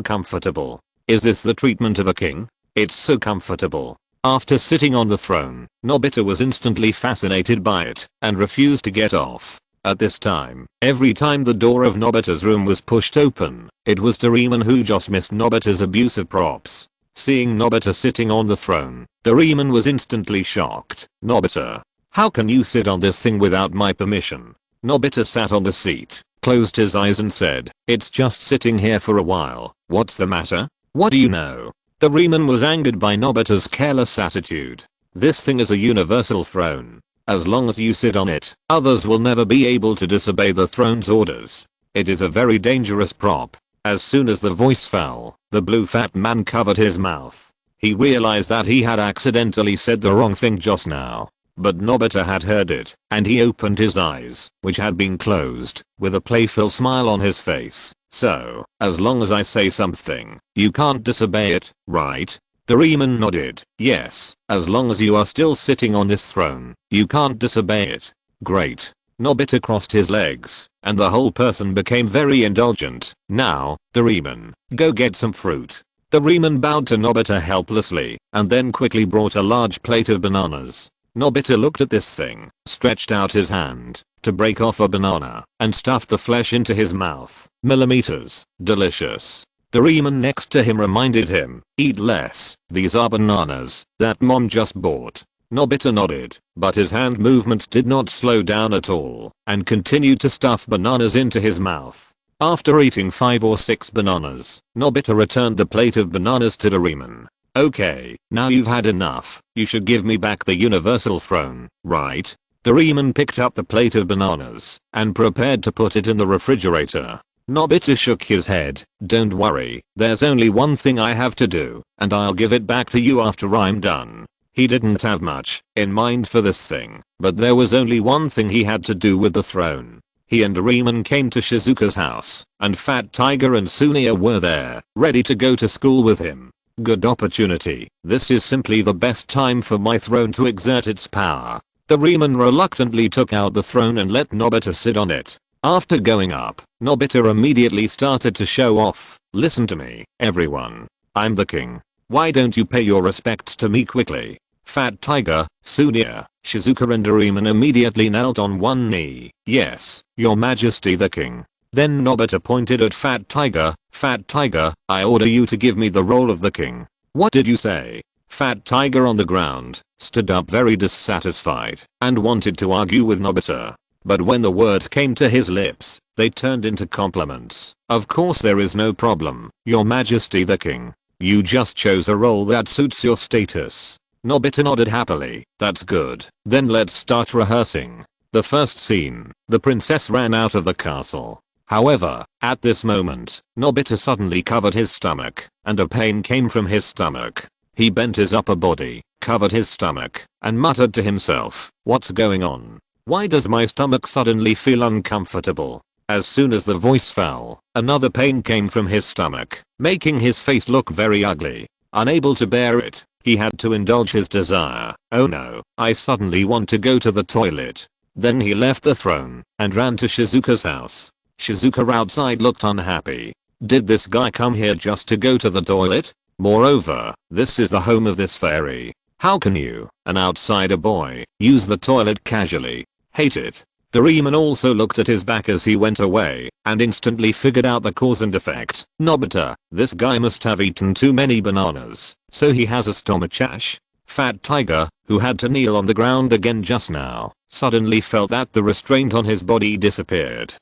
A: comfortable. Is this the treatment of a king? It's so comfortable. After sitting on the throne, Nobita was instantly fascinated by it and refused to get off. At this time, every time the door of Nobita's room was pushed open, it was Doraemon who just missed Nobita's abuse of props. Seeing Nobita sitting on the throne, Doraemon was instantly shocked. Nobita, how can you sit on this thing without my permission? Nobita sat on the seat, closed his eyes and said, it's just sitting here for a while. What's the matter? What do you know? Doraemon was angered by Nobita's careless attitude. This thing is a universal throne. As long as you sit on it, others will never be able to disobey the throne's orders. It is a very dangerous prop. As soon as the voice fell, the blue fat man covered his mouth. He realized that he had accidentally said the wrong thing just now. But Nobita had heard it, and he opened his eyes, which had been closed, with a playful smile on his face. So, as long as I say something, you can't disobey it, right? Doraemon nodded. Yes, as long as you are still sitting on this throne, you can't disobey it. Great. Nobita crossed his legs, and the whole person became very indulgent. Now, Doraemon, go get some fruit. Doraemon bowed to Nobita helplessly, and then quickly brought a large plate of bananas. Nobita looked at this thing, stretched out his hand to break off a banana, and stuffed the flesh into his mouth. Millimeters. Delicious. Doraemon next to him reminded him, eat less, these are bananas that mom just bought. Nobita nodded, but his hand movements did not slow down at all, and continued to stuff bananas into his mouth. After eating 5 or 6 bananas, Nobita returned the plate of bananas to Doraemon. Okay, now you've had enough, you should give me back the universal throne, right? Doraemon picked up the plate of bananas and prepared to put it in the refrigerator. Nobita shook his head. Don't worry, there's only one thing I have to do, and I'll give it back to you after I'm done. He didn't have much in mind for this thing, but there was only one thing he had to do with the throne. He and Doraemon came to Shizuka's house, and Fat Tiger and Sunia were there, ready to go to school with him. Good opportunity. This is simply the best time for my throne to exert its power. Doraemon reluctantly took out the throne and let Nobita sit on it. After going up, Nobita immediately started to show off. Listen to me, everyone. I'm the king. Why don't you pay your respects to me quickly? Fat Tiger, Sunia, Shizuka and Doraemon immediately knelt on one knee. Yes, your majesty the king. Then Nobita pointed at Fat Tiger. Fat Tiger, I order you to give me the role of the king. What did you say? Fat Tiger on the ground stood up very dissatisfied and wanted to argue with Nobita. But when the word came to his lips, they turned into compliments. Of course there is no problem, your majesty the king. You just chose a role that suits your status. Nobita nodded happily. That's good. Then let's start rehearsing. The first scene, the princess ran out of the castle. However, at this moment, Nobita suddenly covered his stomach, and a pain came from his stomach. He bent his upper body, covered his stomach, and muttered to himself, what's going on? Why does my stomach suddenly feel uncomfortable? As soon as the voice fell, another pain came from his stomach, making his face look very ugly. Unable to bear it, he had to indulge his desire. Oh no, I suddenly want to go to the toilet. Then he left the throne and ran to Shizuka's house. Shizuka outside looked unhappy. Did this guy come here just to go to the toilet? Moreover, this is the home of this fairy. How can you, an outsider boy, use the toilet casually? Hate it. Doraemon also looked at his back as he went away and instantly figured out the cause and effect. Nobita, this guy must have eaten too many bananas, so he has a stomachache. Fat Tiger, who had to kneel on the ground again just now, suddenly felt that the restraint on his body disappeared.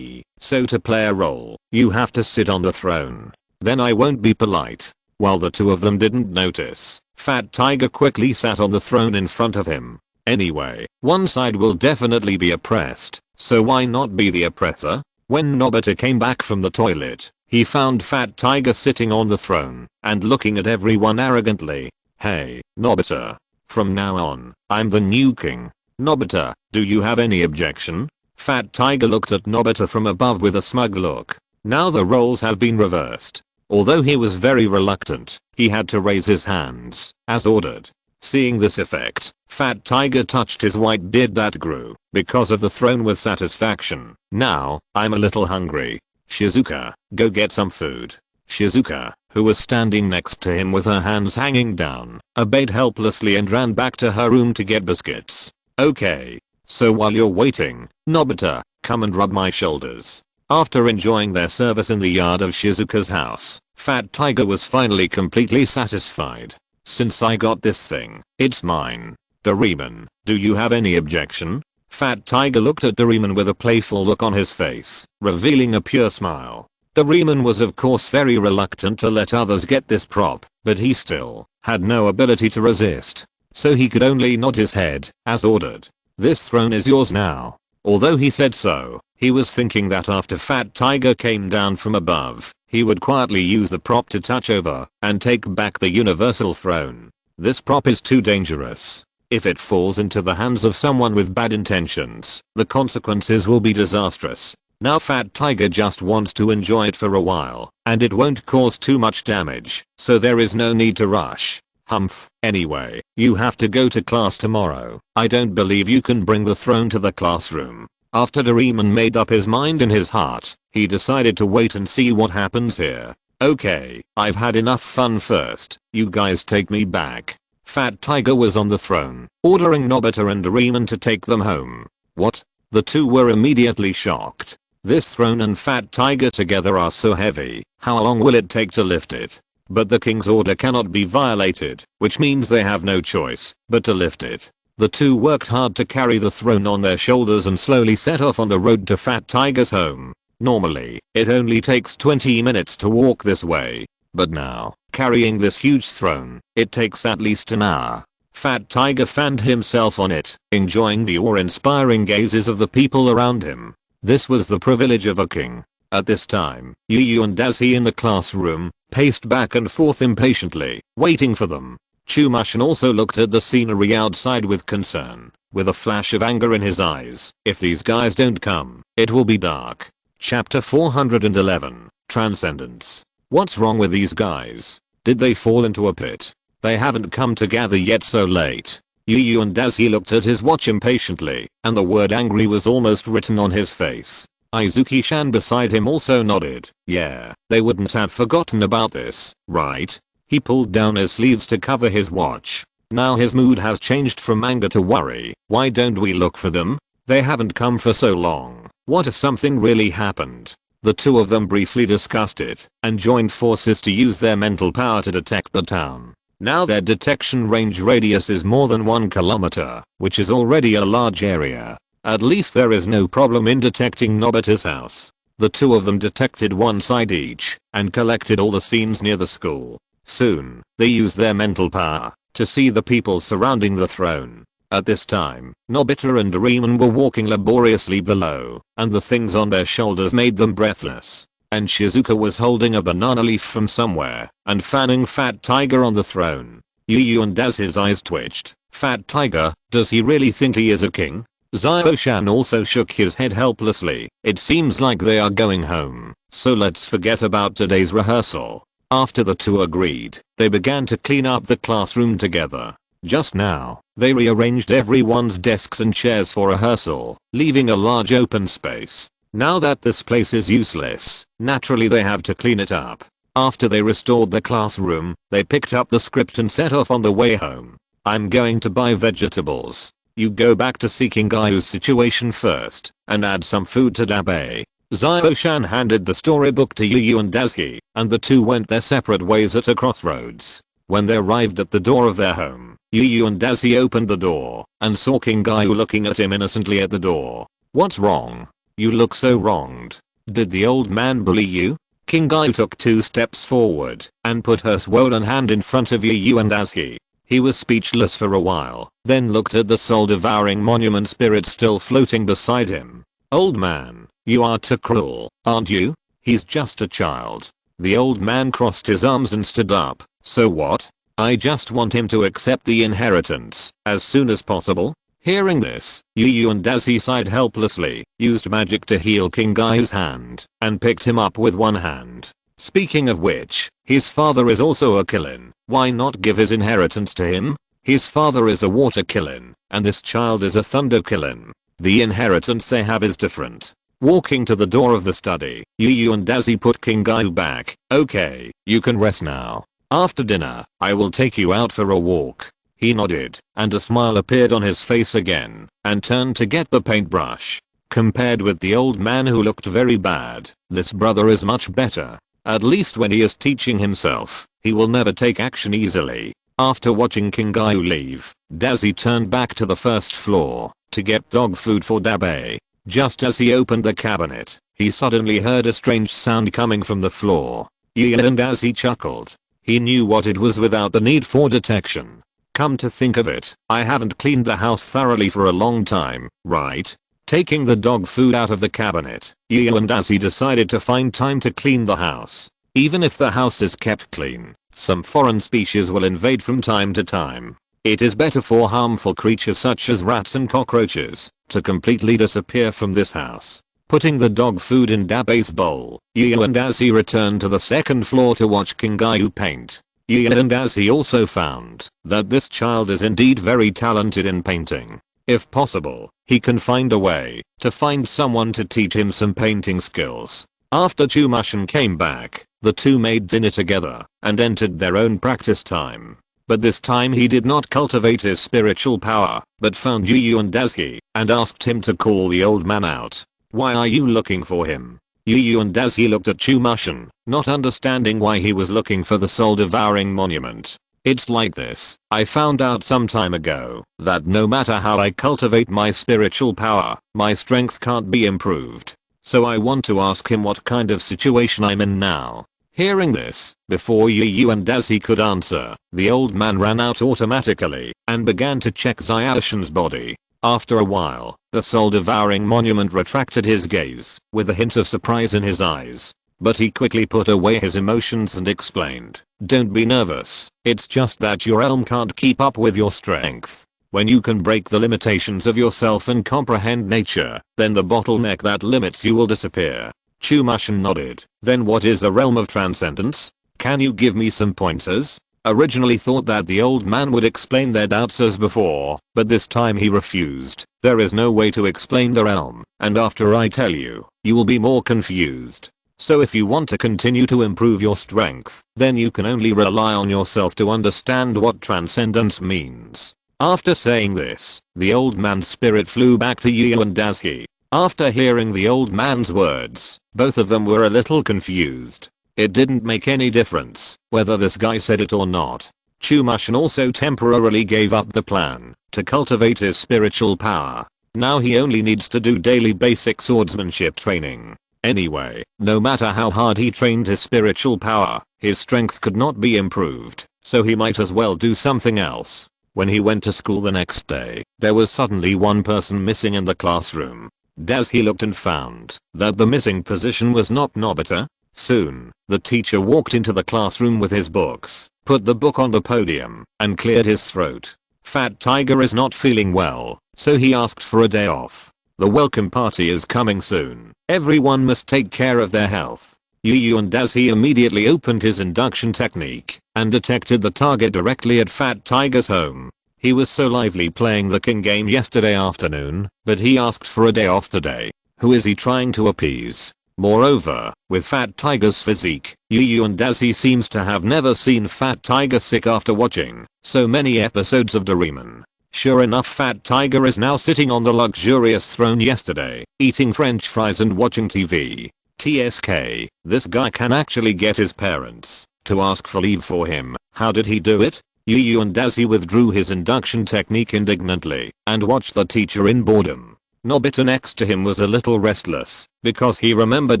A: So to play a role, you have to sit on the throne. Then I won't be polite. While the two of them didn't notice, Fat Tiger quickly sat on the throne in front of him. Anyway, one side will definitely be oppressed, so why not be the oppressor? When Nobita came back from the toilet, he found Fat Tiger sitting on the throne and looking at everyone arrogantly. Hey, Nobita. From now on, I'm the new king. Nobita, do you have any objection? Fat Tiger looked at Nobita from above with a smug look. Now the roles have been reversed. Although he was very reluctant, he had to raise his hands, as ordered. Seeing this effect, Fat Tiger touched his white beard that grew because of the throne with satisfaction. Now, I'm a little hungry. Shizuka, go get some food. Shizuka, who was standing next to him with her hands hanging down, obeyed helplessly and ran back to her room to get biscuits. Okay. So while you're waiting, Nobita, come and rub my shoulders. After enjoying their service in the yard of Shizuka's house, Fat Tiger was finally completely satisfied. Since I got this thing, it's mine. Doraemon, do you have any objection? Fat Tiger looked at Doraemon with a playful look on his face, revealing a pure smile. Doraemon was of course very reluctant to let others get this prop, but he still had no ability to resist. So he could only nod his head, as ordered. This throne is yours now. Although he said so, he was thinking that after Fat Tiger came down from above, he would quietly use the prop to touch over and take back the universal throne. This prop is too dangerous. If it falls into the hands of someone with bad intentions, the consequences will be disastrous. Now Fat Tiger just wants to enjoy it for a while, and it won't cause too much damage, so there is no need to rush. Humph. Anyway, you have to go to class tomorrow. I don't believe you can bring the throne to the classroom. After Doraemon made up his mind in his heart, he decided to wait and see what happens here. Okay, I've had enough fun first. You guys take me back. Fat Tiger was on the throne, ordering Nobita and Doraemon to take them home. What? The two were immediately shocked. This throne and Fat Tiger together are so heavy, how long will it take to lift it? But the king's order cannot be violated, which means they have no choice but to lift it. The two worked hard to carry the throne on their shoulders and slowly set off on the road to Fat Tiger's home. Normally, it only takes 20 minutes to walk this way. But now, carrying this huge throne, it takes at least an hour. Fat Tiger fanned himself on it, enjoying the awe-inspiring gazes of the people around him. This was the privilege of a king. At this time, Yu and Dazi in the classroom paced back and forth impatiently, waiting for them. Chumashin also looked at the scenery outside with concern, with a flash of anger in his eyes. If these guys don't come, it will be dark. Chapter 411, Transcendence. What's wrong with these guys? Did they fall into a pit? They haven't come to gather yet so late. Yu and Dazi looked at his watch impatiently, and the word angry was almost written on his face. Izuki-chan beside him also nodded. Yeah, they wouldn't have forgotten about this, right? He pulled down his sleeves to cover his watch. Now his mood has changed from anger to worry. Why don't we look for them? They haven't come for so long. What if something really happened? The two of them briefly discussed it and joined forces to use their mental power to detect the town. Now their detection range radius is more than 1 kilometer, which is already a large area. At least there is no problem in detecting Nobita's house. The two of them detected one side each and collected all the scenes near the school. Soon, they used their mental power to see the people surrounding the throne. At this time, Nobita and Doraemon were walking laboriously below, and the things on their shoulders made them breathless. And Shizuka was holding a banana leaf from somewhere and fanning Fat Tiger on the throne. Yu and as his eyes twitched. Fat Tiger, does he really think he is a king? Zio-chan also shook his head helplessly. It seems like they are going home, so let's forget about today's rehearsal. After the two agreed, they began to clean up the classroom together. Just now, they rearranged everyone's desks and chairs for rehearsal, leaving a large open space. Now that this place is useless, naturally they have to clean it up. After they restored the classroom, they picked up the script and set off on the way home. I'm going to buy vegetables. You go back to seeking Guyu's situation first, and add some food to Dabe. Zio-chan handed the storybook to Yu and Dazi, and the two went their separate ways at a crossroads. When they arrived at the door of their home, Yu and Dazi opened the door, and saw King Gyu looking at him innocently at the door. What's wrong? You look so wronged. Did the old man bully you? King Gyu took 2 steps forward, and put her swollen hand in front of Yu and Dazi. He was speechless for a while, then looked at the soul-devouring monument spirit still floating beside him. Old man, you are too cruel, aren't you? He's just a child. The old man crossed his arms and stood up. So what? I just want him to accept the inheritance as soon as possible. Hearing this, Yu and Dazi sighed helplessly, used magic to heal King Guyu's hand, and picked him up with one hand. Speaking of which, his father is also a Killin. Why not give his inheritance to him? His father is a water Killin, and this child is a thunder Killin. The inheritance they have is different. Walking to the door of the study, Yu and Dazi put King Gyu back. Okay, you can rest now. After dinner, I will take you out for a walk. He nodded, and a smile appeared on his face again, and turned to get the paintbrush. Compared with the old man who looked very bad, this brother is much better. At least when he is teaching himself, he will never take action easily. After watching King Gyu leave, Dazi turned back to the first floor to get dog food for Dabe. Just as he opened the cabinet, he suddenly heard a strange sound coming from the floor. Yu and Dazi chuckled. He knew what it was without the need for detection. Come to think of it, I haven't cleaned the house thoroughly for a long time, right? Taking the dog food out of the cabinet, Yu and Dazi decided to find time to clean the house. Even if the house is kept clean, some foreign species will invade from time to time. It is better for harmful creatures such as rats and cockroaches to completely disappear from this house. Putting the dog food in Dabe's bowl, Yu and Dazi returned to the second floor to watch King Gyu paint. Yu and Dazi also found that this child is indeed very talented in painting. If possible, he can find a way to find someone to teach him some painting skills. After Chumashin came back, the two made dinner together and entered their own practice time. But this time he did not cultivate his spiritual power, but found Yu and Daisuke, and asked him to call the old man out. Why are you looking for him? Yu and Daisuke looked at Chumushin, not understanding why he was looking for the soul-devouring monument. It's like this. I found out some time ago that no matter how I cultivate my spiritual power, my strength can't be improved. So I want to ask him what kind of situation I'm in now. Hearing this, before Yu and Daisuke could answer, the old man ran out automatically and began to check Zyashin's body. After a while, the soul-devouring monument retracted his gaze, with a hint of surprise in his eyes. But he quickly put away his emotions and explained, "Don't be nervous, it's just that your realm can't keep up with your strength. When you can break the limitations of yourself and comprehend nature, then the bottleneck that limits you will disappear." Chumushin nodded. "Then what is the realm of transcendence? Can you give me some pointers?" Originally thought that the old man would explain their doubts as before, but this time he refused. "There is no way to explain the realm, and after I tell you, you will be more confused. So if you want to continue to improve your strength, then you can only rely on yourself to understand what transcendence means." After saying this, the old man's spirit flew back to Yu and Daisuke. After hearing the old man's words, both of them were a little confused. It didn't make any difference whether this guy said it or not. Chumushin also temporarily gave up the plan to cultivate his spiritual power. Now he only needs to do daily basic swordsmanship training. Anyway, no matter how hard he trained his spiritual power, his strength could not be improved, so he might as well do something else. When he went to school the next day, there was suddenly one person missing in the classroom. Daisuke looked and found that the missing position was not Nobita. Soon, the teacher walked into the classroom with his books, put the book on the podium, and cleared his throat. Fat Tiger is not feeling well, so he asked for a day off. The welcome party is coming soon. Everyone must take care of their health. Yu and Daisuke immediately opened his induction technique and detected the target directly at Fat Tiger's home. He was so lively playing the king game yesterday afternoon, but he asked for a day off today. Who is he trying to appease? Moreover, with Fat Tiger's physique, Yu and Daisuke seems to have never seen Fat Tiger sick after watching so many episodes of Doraemon. Sure enough, Fat Tiger is now sitting on the luxurious throne yesterday, eating french fries and watching TV. TSK, this guy can actually get his parents to ask for leave for him. How did he do it? Yu and Daisuke withdrew his induction technique indignantly and watched the teacher in boredom. Nobita next to him was a little restless because he remembered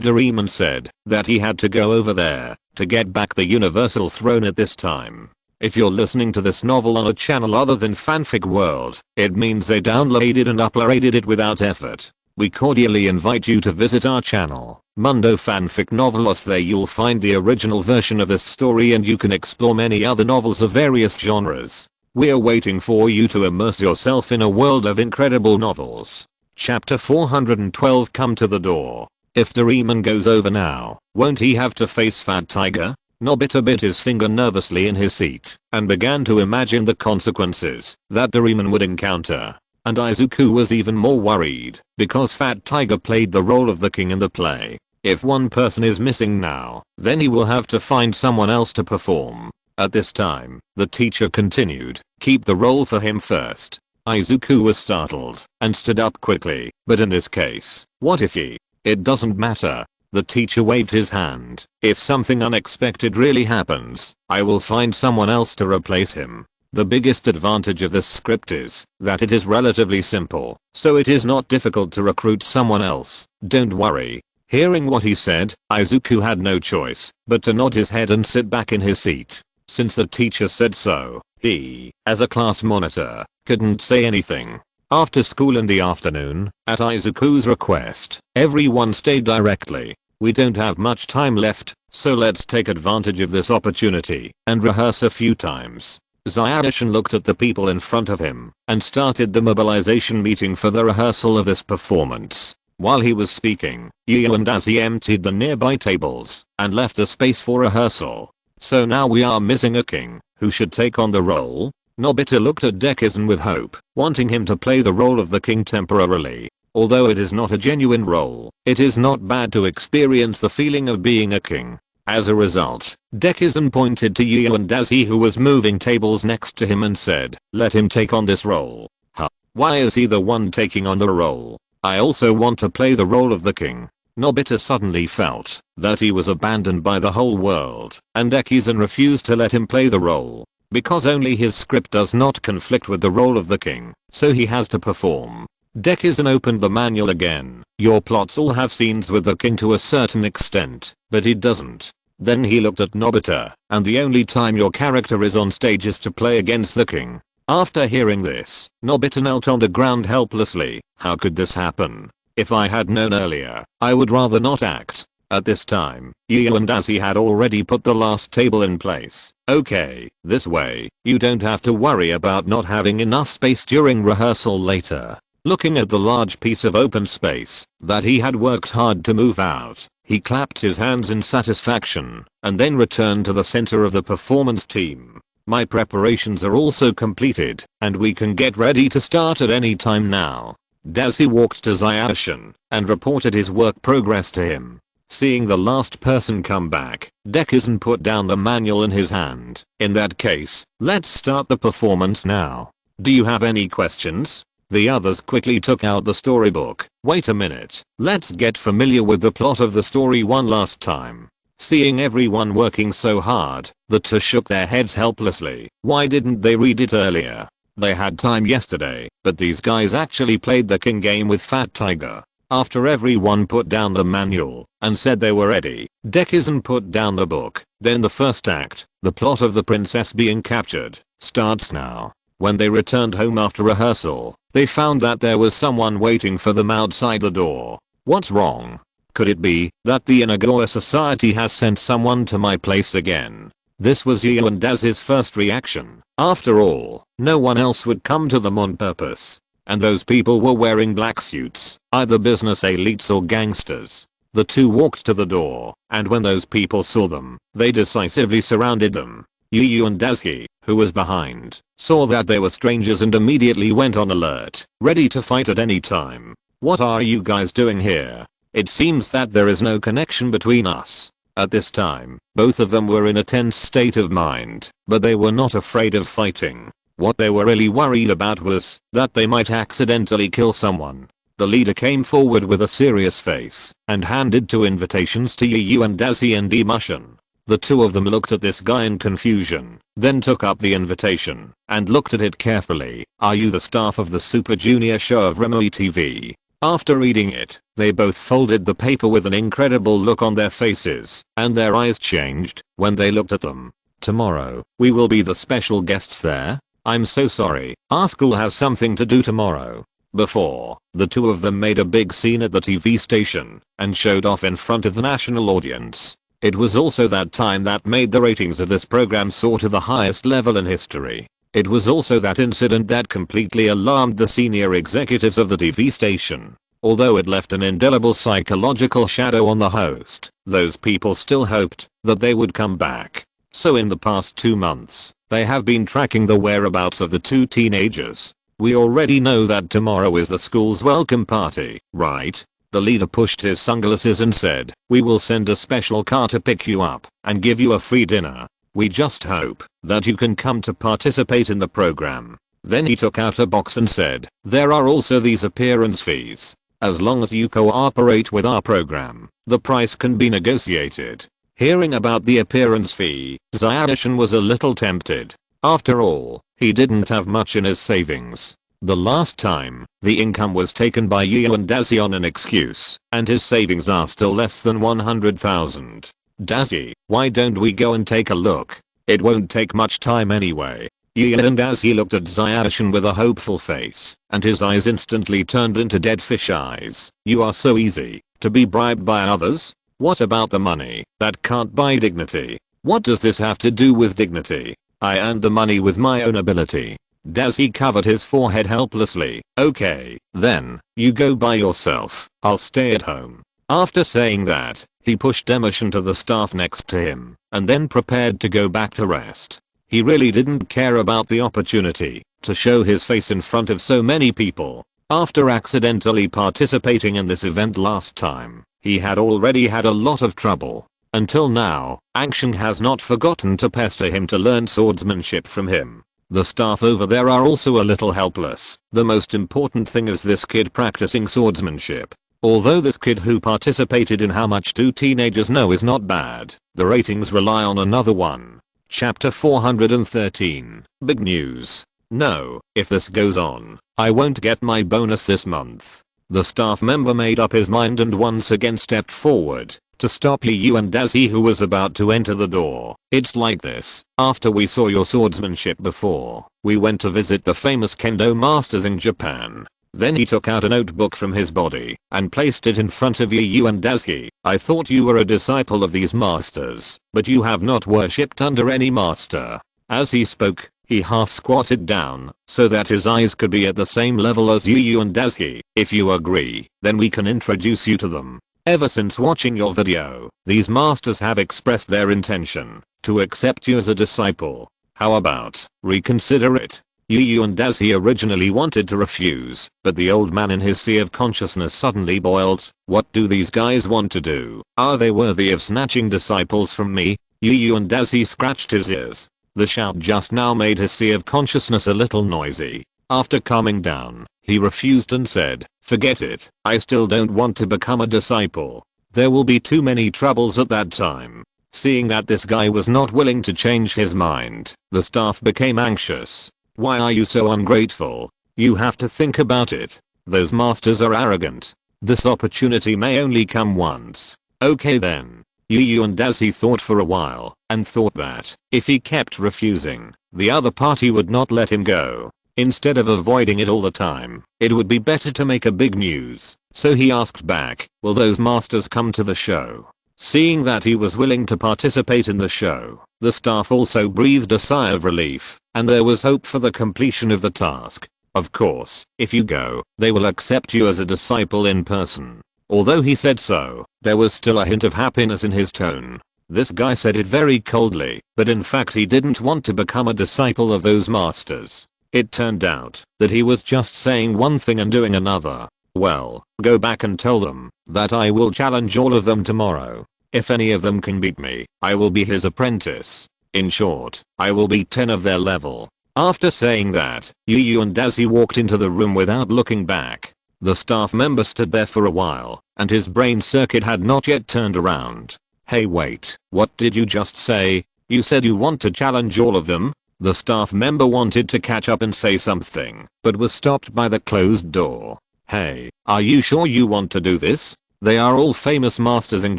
A: Doraemon said that he had to go over there to get back the universal throne at this time. If you're listening to this novel on a channel other than Fanfic World, it means they downloaded and uploaded it without effort. We cordially invite you to visit our channel, Mundo Fanfic Novelos. There you'll find the original version of this story and you can explore many other novels of various genres. We're waiting for you to immerse yourself in a world of incredible novels. Chapter 412, Come to the Door. If Doraemon goes over now, won't he have to face Fat Tiger? Nobita bit his finger nervously in his seat and began to imagine the consequences that Doraemon would encounter. And Izuku was even more worried because Fat Tiger played the role of the king in the play. If one person is missing now, then he will have to find someone else to perform. At this time, the teacher continued, "Keep the role for him first." Izuku was startled and stood up quickly, but in this case, what if he? It doesn't matter. The teacher waved his hand. "If something unexpected really happens, I will find someone else to replace him." The biggest advantage of this script is that it is relatively simple, so it is not difficult to recruit someone else. Don't worry. Hearing what he said, Izuku had no choice but to nod his head and sit back in his seat. Since the teacher said so, he, as a class monitor, couldn't say anything. After school in the afternoon, at Izuku's request, everyone stayed directly. We don't have much time left, so let's take advantage of this opportunity and rehearse a few times. Zyashin looked at the people in front of him and started the mobilization meeting for the rehearsal of this performance. While he was speaking, Yu and Daisuke emptied the nearby tables and left a space for rehearsal. So now we are missing a king who should take on the role. Nobita looked at Dekisugi with hope, wanting him to play the role of the king temporarily. Although it is not a genuine role, it is not bad to experience the feeling of being a king. As a result, Dekisugi pointed to Yu and Dazi who was moving tables next to him and said, let him take on this role. Huh? Why is he the one taking on the role? I also want to play the role of the king. Nobita suddenly felt that he was abandoned by the whole world, and Dekisugi refused to let him play the role. Because only his script does not conflict with the role of the king, so he has to perform. Dekisugi opened the manual again. Your plots all have scenes with the king to a certain extent, but it doesn't. Then he looked at Nobita, and the only time your character is on stage is to play against the king. After hearing this, Nobita knelt on the ground helplessly. How could this happen? If I had known earlier, I would rather not act. At this time, Yu and Dazi had already put the last table in place. Okay, this way, you don't have to worry about not having enough space during rehearsal later. Looking at the large piece of open space that he had worked hard to move out, he clapped his hands in satisfaction and then returned to the center of the performance team. My preparations are also completed and we can get ready to start at any time now. Dazi walked to Zyashin and reported his work progress to him. Seeing the last person come back, Dekisugi put down the manual in his hand. In that case, let's start the performance now. Do you have any questions? The others quickly took out the storybook. Wait a minute, let's get familiar with the plot of the story one last time. Seeing everyone working so hard, the two shook their heads helplessly. Why didn't they read it earlier? They had time yesterday, but these guys actually played the king game with Fat Tiger. After everyone put down the manual and said they were ready, Dekisugi put down the book. Then the first act, the plot of the princess being captured, starts now. When they returned home after rehearsal, they found that there was someone waiting for them outside the door. What's wrong? Could it be that the Inagawa Society has sent someone to my place again? This was Yu and Dazi's first reaction. After all, no one else would come to them on purpose. And those people were wearing black suits, either business elites or gangsters. The two walked to the door, and when those people saw them, they decisively surrounded them. Yu and Dazi, who was behind, saw that they were strangers and immediately went on alert, ready to fight at any time. What are you guys doing here? It seems that there is no connection between us. At this time, both of them were in a tense state of mind, but they were not afraid of fighting. What they were really worried about was that they might accidentally kill someone. The leader came forward with a serious face and handed two invitations to Yu and Dazi and Emushin. The two of them looked at this guy in confusion, then took up the invitation and looked at it carefully. Are you the staff of the Super Junior show of Remoi TV? After reading it, they both folded the paper with an incredible look on their faces, and their eyes changed when they looked at them. Tomorrow, we will be the special guests there? I'm so sorry, our school has something to do tomorrow. Before, the two of them made a big scene at the TV station and showed off in front of the national audience. It was also that time that made the ratings of this program soar to the highest level in history. It was also that incident that completely alarmed the senior executives of the TV station. Although it left an indelible psychological shadow on the host, those people still hoped that they would come back. So in the past 2 months, they have been tracking the whereabouts of the two teenagers. We already know that tomorrow is the school's welcome party, right? The leader pushed his sunglasses and said, we will send a special car to pick you up and give you a free dinner. We just hope that you can come to participate in the program. Then he took out a box and said, there are also these appearance fees. As long as you cooperate with our program, the price can be negotiated. Hearing about the appearance fee, Zyashin was a little tempted. After all, he didn't have much in his savings. The last time, the income was taken by Yu and Dazi on an excuse, and his savings are still less than 100,000. Dazi, why don't we go and take a look? It won't take much time anyway. Yu and Dazi looked at Zyashin with a hopeful face, and his eyes instantly turned into dead fish eyes. You are so easy to be bribed by others? What about the money that can't buy dignity? What does this have to do with dignity? I earned the money with my own ability. Dazi covered his forehead helplessly. Okay, then, you go by yourself. I'll stay at home. After saying that, he pushed Emushin to the staff next to him, and then prepared to go back to rest. He really didn't care about the opportunity to show his face in front of so many people. After accidentally participating in this event last time, he had already had a lot of trouble. Until now, Angshan has not forgotten to pester him to learn swordsmanship from him. The staff over there are also a little helpless. The most important thing is this kid practicing swordsmanship. Although this kid who participated in How Much Do Teenagers Know is not bad, the ratings rely on another one. Chapter 413. Big news. No, if this goes on, I won't get my bonus this month. The staff member made up his mind and once again stepped forward to stop Yu and Dazi, who was about to enter the door. It's like this. After we saw your swordsmanship before, we went to visit the famous kendo masters in Japan. Then he took out a notebook from his body and placed it in front of Yu and Dazi. I thought you were a disciple of these masters, but you have not worshipped under any master. As he spoke, he half squatted down so that his eyes could be at the same level as Yu and Dazi. If you agree, then we can introduce you to them. Ever since watching your video, these masters have expressed their intention to accept you as a disciple. How about reconsider it? Yu and Dazi originally wanted to refuse, but the old man in his sea of consciousness suddenly boiled. What do these guys want to do? Are they worthy of snatching disciples from me? Yu and Dazi scratched his ears. The shout just now made his sea of consciousness a little noisy. After calming down, he refused and said, forget it, I still don't want to become a disciple. There will be too many troubles at that time. Seeing that this guy was not willing to change his mind, the staff became anxious. Why are you so ungrateful? You have to think about it. Those masters are arrogant. This opportunity may only come once. Okay then. Yu and Dazi thought for a while and thought that if he kept refusing, the other party would not let him go. Instead of avoiding it all the time, it would be better to make a big news. So he asked back, will those masters come to the show? Seeing that he was willing to participate in the show, the staff also breathed a sigh of relief, and there was hope for the completion of the task. Of course, if you go, they will accept you as a disciple in person. Although he said so, there was still a hint of happiness in his tone. This guy said it very coldly, but in fact he didn't want to become a disciple of those masters. It turned out that he was just saying one thing and doing another. Well, go back and tell them that I will challenge all of them tomorrow. If any of them can beat me, I will be his apprentice. In short, I will beat 10 of their level. After saying that, Yu and Dazi walked into the room without looking back. The staff member stood there for a while, and his brain circuit had not yet turned around. Hey wait, what did you just say? You said you want to challenge all of them? The staff member wanted to catch up and say something, but was stopped by the closed door. Hey, are you sure you want to do this? They are all famous masters in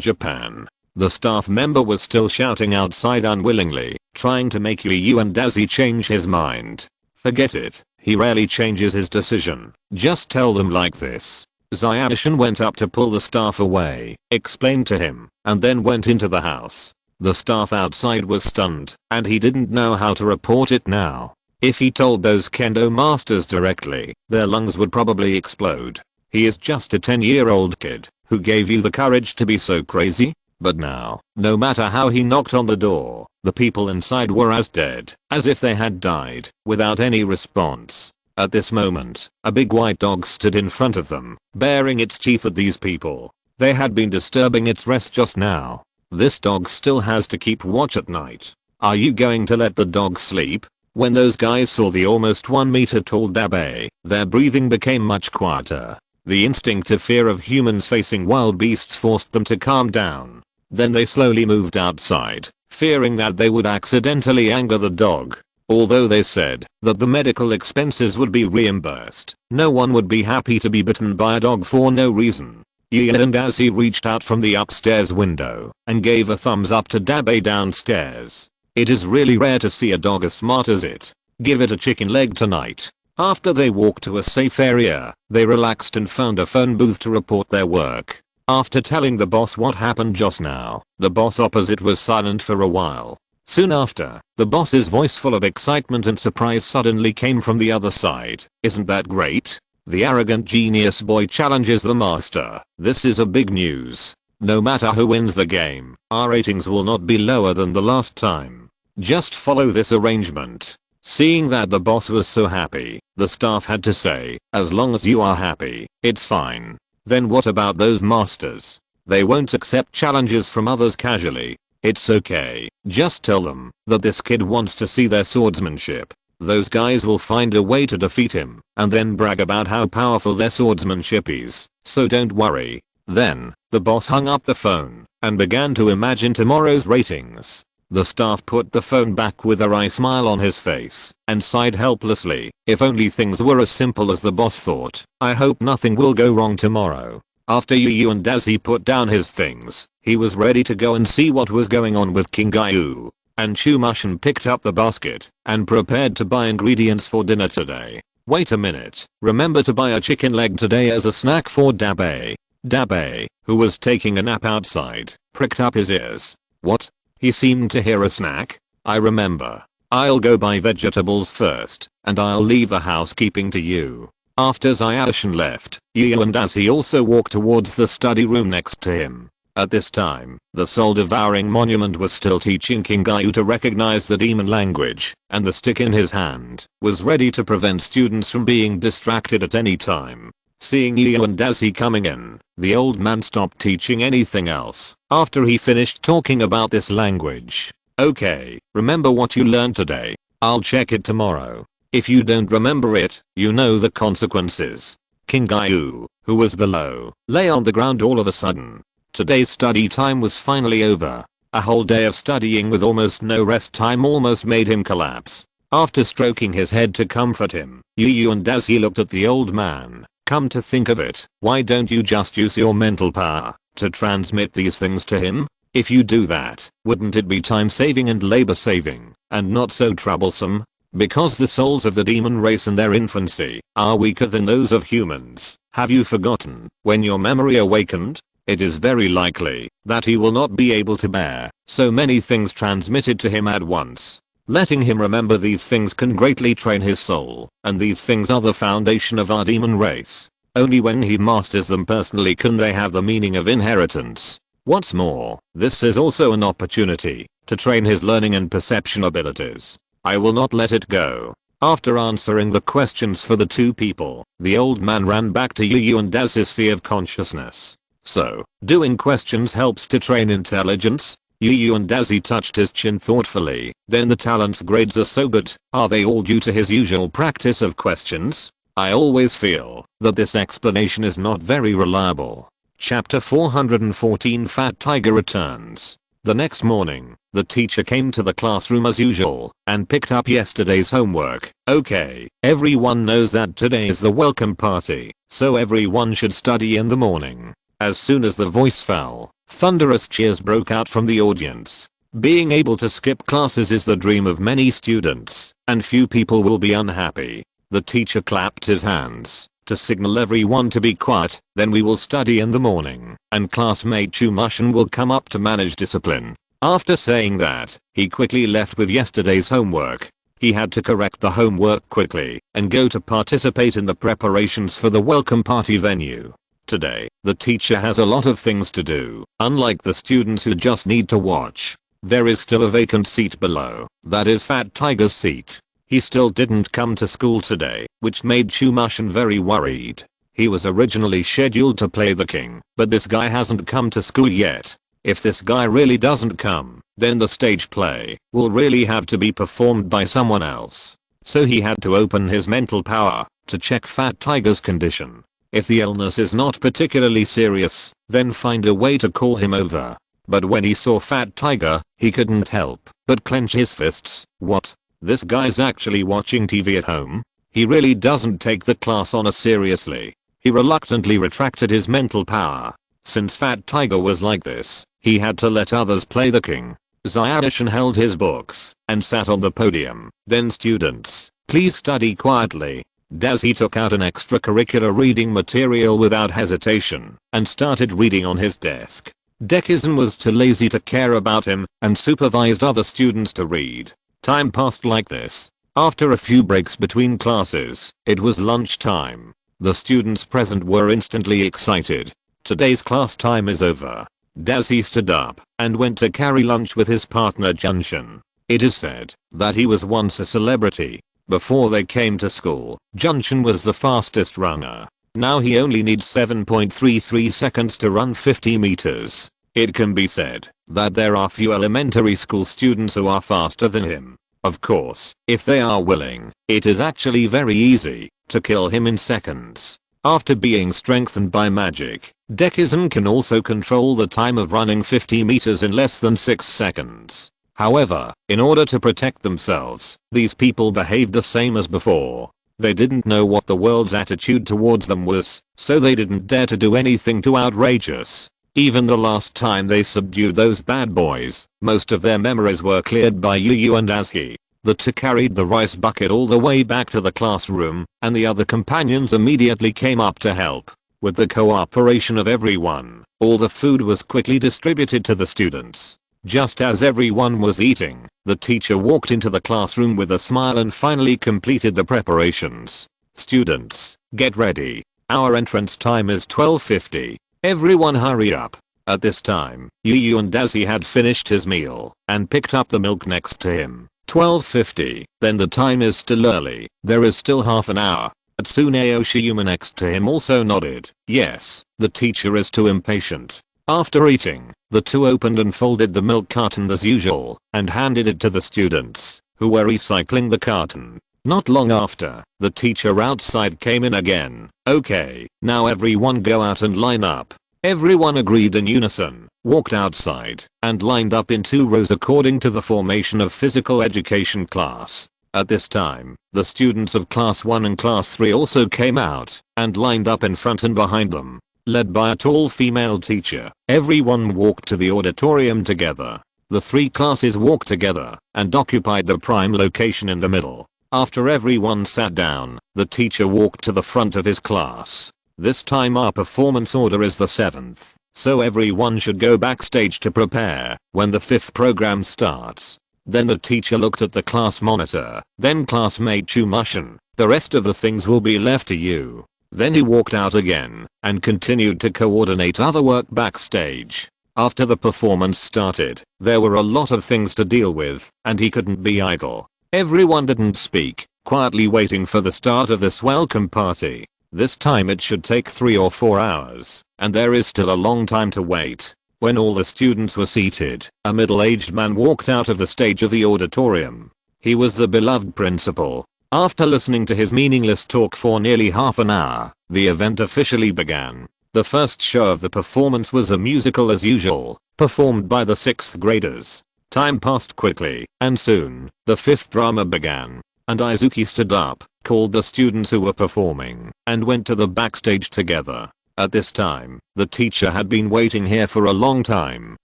A: Japan. The staff member was still shouting outside unwillingly, trying to make Yu and Dazi change his mind. Forget it, he rarely changes his decision. Just tell them like this. Xiaoshan went up to pull the staff away, explained to him, and then went into the house. The staff outside was stunned, and he didn't know how to report it now. If he told those kendo masters directly, their lungs would probably explode. He is just a 10-year-old kid who gave you the courage to be so crazy. But now, no matter how he knocked on the door, the people inside were as dead as if they had died, without any response. At this moment, a big white dog stood in front of them, baring its teeth at these people. They had been disturbing its rest just now. This dog still has to keep watch at night. Are you going to let the dog sleep? When those guys saw the almost 1 meter tall Dabe, their breathing became much quieter. The instinctive fear of humans facing wild beasts forced them to calm down. Then they slowly moved outside, fearing that they would accidentally anger the dog. Although they said that the medical expenses would be reimbursed, no one would be happy to be bitten by a dog for no reason. Gian as he reached out from the upstairs window and gave a thumbs up to Dabe downstairs. It is really rare to see a dog as smart as it. Give it a chicken leg tonight. After they walked to a safe area, they relaxed and found a phone booth to report their work. After telling the boss what happened just now, the boss opposite was silent for a while. Soon after, the boss's voice full of excitement and surprise suddenly came from the other side. Isn't that great? The arrogant genius boy challenges the master. This is a big news. No matter who wins the game, our ratings will not be lower than the last time. Just follow this arrangement. Seeing that the boss was so happy, the staff had to say, as long as you are happy, it's fine. Then what about those masters? They won't accept challenges from others casually. It's okay. Just tell them that this kid wants to see their swordsmanship. Those guys will find a way to defeat him and then brag about how powerful their swordsmanship is. So don't worry. Then, the boss hung up the phone and began to imagine tomorrow's ratings. The staff put the phone back with a wry smile on his face and sighed helplessly. If only things were as simple as the boss thought. I hope nothing will go wrong tomorrow. After Yu and Dazi put down his things, he was ready to go and see what was going on with King Gayu. And Chumushin picked up the basket and prepared to buy ingredients for dinner today. Wait a minute, remember to buy a chicken leg today as a snack for Dabe. Dabe, who was taking a nap outside, pricked up his ears. What? He seemed to hear a snack. I remember. I'll go buy vegetables first, and I'll leave the housekeeping to you. After Zayashin left, Yu and Dazi also walked towards the study room next to him. At this time, the soul-devouring monument was still teaching King Gayu to recognize the demon language, and the stick in his hand was ready to prevent students from being distracted at any time. Seeing Yu and Dazi coming in, the old man stopped teaching anything else after he finished talking about this language. Okay, remember what you learned today. I'll check it tomorrow. If you don't remember it, you know the consequences. King Gayu, who was below, lay on the ground all of a sudden. Today's study time was finally over. A whole day of studying with almost no rest time almost made him collapse. After stroking his head to comfort him, Yu and Dazi looked at the old man. Come to think of it, why don't you just use your mental power to transmit these things to him? If you do that, wouldn't it be time saving and labor saving, and not so troublesome? Because the souls of the demon race in their infancy are weaker than those of humans. Have you forgotten when your memory awakened? It is very likely that he will not be able to bear so many things transmitted to him at once. Letting him remember these things can greatly train his soul, and these things are the foundation of our demon race. Only when he masters them personally can they have the meaning of inheritance. What's more, this is also an opportunity to train his learning and perception abilities. I will not let it go. After answering the questions for the two people, the old man ran back to Yu and Dazi's sea of consciousness. So, doing questions helps to train intelligence? Yu and Dazi touched his chin thoughtfully. Then the talent's grades are so good, are they all due to his usual practice of questions? I always feel that this explanation is not very reliable. Chapter 414 Fat Tiger Returns. The next morning, the teacher came to the classroom as usual and picked up yesterday's homework. Okay, everyone knows that today is the welcome party, so everyone should study in the morning. As soon as the voice fell, thunderous cheers broke out from the audience. Being able to skip classes is the dream of many students, and few people will be unhappy. The teacher clapped his hands to signal everyone to be quiet. Then we will study in the morning, and classmate Chumushin will come up to manage discipline. After saying that, he quickly left with yesterday's homework. He had to correct the homework quickly and go to participate in the preparations for the welcome party venue. Today, the teacher has a lot of things to do. Unlike the students who just need to watch, there is still a vacant seat below. That is Fat Tiger's seat. He still didn't come to school today, which made Chumushin very worried. He was originally scheduled to play the king, but this guy hasn't come to school yet. If this guy really doesn't come, then the stage play will really have to be performed by someone else. So he had to open his mental power to check Fat Tiger's condition. If the illness is not particularly serious, then find a way to call him over. But when he saw Fat Tiger, he couldn't help but clench his fists. What? This guy's actually watching TV at home? He really doesn't take the class honor seriously. He reluctantly retracted his mental power. Since Fat Tiger was like this, he had to let others play the king. Zayadishan held his books and sat on the podium. Then students, please study quietly. Dazi took out an extracurricular reading material without hesitation and started reading on his desk. Dekisugi was too lazy to care about him and supervised other students to read. Time passed like this. After a few breaks between classes, it was lunchtime. The students present were instantly excited. Today's class time is over. Dazi stood up and went to carry lunch with his partner Junshin. It is said that he was once a celebrity. Before they came to school, Junshin was the fastest runner. Now he only needs 7.33 seconds to run 50 meters. It can be said that there are few elementary school students who are faster than him. Of course, if they are willing, it is actually very easy to kill him in seconds. After being strengthened by magic, Dekisugi can also control the time of running 50 meters in less than 6 seconds. However, in order to protect themselves, these people behaved the same as before. They didn't know what the world's attitude towards them was, so they didn't dare to do anything too outrageous. Even the last time they subdued those bad boys, most of their memories were cleared by Yu and Azuki. The two carried the rice bucket all the way back to the classroom, and the other companions immediately came up to help. With the cooperation of everyone, all the food was quickly distributed to the students. Just as everyone was eating, the teacher walked into the classroom with a smile and finally completed the preparations. Students, get ready. Our entrance time is 12:50. Everyone hurry up. At this time, Yu and Azuki had finished his meal and picked up the milk next to him. 12:50, then the time is still early, there is still half an hour. Tsuneo Shiyuma next to him also nodded. Yes, the teacher is too impatient. After eating, the two opened and folded the milk carton as usual and handed it to the students, who were recycling the carton. Not long after, the teacher outside came in again. Okay, now everyone go out and line up. Everyone agreed in unison, walked outside, and lined up in 2 rows according to the formation of physical education class. At this time, the students of class 1 and class 3 also came out, and lined up in front and behind them. Led by a tall female teacher, everyone walked to the auditorium together. The 3 classes walked together, and occupied the prime location in the middle. After everyone sat down, the teacher walked to the front of his class. This time our performance order is the 7th, so everyone should go backstage to prepare when the 5th program starts. Then the teacher looked at the class monitor, then classmate Chumushin, the rest of the things will be left to you. Then he walked out again and continued to coordinate other work backstage. After the performance started, there were a lot of things to deal with, and he couldn't be idle. Everyone didn't speak, quietly waiting for the start of this welcome party. This time it should take 3 or 4 hours, and there is still a long time to wait. When all the students were seated, a middle-aged man walked out of the stage of the auditorium. He was the beloved principal. After listening to his meaningless talk for nearly half an hour, the event officially began. The first show of the performance was a musical as usual, performed by the 6th graders. Time passed quickly, and soon, the 5th drama began. And Izuki stood up, called the students who were performing, and went to the backstage together. At this time, the teacher had been waiting here for a long time,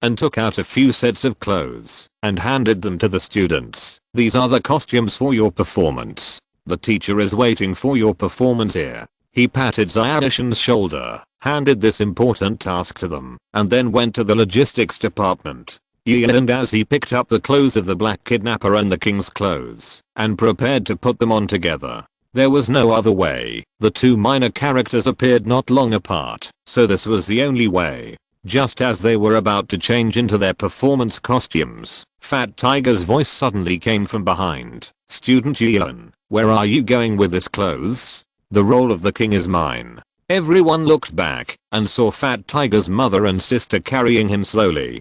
A: and took out a few sets of clothes, and handed them to the students. These are the costumes for your performance. The teacher is waiting for your performance here. He patted Zyadishin's shoulder, handed this important task to them, and then went to the logistics department. Gian and as he picked up the clothes of the black kidnapper and the king's clothes, and prepared to put them on together. There was no other way. The 2 minor characters appeared not long apart, so this was the only way. Just as they were about to change into their performance costumes, Fat Tiger's voice suddenly came from behind. Student Gian, where are you going with this clothes? The role of the king is mine. Everyone looked back, and saw Fat Tiger's mother and sister carrying him slowly.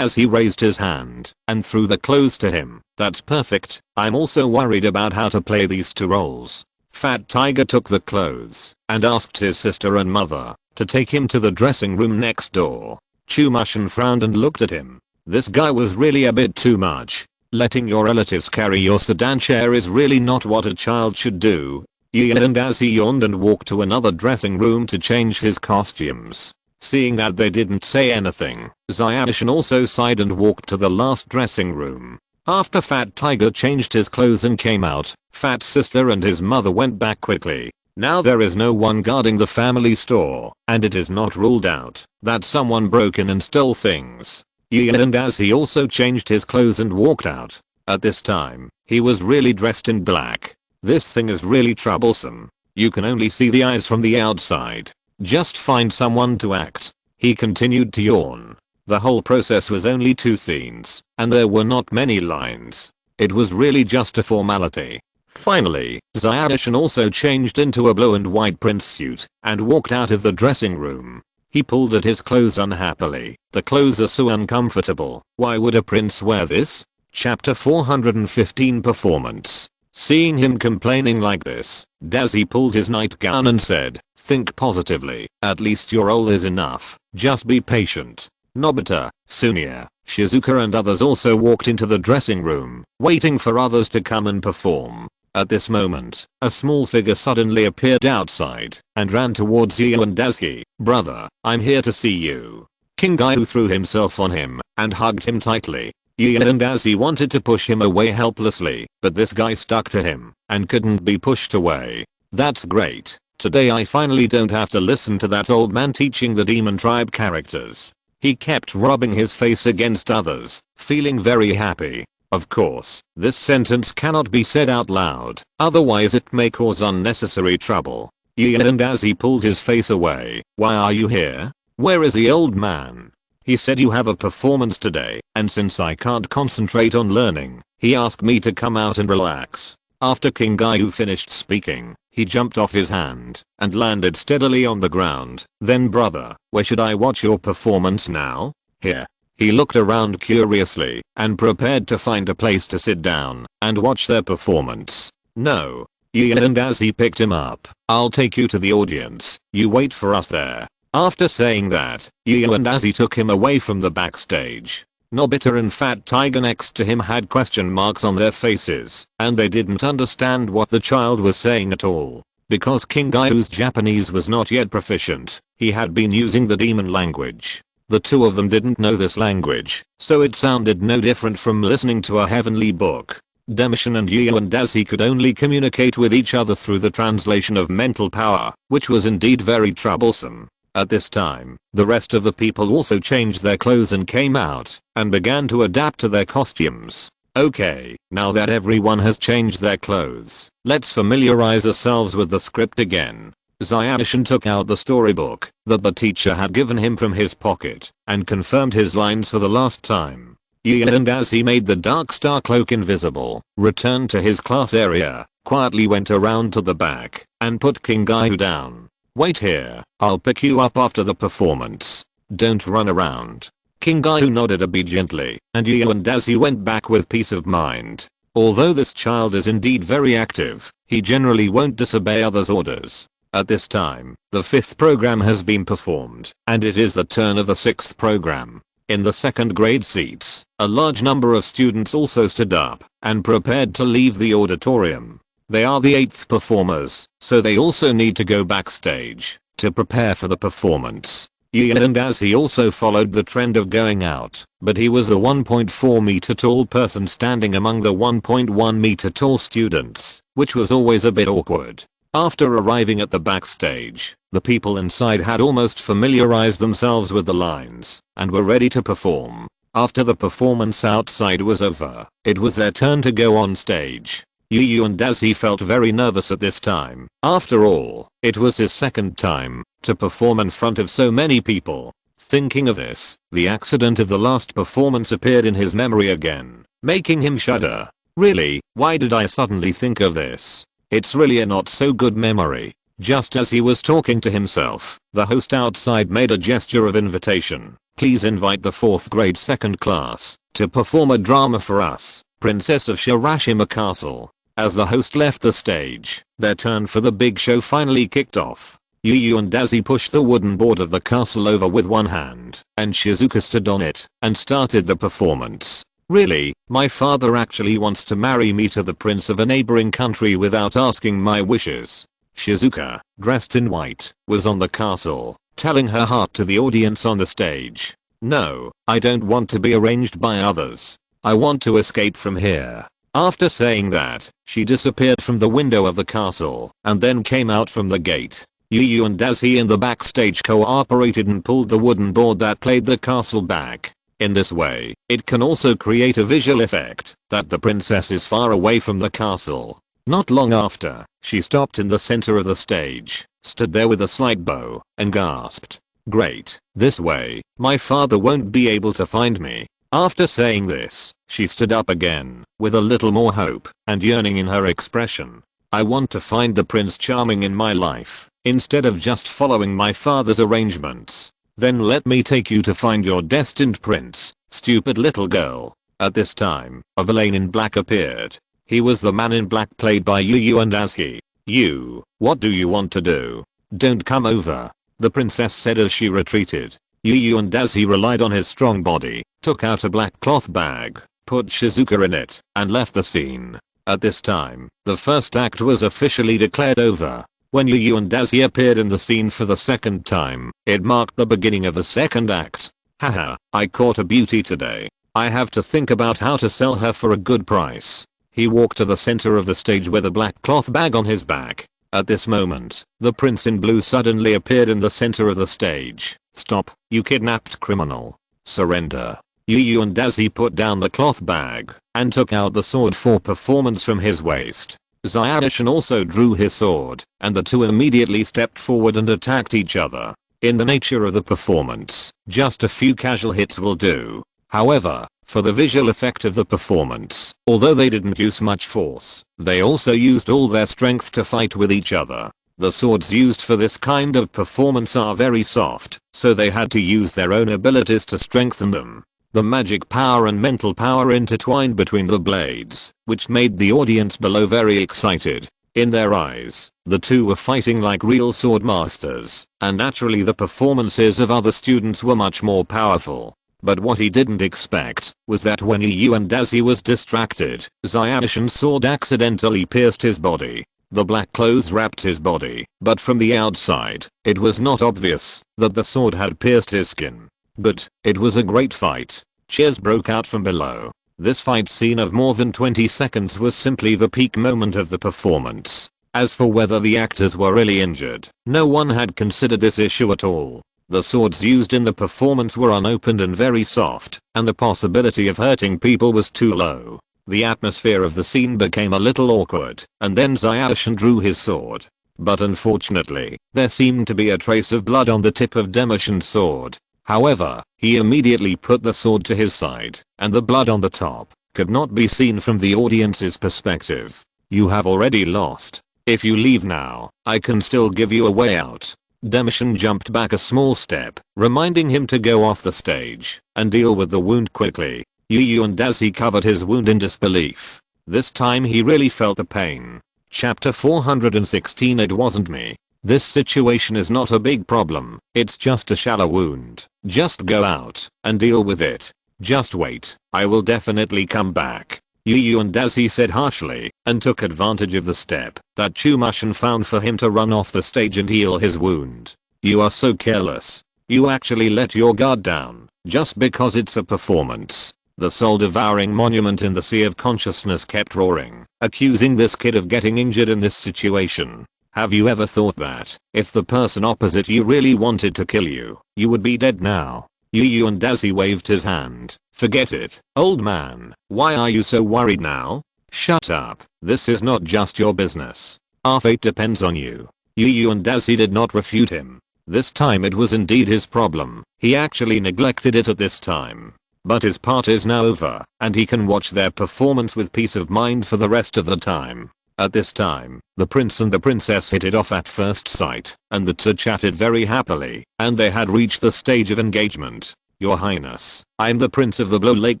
A: He raised his hand and threw the clothes to him. That's perfect. I'm also worried about how to play these 2 roles. Fat Tiger took the clothes and asked his sister and mother to take him to the dressing room next door. Chumushin frowned and looked at him. This guy was really a bit too much. Letting your relatives carry your sedan chair is really not what a child should do. Gian and as he yawned and walked to another dressing room to change his costumes. Seeing that they didn't say anything, Zyadishin also sighed and walked to the last dressing room. After Fat Tiger changed his clothes and came out, Fat's sister and his mother went back quickly. Now there is no one guarding the family store, and it is not ruled out that someone broke in and stole things. Gian and as he also changed his clothes and walked out. At this time, he was really dressed in black. This thing is really troublesome. You can only see the eyes from the outside. Just find someone to act. He continued to yawn. The whole process was only 2 scenes, and there were not many lines. It was really just a formality. Finally, Xiaoshan also changed into a blue and white prince suit and walked out of the dressing room. He pulled at his clothes unhappily. The clothes are so uncomfortable. Why would a prince wear this? Chapter 415 Performance. Seeing him complaining like this, Dazi pulled his nightgown and said, "Think positively. At least your role is enough. Just be patient." Nobita, Sunya, Shizuka and others also walked into the dressing room, waiting for others to come and perform. At this moment, a small figure suddenly appeared outside and ran towards Yu and Dazi. "Brother, I'm here to see you." King Gaiu threw himself on him and hugged him tightly. Yu and Dazi wanted to push him away helplessly, but this guy stuck to him and couldn't be pushed away. "That's great. Today I finally don't have to listen to that old man teaching the demon tribe characters." He kept rubbing his face against others, feeling very happy. Of course, this sentence cannot be said out loud, otherwise it may cause unnecessary trouble. Yu and Dazi pulled his face away. "Why are you here? Where is the old man? He said you have a performance today, and since I can't concentrate on learning, he asked me to come out and relax." After King Gaiu finished speaking, he jumped off his hand and landed steadily on the ground. "Then brother, where should I watch your performance now?" "Here." He looked around curiously and prepared to find a place to sit down and watch their performance. "No." Yu and Dazi picked him up. "I'll take you to the audience. You wait for us there." After saying that, Yu and Dazi took him away from the backstage. Nobita and Fat Tiger next to him had question marks on their faces, and they didn't understand what the child was saying at all. Because King Gaiu's Japanese was not yet proficient, he had been using the demon language. The two of them didn't know this language, so it sounded no different from listening to a heavenly book. Demishan and Yu and Dazi could only communicate with each other through the translation of mental power, which was indeed very troublesome. At this time, the rest of the people also changed their clothes and came out and began to adapt to their costumes. Okay, now that everyone has changed their clothes, let's familiarize ourselves with the script again. Xiaoshan took out the storybook that the teacher had given him from his pocket and confirmed his lines for the last time. Yu and as he made the dark star cloak invisible, returned to his class area, quietly went around to the back and put King Gaiu down. "Wait here, I'll pick you up after the performance. Don't run around." King Gaiu nodded obediently, and Yu and Dazi went back with peace of mind. Although this child is indeed very active, he generally won't disobey others' orders. At this time, the 5th program has been performed, and it is the turn of the 6th program. In the 2nd grade seats, a large number of students also stood up and prepared to leave the auditorium. They are the 8th performers, so they also need to go backstage to prepare for the performance. Yu and as he also followed the trend of going out, but he was the 1.4 meter tall person standing among the 1.1 meter tall students, which was always a bit awkward. After arriving at the backstage, the people inside had almost familiarized themselves with the lines and were ready to perform. After the performance outside was over, it was their turn to go on stage. Yu and as he felt very nervous at this time. After all, it was his 2nd time to perform in front of so many people. Thinking of this, the accident of the last performance appeared in his memory again, making him shudder. Really, why did I suddenly think of this? It's really a not so good memory. Just as he was talking to himself, the host outside made a gesture of invitation. "Please invite the 4th grade 2nd class to perform a drama for us, Princess of Shirashima Castle." As the host left the stage, their turn for the big show finally kicked off. Yu and Dazi pushed the wooden board of the castle over with one hand, and Shizuka stood on it and started the performance. "Really, my father actually wants to marry me to the prince of a neighboring country without asking my wishes." Shizuka, dressed in white, was on the castle, telling her heart to the audience on the stage. "No, I don't want to be arranged by others. I want to escape from here." After saying that, she disappeared from the window of the castle and then came out from the gate. Yu and Dazi in the backstage cooperated and pulled the wooden board that played the castle back. In this way, it can also create a visual effect that the princess is far away from the castle. Not long after, she stopped in the center of the stage, stood there with a slight bow, and gasped. "Great, this way, my father won't be able to find me." After saying this, She stood up again, with a little more hope and yearning in her expression. I want to find the Prince Charming in my life, instead of just following my father's arrangements. Then let me take you to find your destined prince, stupid little girl. At this time, a villain in black appeared. He was the man in black played by Yu and Azuki. You, what do you want to do? Don't come over, the princess said as she retreated. Yu and Azuki relied on his strong body, took out a black cloth bag, put Shizuka in it, and left the scene. At this time, the first act was officially declared over. When Yu and Azuki appeared in the scene for the second time, it marked the beginning of the second act. Haha, I caught a beauty today. I have to think about how to sell her for a good price. He walked to the center of the stage with a black cloth bag on his back. At this moment, the prince in blue suddenly appeared in the center of the stage. Stop, you kidnapped criminal. Surrender. Yu and Azuki put down the cloth bag and took out the sword for performance from his waist. Zyadishan also drew his sword, and the two immediately stepped forward and attacked each other. In the nature of the performance, just a few casual hits will do. However, for the visual effect of the performance, although they didn't use much force, they also used all their strength to fight with each other. The swords used for this kind of performance are very soft, so they had to use their own abilities to strengthen them. The magic power and mental power intertwined between the blades, which made the audience below very excited. In their eyes, the two were fighting like real sword masters, and naturally the performances of other students were much more powerful. But what he didn't expect was that when Yu and Azuki was distracted, Zyadishan's sword accidentally pierced his body. The black clothes wrapped his body, but from the outside, it was not obvious that the sword had pierced his skin. But it was a great fight. Cheers broke out from below. This fight scene of more than 20 seconds was simply the peak moment of the performance. As for whether the actors were really injured, no one had considered this issue at all. The swords used in the performance were unopened and very soft, and the possibility of hurting people was too low. The atmosphere of the scene became a little awkward, and then Zyadishan drew his sword. But unfortunately, there seemed to be a trace of blood on the tip of Demishan's sword. However, he immediately put the sword to his side, and the blood on the top could not be seen from the audience's perspective. You have already lost. If you leave now, I can still give you a way out. Demishan jumped back a small step, reminding him to go off the stage and deal with the wound quickly. Yu and Azuki covered his wound in disbelief. This time he really felt the pain. Chapter 416. It wasn't me. This situation is not a big problem. It's just a shallow wound. Just go out and deal with it. Just wait. I will definitely come back. Yu and Azuki said harshly, and took advantage of the step that Chumashin found for him to run off the stage and heal his wound. You are so careless. You actually let your guard down, just because it's a performance. The soul-devouring monument in the sea of consciousness kept roaring, accusing this kid of getting injured in this situation. Have you ever thought that, if the person opposite you really wanted to kill you, you would be dead now? Yu and Azuki waved his hand. Forget it, old man. Why are you so worried now? Shut up. This is not just your business. Our fate depends on you. Yu and Azuki did not refute him. This time it was indeed his problem. He actually neglected it at this time. But his part is now over, and he can watch their performance with peace of mind for the rest of the time. At this time, the prince and the princess hit it off at first sight, and the two chatted very happily, and they had reached the stage of engagement. Your Highness, I'm the Prince of the Blow Lake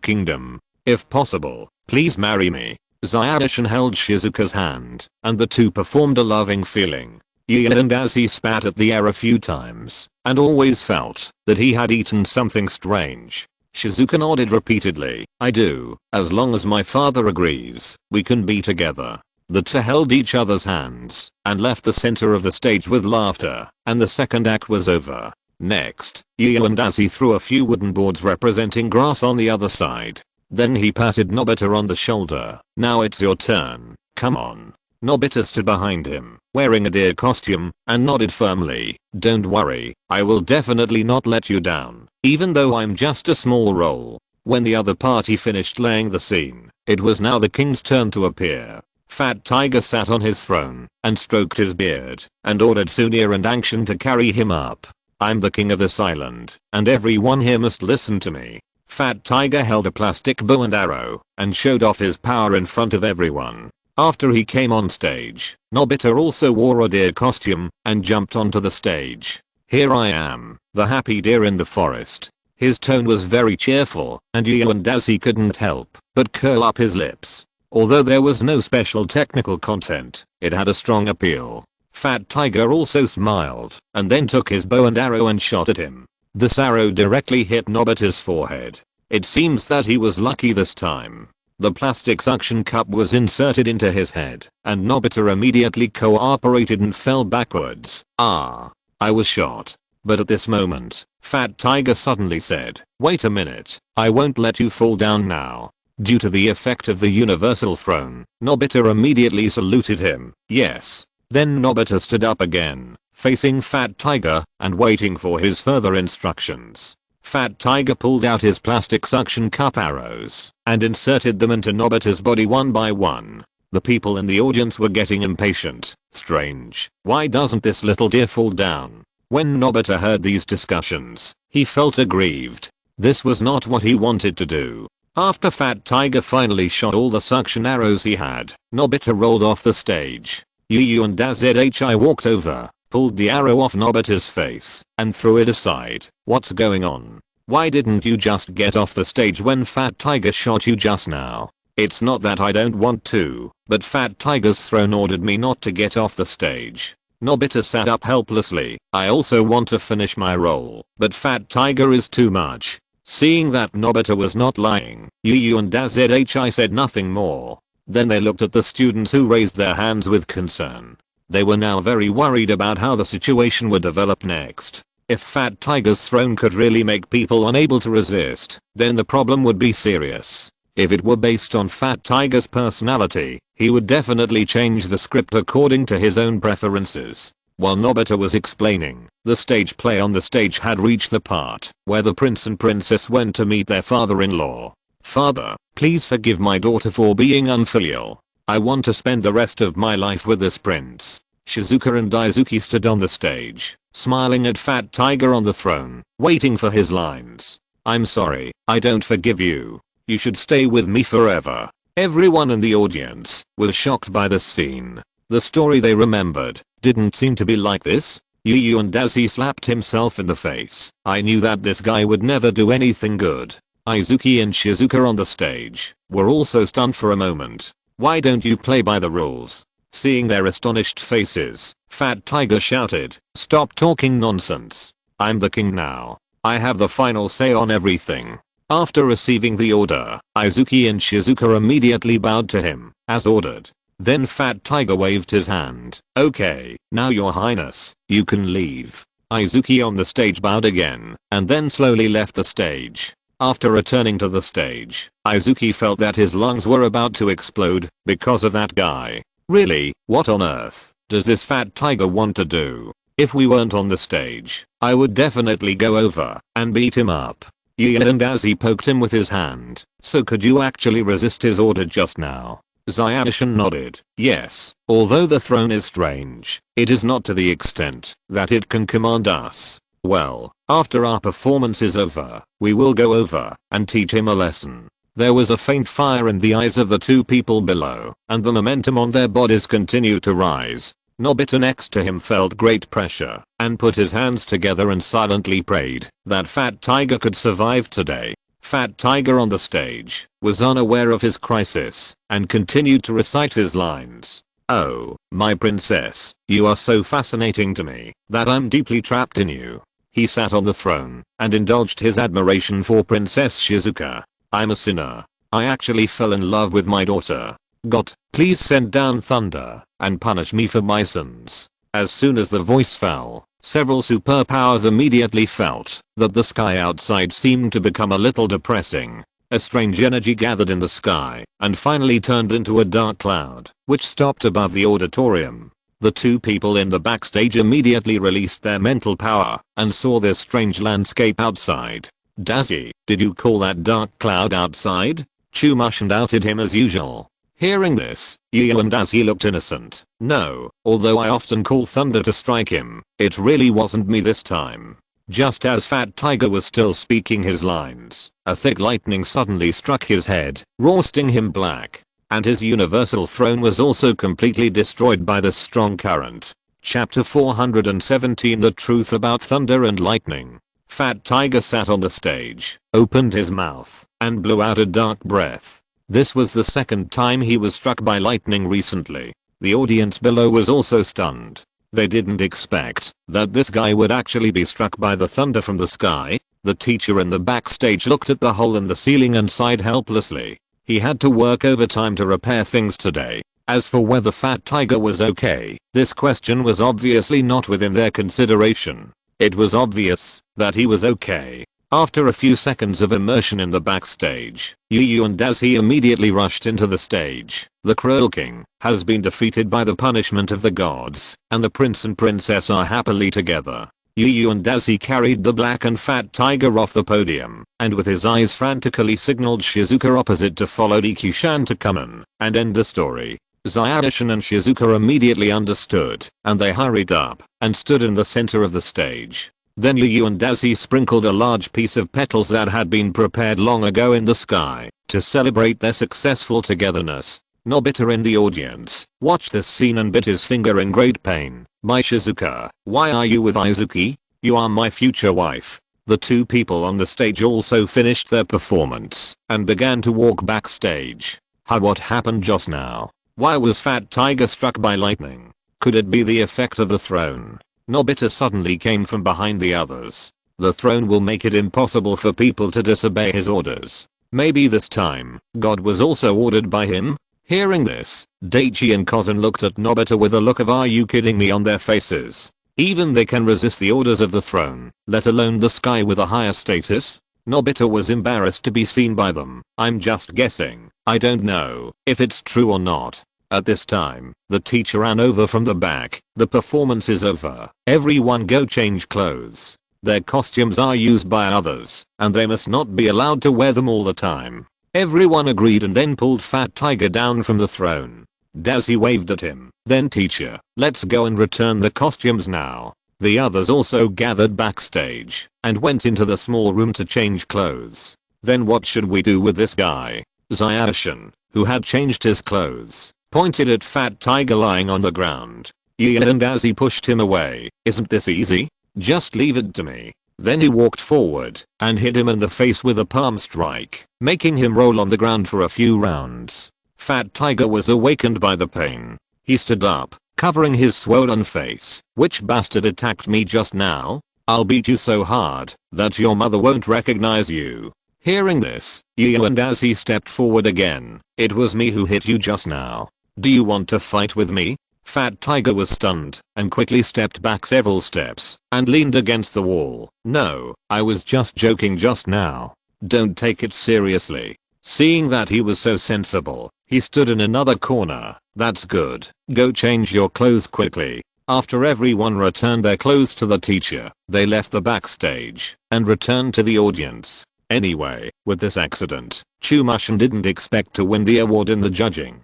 A: Kingdom. If possible, please marry me. Zyadishan held Shizuka's hand, and the two performed a loving feeling. Yu and Azuki spat at the air a few times, and always felt that he had eaten something strange. Shizuka nodded repeatedly. I do, as long as my father agrees, we can be together. The two held each other's hands, and left the center of the stage with laughter, and the second act was over. Next, Yu and Azuki threw a few wooden boards representing grass on the other side. Then he patted Nobita on the shoulder. Now it's your turn, come on. Nobita stood behind him, wearing a deer costume, and nodded firmly. Don't worry, I will definitely not let you down, even though I'm just a small role. When the other party finished laying the scene, it was now the king's turn to appear. Fat Tiger sat on his throne, and stroked his beard, and ordered Sunir and Angshan to carry him up. I'm the king of this island, and everyone here must listen to me. Fat Tiger held a plastic bow and arrow and showed off his power in front of everyone. After he came on stage, Nobita also wore a deer costume and jumped onto the stage. Here I am, the happy deer in the forest. His tone was very cheerful, and Yu and Dazi couldn't help but curl up his lips. Although there was no special technical content, it had a strong appeal. Fat Tiger also smiled, and then took his bow and arrow and shot at him. This arrow directly hit Nobita's forehead. It seems that he was lucky this time. The plastic suction cup was inserted into his head, and Nobita immediately cooperated and fell backwards. I was shot. But at this moment, Fat Tiger suddenly said, "Wait a minute, I won't let you fall down now." Due to the effect of the universal throne, Nobita immediately saluted him. Yes. Then Nobita stood up again, facing Fat Tiger and waiting for his further instructions. Fat Tiger pulled out his plastic suction cup arrows and inserted them into Nobita's body one by one. The people in the audience were getting impatient. Strange. Why doesn't this little deer fall down? When Nobita heard these discussions, he felt aggrieved. This was not what he wanted to do. After Fat Tiger finally shot all the suction arrows he had, Nobita rolled off the stage. Yu and Dazhi walked over, pulled the arrow off Nobita's face, and threw it aside. What's going on? Why didn't you just get off the stage when Fat Tiger shot you just now? It's not that I don't want to, but Fat Tiger's throne ordered me not to get off the stage. Nobita sat up helplessly. I also want to finish my role, but Fat Tiger is too much. Seeing that Nobita was not lying, Yu and Dazhi said nothing more. Then they looked at the students who raised their hands with concern. They were now very worried about how the situation would develop next. If Fat Tiger's throne could really make people unable to resist, then the problem would be serious. If it were based on Fat Tiger's personality, he would definitely change the script according to his own preferences. While Nobita was explaining, the stage play on the stage had reached the part where the prince and princess went to meet their father-in-law. "Father, please forgive my daughter for being unfilial. I want to spend the rest of my life with this prince." Shizuka and Daisuke stood on the stage, smiling at Fat Tiger on the throne, waiting for his lines. "I'm sorry, I don't forgive you. You should stay with me forever." Everyone in the audience was shocked by this scene. The story they remembered didn't seem to be like this. Yu and Dazi slapped himself in the face. I knew that this guy would never do anything good. Aizuki and Shizuka on the stage were also stunned for a moment. "Why don't you play by the rules?" Seeing their astonished faces, Fat Tiger shouted, "Stop talking nonsense. I'm the king now. I have the final say on everything." After receiving the order, Aizuki and Shizuka immediately bowed to him, as ordered. Then Fat Tiger waved his hand. "Okay, now your highness, you can leave." Aizuki on the stage bowed again, and then slowly left the stage. After returning to the stage, Aizuki felt that his lungs were about to explode because of that guy. Really, what on earth does this Fat Tiger want to do? If we weren't on the stage, I would definitely go over and beat him up. Yu and Dazi poked him with his hand. "So could you actually resist his order just now?" Xiaoshan nodded. "Yes, although the throne is strange, it is not to the extent that it can command us. Well, after our performance is over, we will go over and teach him a lesson." There was a faint fire in the eyes of the two people below, and the momentum on their bodies continued to rise. Nobita next to him felt great pressure and put his hands together and silently prayed that Fat Tiger could survive today. Fat Tiger on the stage was unaware of his crisis and continued to recite his lines. "Oh, my princess, you are so fascinating to me that I'm deeply trapped in you." He sat on the throne and indulged his admiration for Princess Shizuka. "I'm a sinner. I actually fell in love with my daughter. God, please send down thunder and punish me for my sins." As soon as the voice fell, several superpowers immediately felt that the sky outside seemed to become a little depressing. A strange energy gathered in the sky and finally turned into a dark cloud, which stopped above the auditorium. The two people in the backstage immediately released their mental power and saw this strange landscape outside. "Dazi, did you call that dark cloud outside?" Chumushin doubted him as usual. Hearing this, Yu and Dazi looked innocent. "No, although I often call thunder to strike him, it really wasn't me this time." Just as Fat Tiger was still speaking his lines, a thick lightning suddenly struck his head, roasting him black. And his universal throne was also completely destroyed by the strong current. Chapter 417 The Truth About Thunder and Lightning. Fat Tiger sat on the stage, opened his mouth, and blew out a dark breath. This was the second time he was struck by lightning recently. The audience below was also stunned. They didn't expect that this guy would actually be struck by the thunder from the sky. The teacher in the backstage looked at the hole in the ceiling and sighed helplessly. He had to work overtime to repair things today. As for whether Fat Tiger was okay, this question was obviously not within their consideration. It was obvious that he was okay. After a few seconds of immersion in the backstage, Yu and Dazi immediately rushed into the stage. The Cruel King has been defeated by the punishment of the gods, and the prince and princess are happily together. Yu and Dazi carried the black and Fat Tiger off the podium, and with his eyes frantically signaled Shizuka opposite to follow Dekishan to come in and end the story. Xiaoshan and Shizuka immediately understood, and they hurried up and stood in the center of the stage. Then Yu and Dazi sprinkled a large piece of petals that had been prepared long ago in the sky to celebrate their successful togetherness. Nobita in the audience watched this scene and bit his finger in great pain. My Shizuka, why are you with Izuki? You are my future wife. The two people on the stage also finished their performance and began to walk backstage. What happened just now? Why was Fat Tiger struck by lightning? Could it be the effect of the throne? Nobita suddenly came from behind the others. The throne will make it impossible for people to disobey his orders. Maybe this time, God was also ordered by him? Hearing this, Daichi and Kozan looked at Nobita with a look of "Are you kidding me?" on their faces. Even they can resist the orders of the throne, let alone the sky with a higher status? Nobita was embarrassed to be seen by them. I'm just guessing. I don't know if it's true or not. At this time, the teacher ran over from the back. The performance is over. Everyone go change clothes. Their costumes are used by others, and they must not be allowed to wear them all the time. Everyone agreed and then pulled Fat Tiger down from the throne. Dazi waved at him. Then teacher, let's go and return the costumes now. The others also gathered backstage and went into the small room to change clothes. Then what should we do with this guy? Xiaoshan, who had changed his clothes, pointed at Fat Tiger lying on the ground. And as he pushed him away, isn't this easy? Just leave it to me. Then he walked forward and hit him in the face with a palm strike, making him roll on the ground for a few rounds. Fat Tiger was awakened by the pain. He stood up, covering his swollen face. Which bastard attacked me just now? I'll beat you so hard that your mother won't recognize you. Hearing this, and as he stepped forward again, it was me who hit you just now. Do you want to fight with me? Fat Tiger was stunned and quickly stepped back several steps and leaned against the wall. No, I was just joking just now. Don't take it seriously. Seeing that he was so sensible, he stood in another corner. That's good. Go change your clothes quickly. After everyone returned their clothes to the teacher, they left the backstage and returned to the audience. Anyway, with this accident, Chumushin didn't expect to win the award in the judging.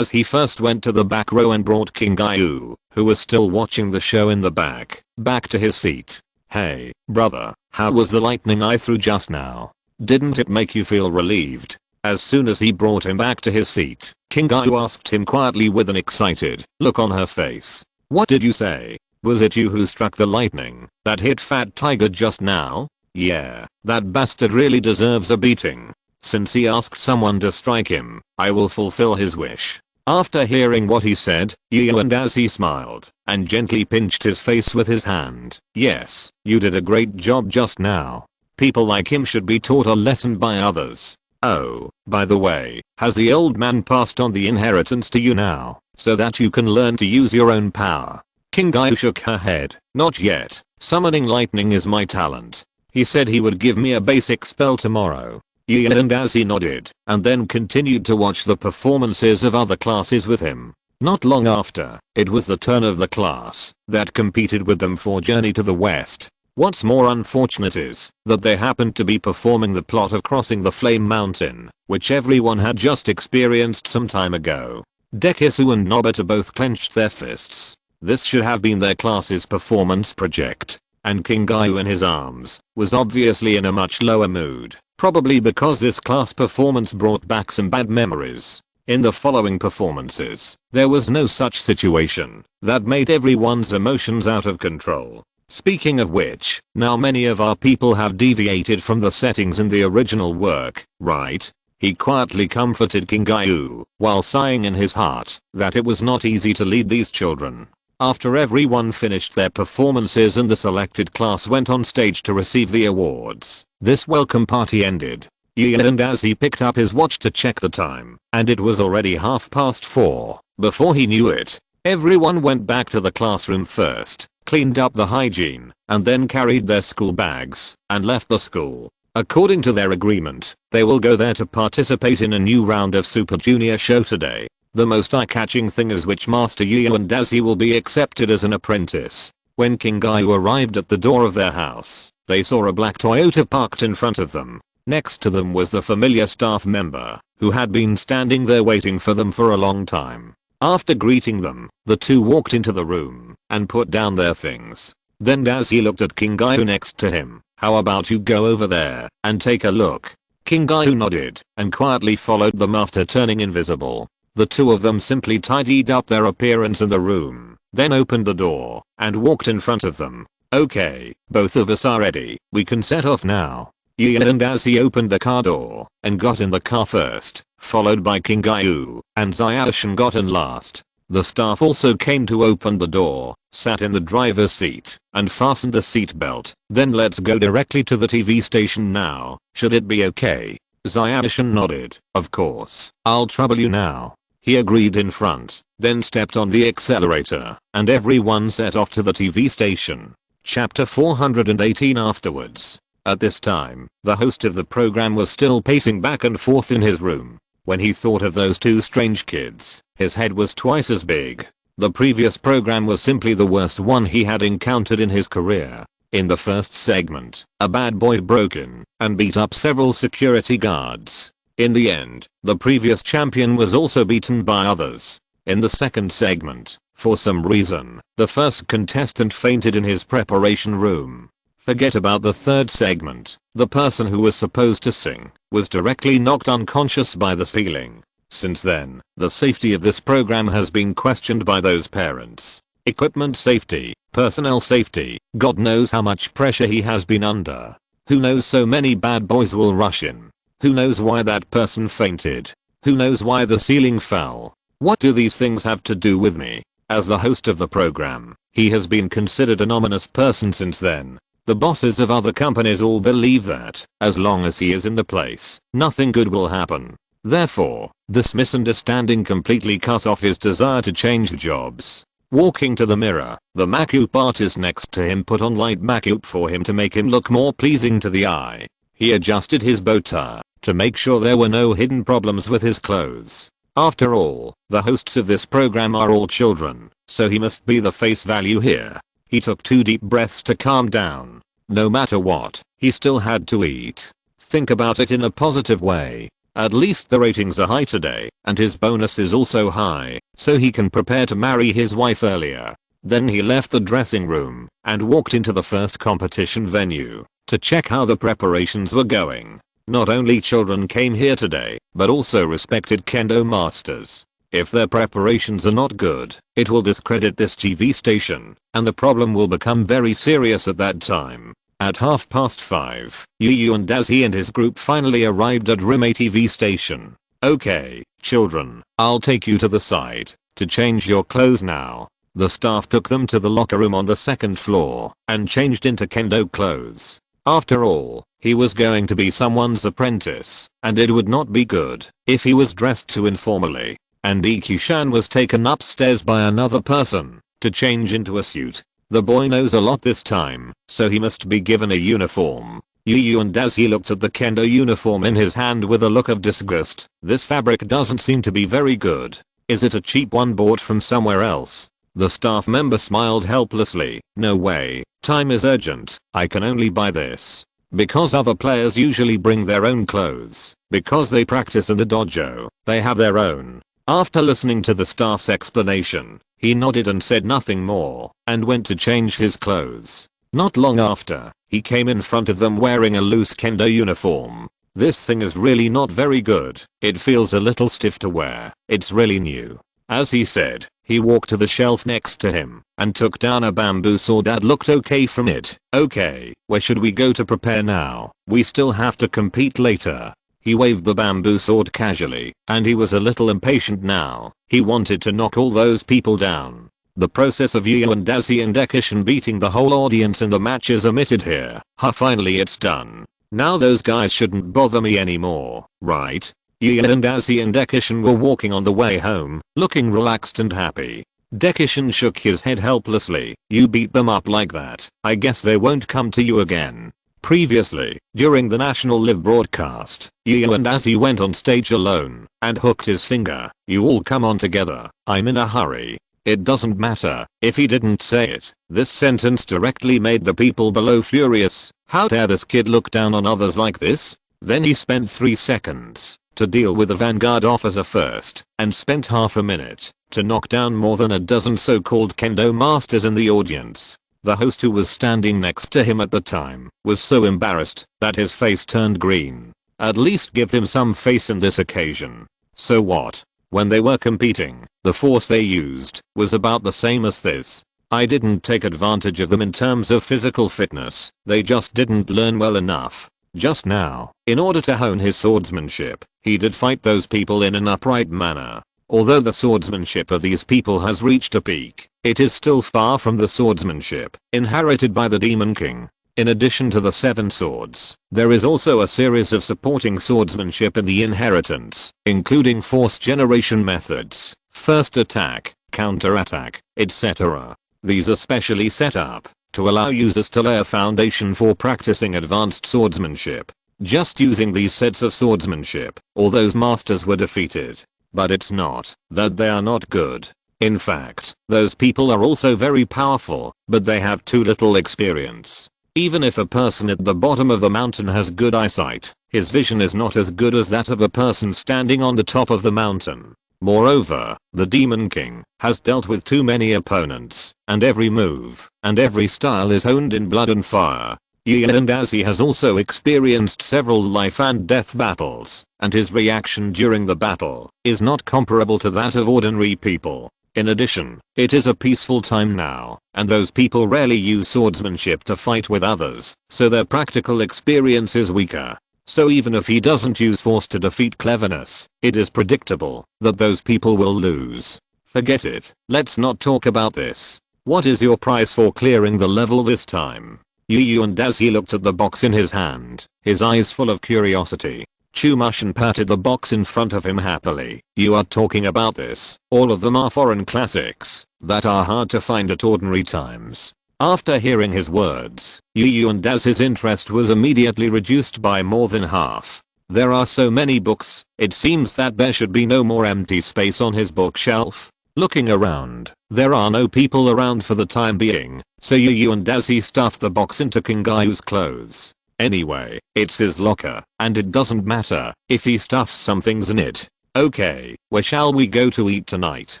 A: He first went to the back row and brought King Gayu, who was still watching the show in the back to his seat. Hey, brother, how was the lightning I threw just now? Didn't it make you feel relieved? As soon as he brought him back to his seat, King Gayu asked him quietly with an excited look on her face. What did you say? Was it you who struck the lightning that hit Fat Tiger just now? Yeah, that bastard really deserves a beating. Since he asked someone to strike him, I will fulfill his wish. After hearing what he said, and as he smiled and gently pinched his face with his hand. Yes, you did a great job just now. People like him should be taught a lesson by others. Oh, by the way, has the old man passed on the inheritance to you now, so that you can learn to use your own power? King Gayu shook her head. Not yet. Summoning lightning is my talent. He said he would give me a basic spell tomorrow. And as he nodded, and then continued to watch the performances of other classes with him. Not long after, it was the turn of the class that competed with them for Journey to the West. What's more unfortunate is that they happened to be performing the plot of crossing the Flame Mountain, which everyone had just experienced some time ago. Dekisugi and Nobita both clenched their fists. This should have been their class's performance project. and Kingayu in his arms, was obviously in a much lower mood, probably because this class performance brought back some bad memories. In the following performances, there was no such situation that made everyone's emotions out of control. Speaking of which, now many of our people have deviated from the settings in the original work, right? He quietly comforted Kingayu, while sighing in his heart that it was not easy to lead these children. After everyone finished their performances and the selected class went on stage to receive the awards, this welcome party ended. And as he picked up his watch to check the time, and it was already 4:30, before he knew it, everyone went back to the classroom first, cleaned up the hygiene, and then carried their school bags, and left the school. According to their agreement, they will go there to participate in a new round of Super Junior show today. The most eye-catching thing is which Master Yu and Dazi will be accepted as an apprentice. When Kingayu arrived at the door of their house, they saw a black Toyota parked in front of them. Next to them was the familiar staff member, who had been standing there waiting for them for a long time. After greeting them, the two walked into the room and put down their things. Then Dazi looked at Kingayu next to him. How about you go over there and take a look? Kingayu nodded and quietly followed them after turning invisible. The two of them simply tidied up their appearance in the room, then opened the door and walked in front of them. Okay, both of us are ready. We can set off now. And as he opened the car door and got in the car first, followed by Kingayu, and Zayashin got in last. The staff also came to open the door, sat in the driver's seat, and fastened the seatbelt. Then let's go directly to the TV station now. Should it be okay? Zayashin nodded. Of course. I'll trouble you now. He agreed in front, then stepped on the accelerator, and everyone set off to the TV station. Chapter 418 afterwards. At this time, the host of the program was still pacing back and forth in his room. When he thought of those two strange kids, his head was twice as big. The previous program was simply the worst one he had encountered in his career. In the first segment, a bad boy broke in and beat up several security guards. In the end, the previous champion was also beaten by others. In the second segment, for some reason, the first contestant fainted in his preparation room. Forget about the third segment. The person who was supposed to sing was directly knocked unconscious by the ceiling. Since then, the safety of this program has been questioned by those parents. Equipment safety, personnel safety, God knows how much pressure he has been under. Who knows, so many bad boys will rush in. Who knows why that person fainted? Who knows why the ceiling fell? What do these things have to do with me? As the host of the program, he has been considered an ominous person since then. The bosses of other companies all believe that, as long as he is in the place, nothing good will happen. Therefore, this misunderstanding completely cut off his desire to change jobs. Walking to the mirror, the makeup artist next to him put on light makeup for him to make him look more pleasing to the eye. He adjusted his bow tie to make sure there were no hidden problems with his clothes. After all, the hosts of this program are all children, so he must be the face value here. He took 2 deep breaths to calm down. No matter what, he still had to eat. Think about it in a positive way. At least the ratings are high today, and his bonus is also high, so he can prepare to marry his wife earlier. Then he left the dressing room and walked into the first competition venue to check how the preparations were going. Not only children came here today, but also respected kendo masters. If their preparations are not good, it will discredit this TV station, and the problem will become very serious at that time. At 5:30, Yu and Dazi and his group finally arrived at Rime TV station. Okay, children, I'll take you to the side to change your clothes now. The staff took them to the locker room on the 2nd floor and changed into kendo clothes. After all, he was going to be someone's apprentice, and it would not be good if he was dressed too informally. And Ikushan was taken upstairs by another person to change into a suit. The boy knows a lot this time, so he must be given a uniform. Yu and Dazi looked at the kendo uniform in his hand with a look of disgust. This fabric doesn't seem to be very good. Is it a cheap one bought from somewhere else? The staff member smiled helplessly. No way, time is urgent, I can only buy this. Because other players usually bring their own clothes. Because they practice in the dojo, they have their own. After listening to the staff's explanation, he nodded and said nothing more, and went to change his clothes. Not long after, he came in front of them wearing a loose kendo uniform. This thing is really not very good. It feels a little stiff to wear. It's really new. As he said, he walked to the shelf next to him and took down a bamboo sword that looked okay from it. Okay, where should we go to prepare now? We still have to compete later. He waved the bamboo sword casually, and he was a little impatient now. He wanted to knock all those people down. The process of Yu and Dazi and Dekishin beating the whole audience in the match is omitted here. Finally it's done. Now those guys shouldn't bother me anymore, right? Yu and Dazi and Dekishin were walking on the way home, looking relaxed and happy. Dekishin shook his head helplessly. You beat them up like that. I guess they won't come to you again. Previously, during the National Live broadcast, Yu and Dazi went on stage alone and hooked his finger. You all come on together. I'm in a hurry. It doesn't matter if he didn't say it. This sentence directly made the people below furious. How dare this kid look down on others like this? Then he spent 3 seconds to deal with the vanguard officer first and spent half a minute to knock down more than a dozen so-called kendo masters in the audience. The host, who was standing next to him at the time, was so embarrassed that his face turned green. At least give him some face in this occasion. So what? When they were competing, the force they used was about the same as this. I didn't take advantage of them in terms of physical fitness, they just didn't learn well enough. Just now, in order to hone his swordsmanship, he did fight those people in an upright manner. Although the swordsmanship of these people has reached a peak, it is still far from the swordsmanship inherited by the Demon King. In addition to the 7 swords, there is also a series of supporting swordsmanship in the inheritance, including force generation methods, first attack, counter-attack, etc. These are specially set up to allow users to lay a foundation for practicing advanced swordsmanship. Just using these sets of swordsmanship, all those masters were defeated. But it's not that they are not good. In fact, those people are also very powerful, but they have too little experience. Even if a person at the bottom of the mountain has good eyesight, his vision is not as good as that of a person standing on the top of the mountain. Moreover, the Demon King has dealt with too many opponents, and every move and every style is honed in blood and fire. Yu and Dazi has also experienced several life and death battles, and his reaction during the battle is not comparable to that of ordinary people. In addition, it is a peaceful time now, and those people rarely use swordsmanship to fight with others, so their practical experience is weaker. So even if he doesn't use force to defeat cleverness, it is predictable that those people will lose. Forget it, let's not talk about this. What is your price for clearing the level this time? Yu and Dazi looked at the box in his hand, his eyes full of curiosity. Chumushin patted the box in front of him happily. You are talking about this. All of them are foreign classics that are hard to find at ordinary times. After hearing his words, Yu and Dazi's interest was immediately reduced by more than half. There are so many books, it seems that there should be no more empty space on his bookshelf. Looking around, there are no people around for the time being, so Yu and Dazi stuffed the box into Kingayu's clothes. Anyway, it's his locker, and it doesn't matter if he stuffs some things in it. Okay, where shall we go to eat tonight?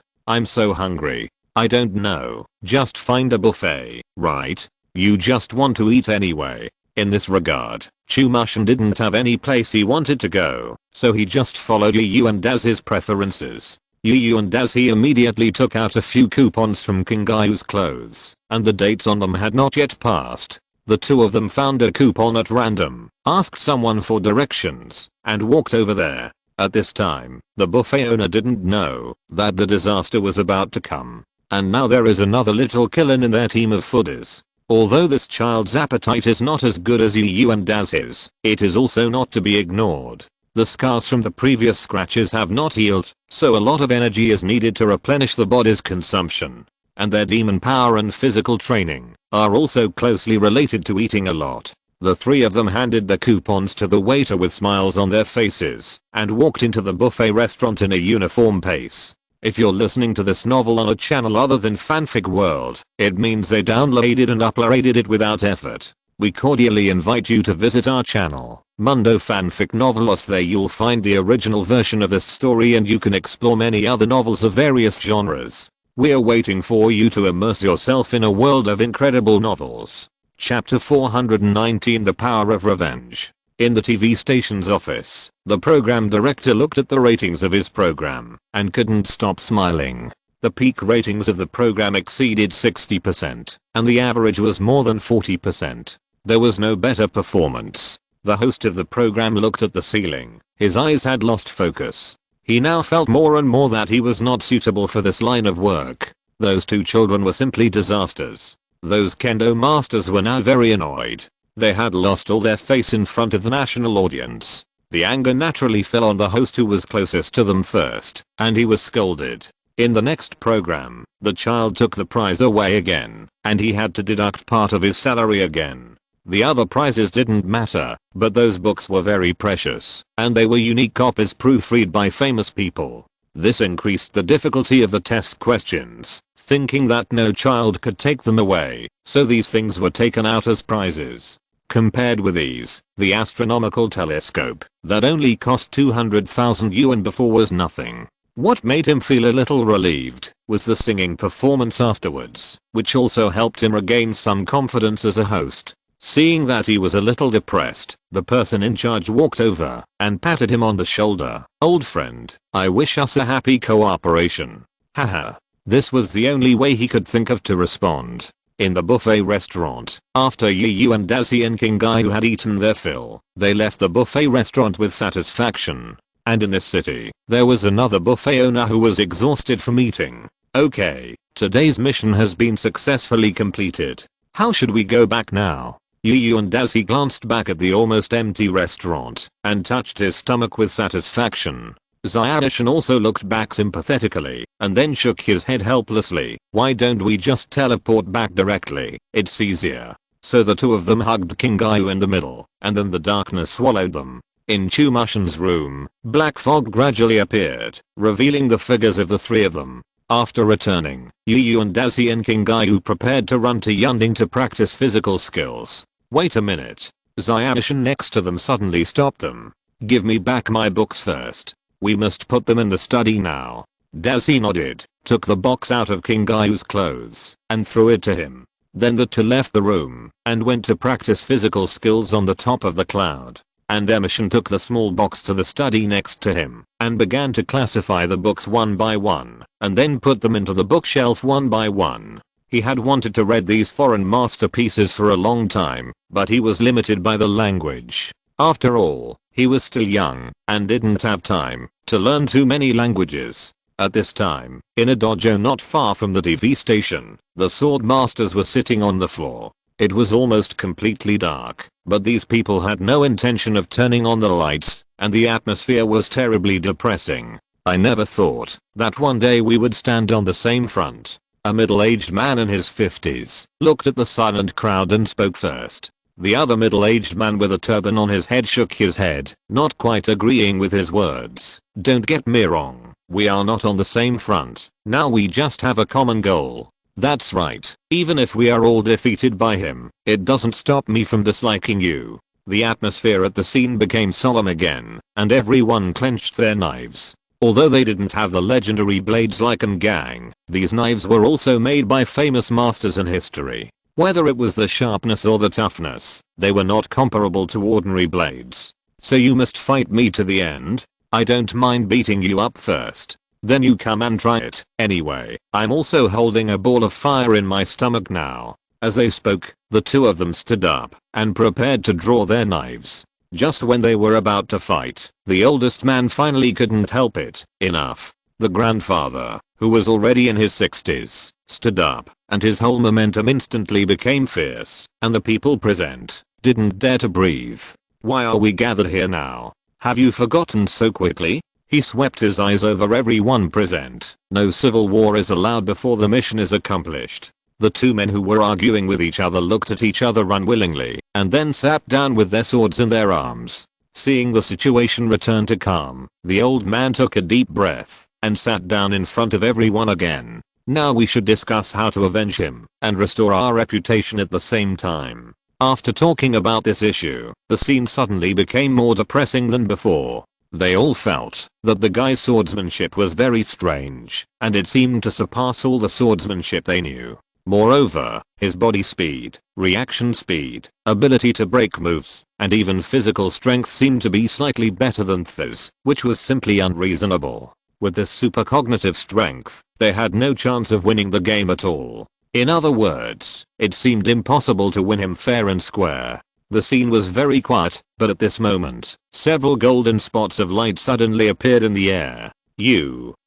A: I'm so hungry. I don't know, just find a buffet, right? You just want to eat anyway. In this regard, Chumushin didn't have any place he wanted to go, so he just followed Yu and Dazi's preferences. Yu and Dazi immediately took out a few coupons from Kingayu's clothes, and the dates on them had not yet passed. The two of them found a coupon at random, asked someone for directions, and walked over there. At this time, the buffet owner didn't know that the disaster was about to come. And now there is another little killer in their team of foodies. Although this child's appetite is not as good as Yu and Dazi's, it is also not to be ignored. The scars from the previous scratches have not healed, so a lot of energy is needed to replenish the body's consumption. And their demon power and physical training are also closely related to eating a lot. The three of them handed the coupons to the waiter with smiles on their faces and walked into the buffet restaurant in a uniform pace. If you're listening to this novel on a channel other than Fanfic World, it means they downloaded and uploaded it without effort. We cordially invite you to visit our channel, Mundo Fanfic Novelos. There you'll find the original version of this story and you can explore many other novels of various genres. We're waiting for you to immerse yourself in a world of incredible novels. Chapter 419 The Power of Revenge. In the TV station's office, the program director looked at the ratings of his program and couldn't stop smiling. The peak ratings of the program exceeded 60%, and the average was more than 40%. There was no better performance. The host of the program looked at the ceiling. His eyes had lost focus. He now felt more and more that he was not suitable for this line of work. Those two children were simply disasters. Those kendo masters were now very annoyed. They had lost all their face in front of the national audience. The anger naturally fell on the host who was closest to them first, and he was scolded. In the next program, the child took the prize away again, and he had to deduct part of his salary again. The other prizes didn't matter, but those books were very precious, and they were unique copies proofread by famous people. This increased the difficulty of the test questions, thinking that no child could take them away, so these things were taken out as prizes. Compared with these, the astronomical telescope, that only cost 200,000 yuan before was nothing. What made him feel a little relieved was the singing performance afterwards, which also helped him regain some confidence as a host. Seeing that he was a little depressed, the person in charge walked over and patted him on the shoulder. "Old friend, I wish us a happy cooperation." Haha. This was the only way he could think of to respond. In the buffet restaurant, after Yu and Dazi and Kingayu had eaten their fill, they left the buffet restaurant with satisfaction. And in this city, there was another buffet owner who was exhausted from eating. "Okay, today's mission has been successfully completed. How should we go back now?" Yu and Dazi glanced back at the almost empty restaurant and touched his stomach with satisfaction. Xiaoshan also looked back sympathetically and then shook his head helplessly. "Why don't we just teleport back directly? It's easier." So the two of them hugged Kingayu in the middle, and then the darkness swallowed them. In Chumushan's room, black fog gradually appeared, revealing the figures of the three of them. After returning, Yu and Dazi and Kingayu prepared to run to Yunding to practice physical skills. "Wait a minute." Xiaoshan next to them suddenly stopped them. "Give me back my books first. We must put them in the study now." Dazi nodded, took the box out of Kingayu's clothes, and threw it to him. Then the two left the room, and went to practice physical skills on the top of the cloud. And Emerson took the small box to the study next to him, and began to classify the books one by one, and then put them into the bookshelf one by one. He had wanted to read these foreign masterpieces for a long time, but he was limited by the language. After all, he was still young, and didn't have time to learn too many languages. At this time, in a dojo not far from the TV station, the sword masters were sitting on the floor. It was almost completely dark, but these people had no intention of turning on the lights, and the atmosphere was terribly depressing. "I never thought that one day we would stand on the same front." A middle-aged man in his 50s looked at the silent crowd and spoke first. The other middle-aged man with a turban on his head shook his head, not quite agreeing with his words. "Don't get me wrong, we are not on the same front. Now we just have a common goal." "That's right. Even if we are all defeated by him, it doesn't stop me from disliking you." The atmosphere at the scene became solemn again, and everyone clenched their knives. Although they didn't have the legendary blades like An Gang, these knives were also made by famous masters in history. Whether it was the sharpness or the toughness, they were not comparable to ordinary blades. "So you must fight me to the end? I don't mind beating you up first. Then you come and try it. Anyway, I'm also holding a ball of fire in my stomach now." As they spoke, the two of them stood up and prepared to draw their knives. Just when they were about to fight, the oldest man finally couldn't help it. "Enough." The grandfather, who was already in his 60s, stood up, and his whole momentum instantly became fierce, and the people present didn't dare to breathe. "Why are we gathered here now? Have you forgotten so quickly?" He swept his eyes over everyone present. "No civil war is allowed before the mission is accomplished." The two men who were arguing with each other looked at each other unwillingly, and then sat down with their swords in their arms. Seeing the situation return to calm, the old man took a deep breath and sat down in front of everyone again. "Now we should discuss how to avenge him and restore our reputation at the same time." After talking about this issue, the scene suddenly became more depressing than before. They all felt that the guy's swordsmanship was very strange, and it seemed to surpass all the swordsmanship they knew. Moreover, his body speed, reaction speed, ability to break moves, and even physical strength seemed to be slightly better than Th's, which was simply unreasonable. With this supercognitive strength, they had no chance of winning the game at all. In other words, it seemed impossible to win him fair and square. The scene was very quiet, but at this moment, several golden spots of light suddenly appeared in the air.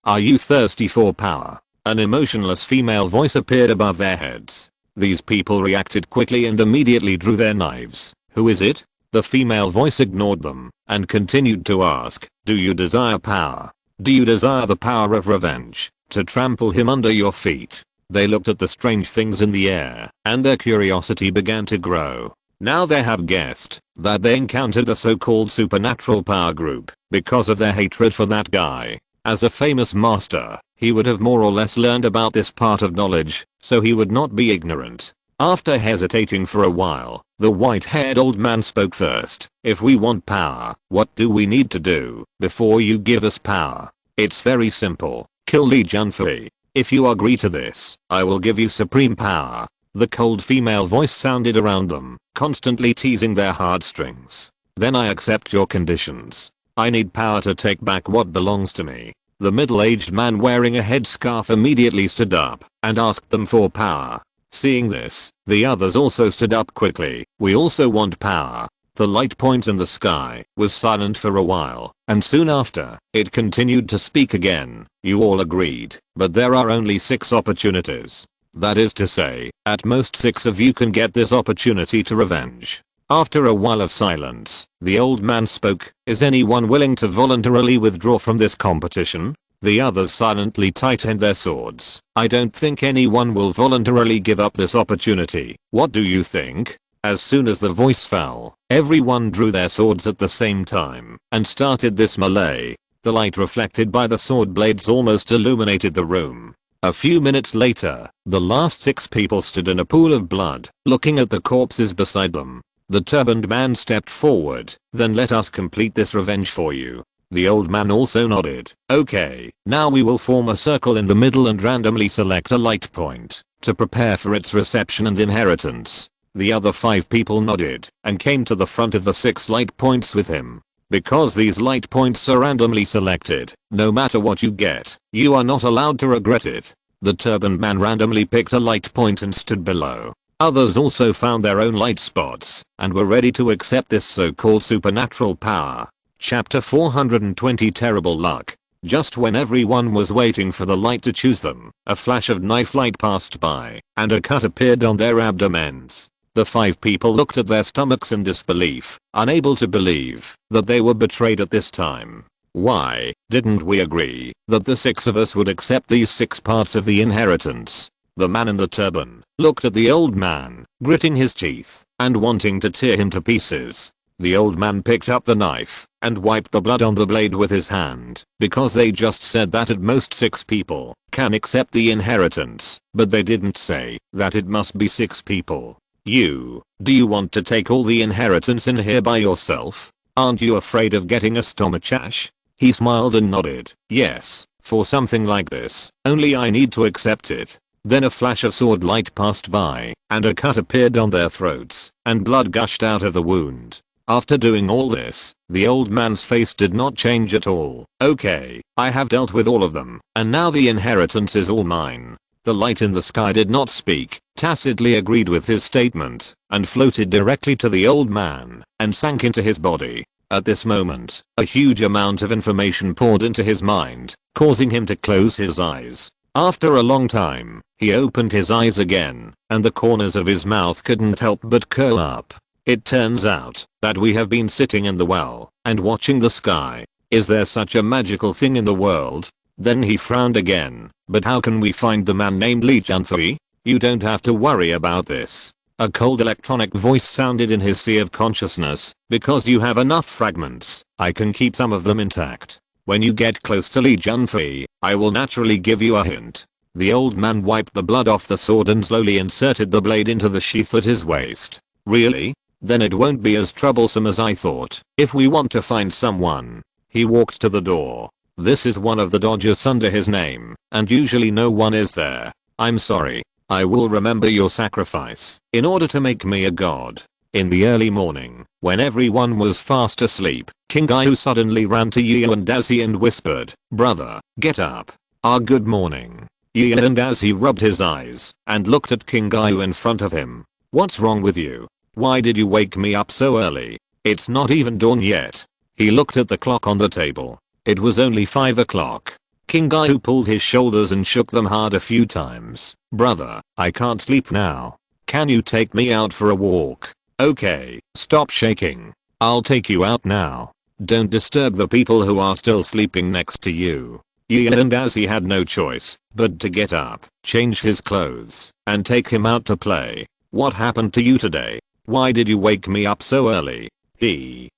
A: Are you thirsty for power? An emotionless female voice appeared above their heads. These people reacted quickly and immediately drew their knives. Who is it? The female voice ignored them and continued to ask, do you desire power? Do you desire the power of revenge? To trample him under your feet? They looked at the strange things in the air, and their curiosity began to grow. Now they have guessed that they encountered a so-called supernatural power group because of their hatred for that guy. As a famous master, he would have more or less learned about this part of knowledge, so he would not be ignorant. After hesitating for a while, the white-haired old man spoke first. If we want power, what do we need to do before you give us power? It's very simple. Kill Lee Junfei. If you agree to this, I will give you supreme power. The cold female voice sounded around them, constantly teasing their heartstrings. Then I accept your conditions. I need power to take back what belongs to me. The middle-aged man wearing a headscarf immediately stood up and asked them for power. Seeing this, the others also stood up quickly. We also want power. The light point in the sky was silent for a while, and soon after, it continued to speak again. You all agreed, but there are only 6 opportunities. That is to say, at most 6 of you can get this opportunity to revenge. After a while of silence, the old man spoke. Is anyone willing to voluntarily withdraw from this competition? The others silently tightened their swords. I don't think anyone will voluntarily give up this opportunity. What do you think? As soon as the voice fell, everyone drew their swords at the same time and started this melee. The light reflected by the sword blades almost illuminated the room. A few minutes later, the last 6 people stood in a pool of blood, looking at the corpses beside them. The turbaned man stepped forward. Then let us complete this revenge for you. The old man also nodded. Okay, now we will form a circle in the middle and randomly select a light point to prepare for its reception and inheritance. The other 5 people nodded and came to the front of the 6 light points with him. Because these light points are randomly selected, no matter what you get, you are not allowed to regret it. The turbaned man randomly picked a light point and stood below. Others also found their own light spots and were ready to accept this so-called supernatural power. Chapter 420 Terrible Luck. Just when everyone was waiting for the light to choose them, a flash of knife light passed by, and a cut appeared on their abdomens. The 5 people looked at their stomachs in disbelief, unable to believe that they were betrayed at this time. Why didn't we agree that the 6 of us would accept these 6 parts of the inheritance? The man in the turban looked at the old man, gritting his teeth and wanting to tear him to pieces. The old man picked up the knife and wiped the blood on the blade with his hand, because they just said that at most 6 people can accept the inheritance, but they didn't say that it must be 6 people. Do you want to take all the inheritance in here by yourself? Aren't you afraid of getting a stomachache? He smiled and nodded. Yes, for something like this, only I need to accept it. Then a flash of sword light passed by, and a cut appeared on their throats, and blood gushed out of the wound. After doing all this, the old man's face did not change at all. Okay, I have dealt with all of them, and now the inheritance is all mine. The light in the sky did not speak, tacitly agreed with his statement, and floated directly to the old man, and sank into his body. At this moment, a huge amount of information poured into his mind, causing him to close his eyes. After a long time, he opened his eyes again, and the corners of his mouth couldn't help but curl up. It turns out that we have been sitting in the well and watching the sky. Is there such a magical thing in the world? Then he frowned again. But how can we find the man named Lee Junfei? You don't have to worry about this. A cold electronic voice sounded in his sea of consciousness. Because you have enough fragments, I can keep some of them intact. When you get close to Lee Junfei, I will naturally give you a hint. The old man wiped the blood off the sword and slowly inserted the blade into the sheath at his waist. Really? Then it won't be as troublesome as I thought. If we want to find someone. He walked to the door. This is one of the Dodgers under his name, and usually no one is there. I'm sorry. I will remember your sacrifice in order to make me a god. In the early morning, when everyone was fast asleep, King Gayu suddenly ran to Yu and Dazi and whispered, "Brother, get up. Good morning." Yu and Dazi rubbed his eyes and looked at King Gayu in front of him. "What's wrong with you? Why did you wake me up so early? It's not even dawn yet." He looked at the clock on the table. It was only 5 o'clock. King Gayu pulled his shoulders and shook them hard a few times. "Brother, I can't sleep now. Can you take me out for a walk?" "Okay, stop shaking. I'll take you out now. Don't disturb the people who are still sleeping next to you." Yu and Dazi had no choice but to get up, change his clothes, and take him out to play. "What happened to you today? Why did you wake me up so early?"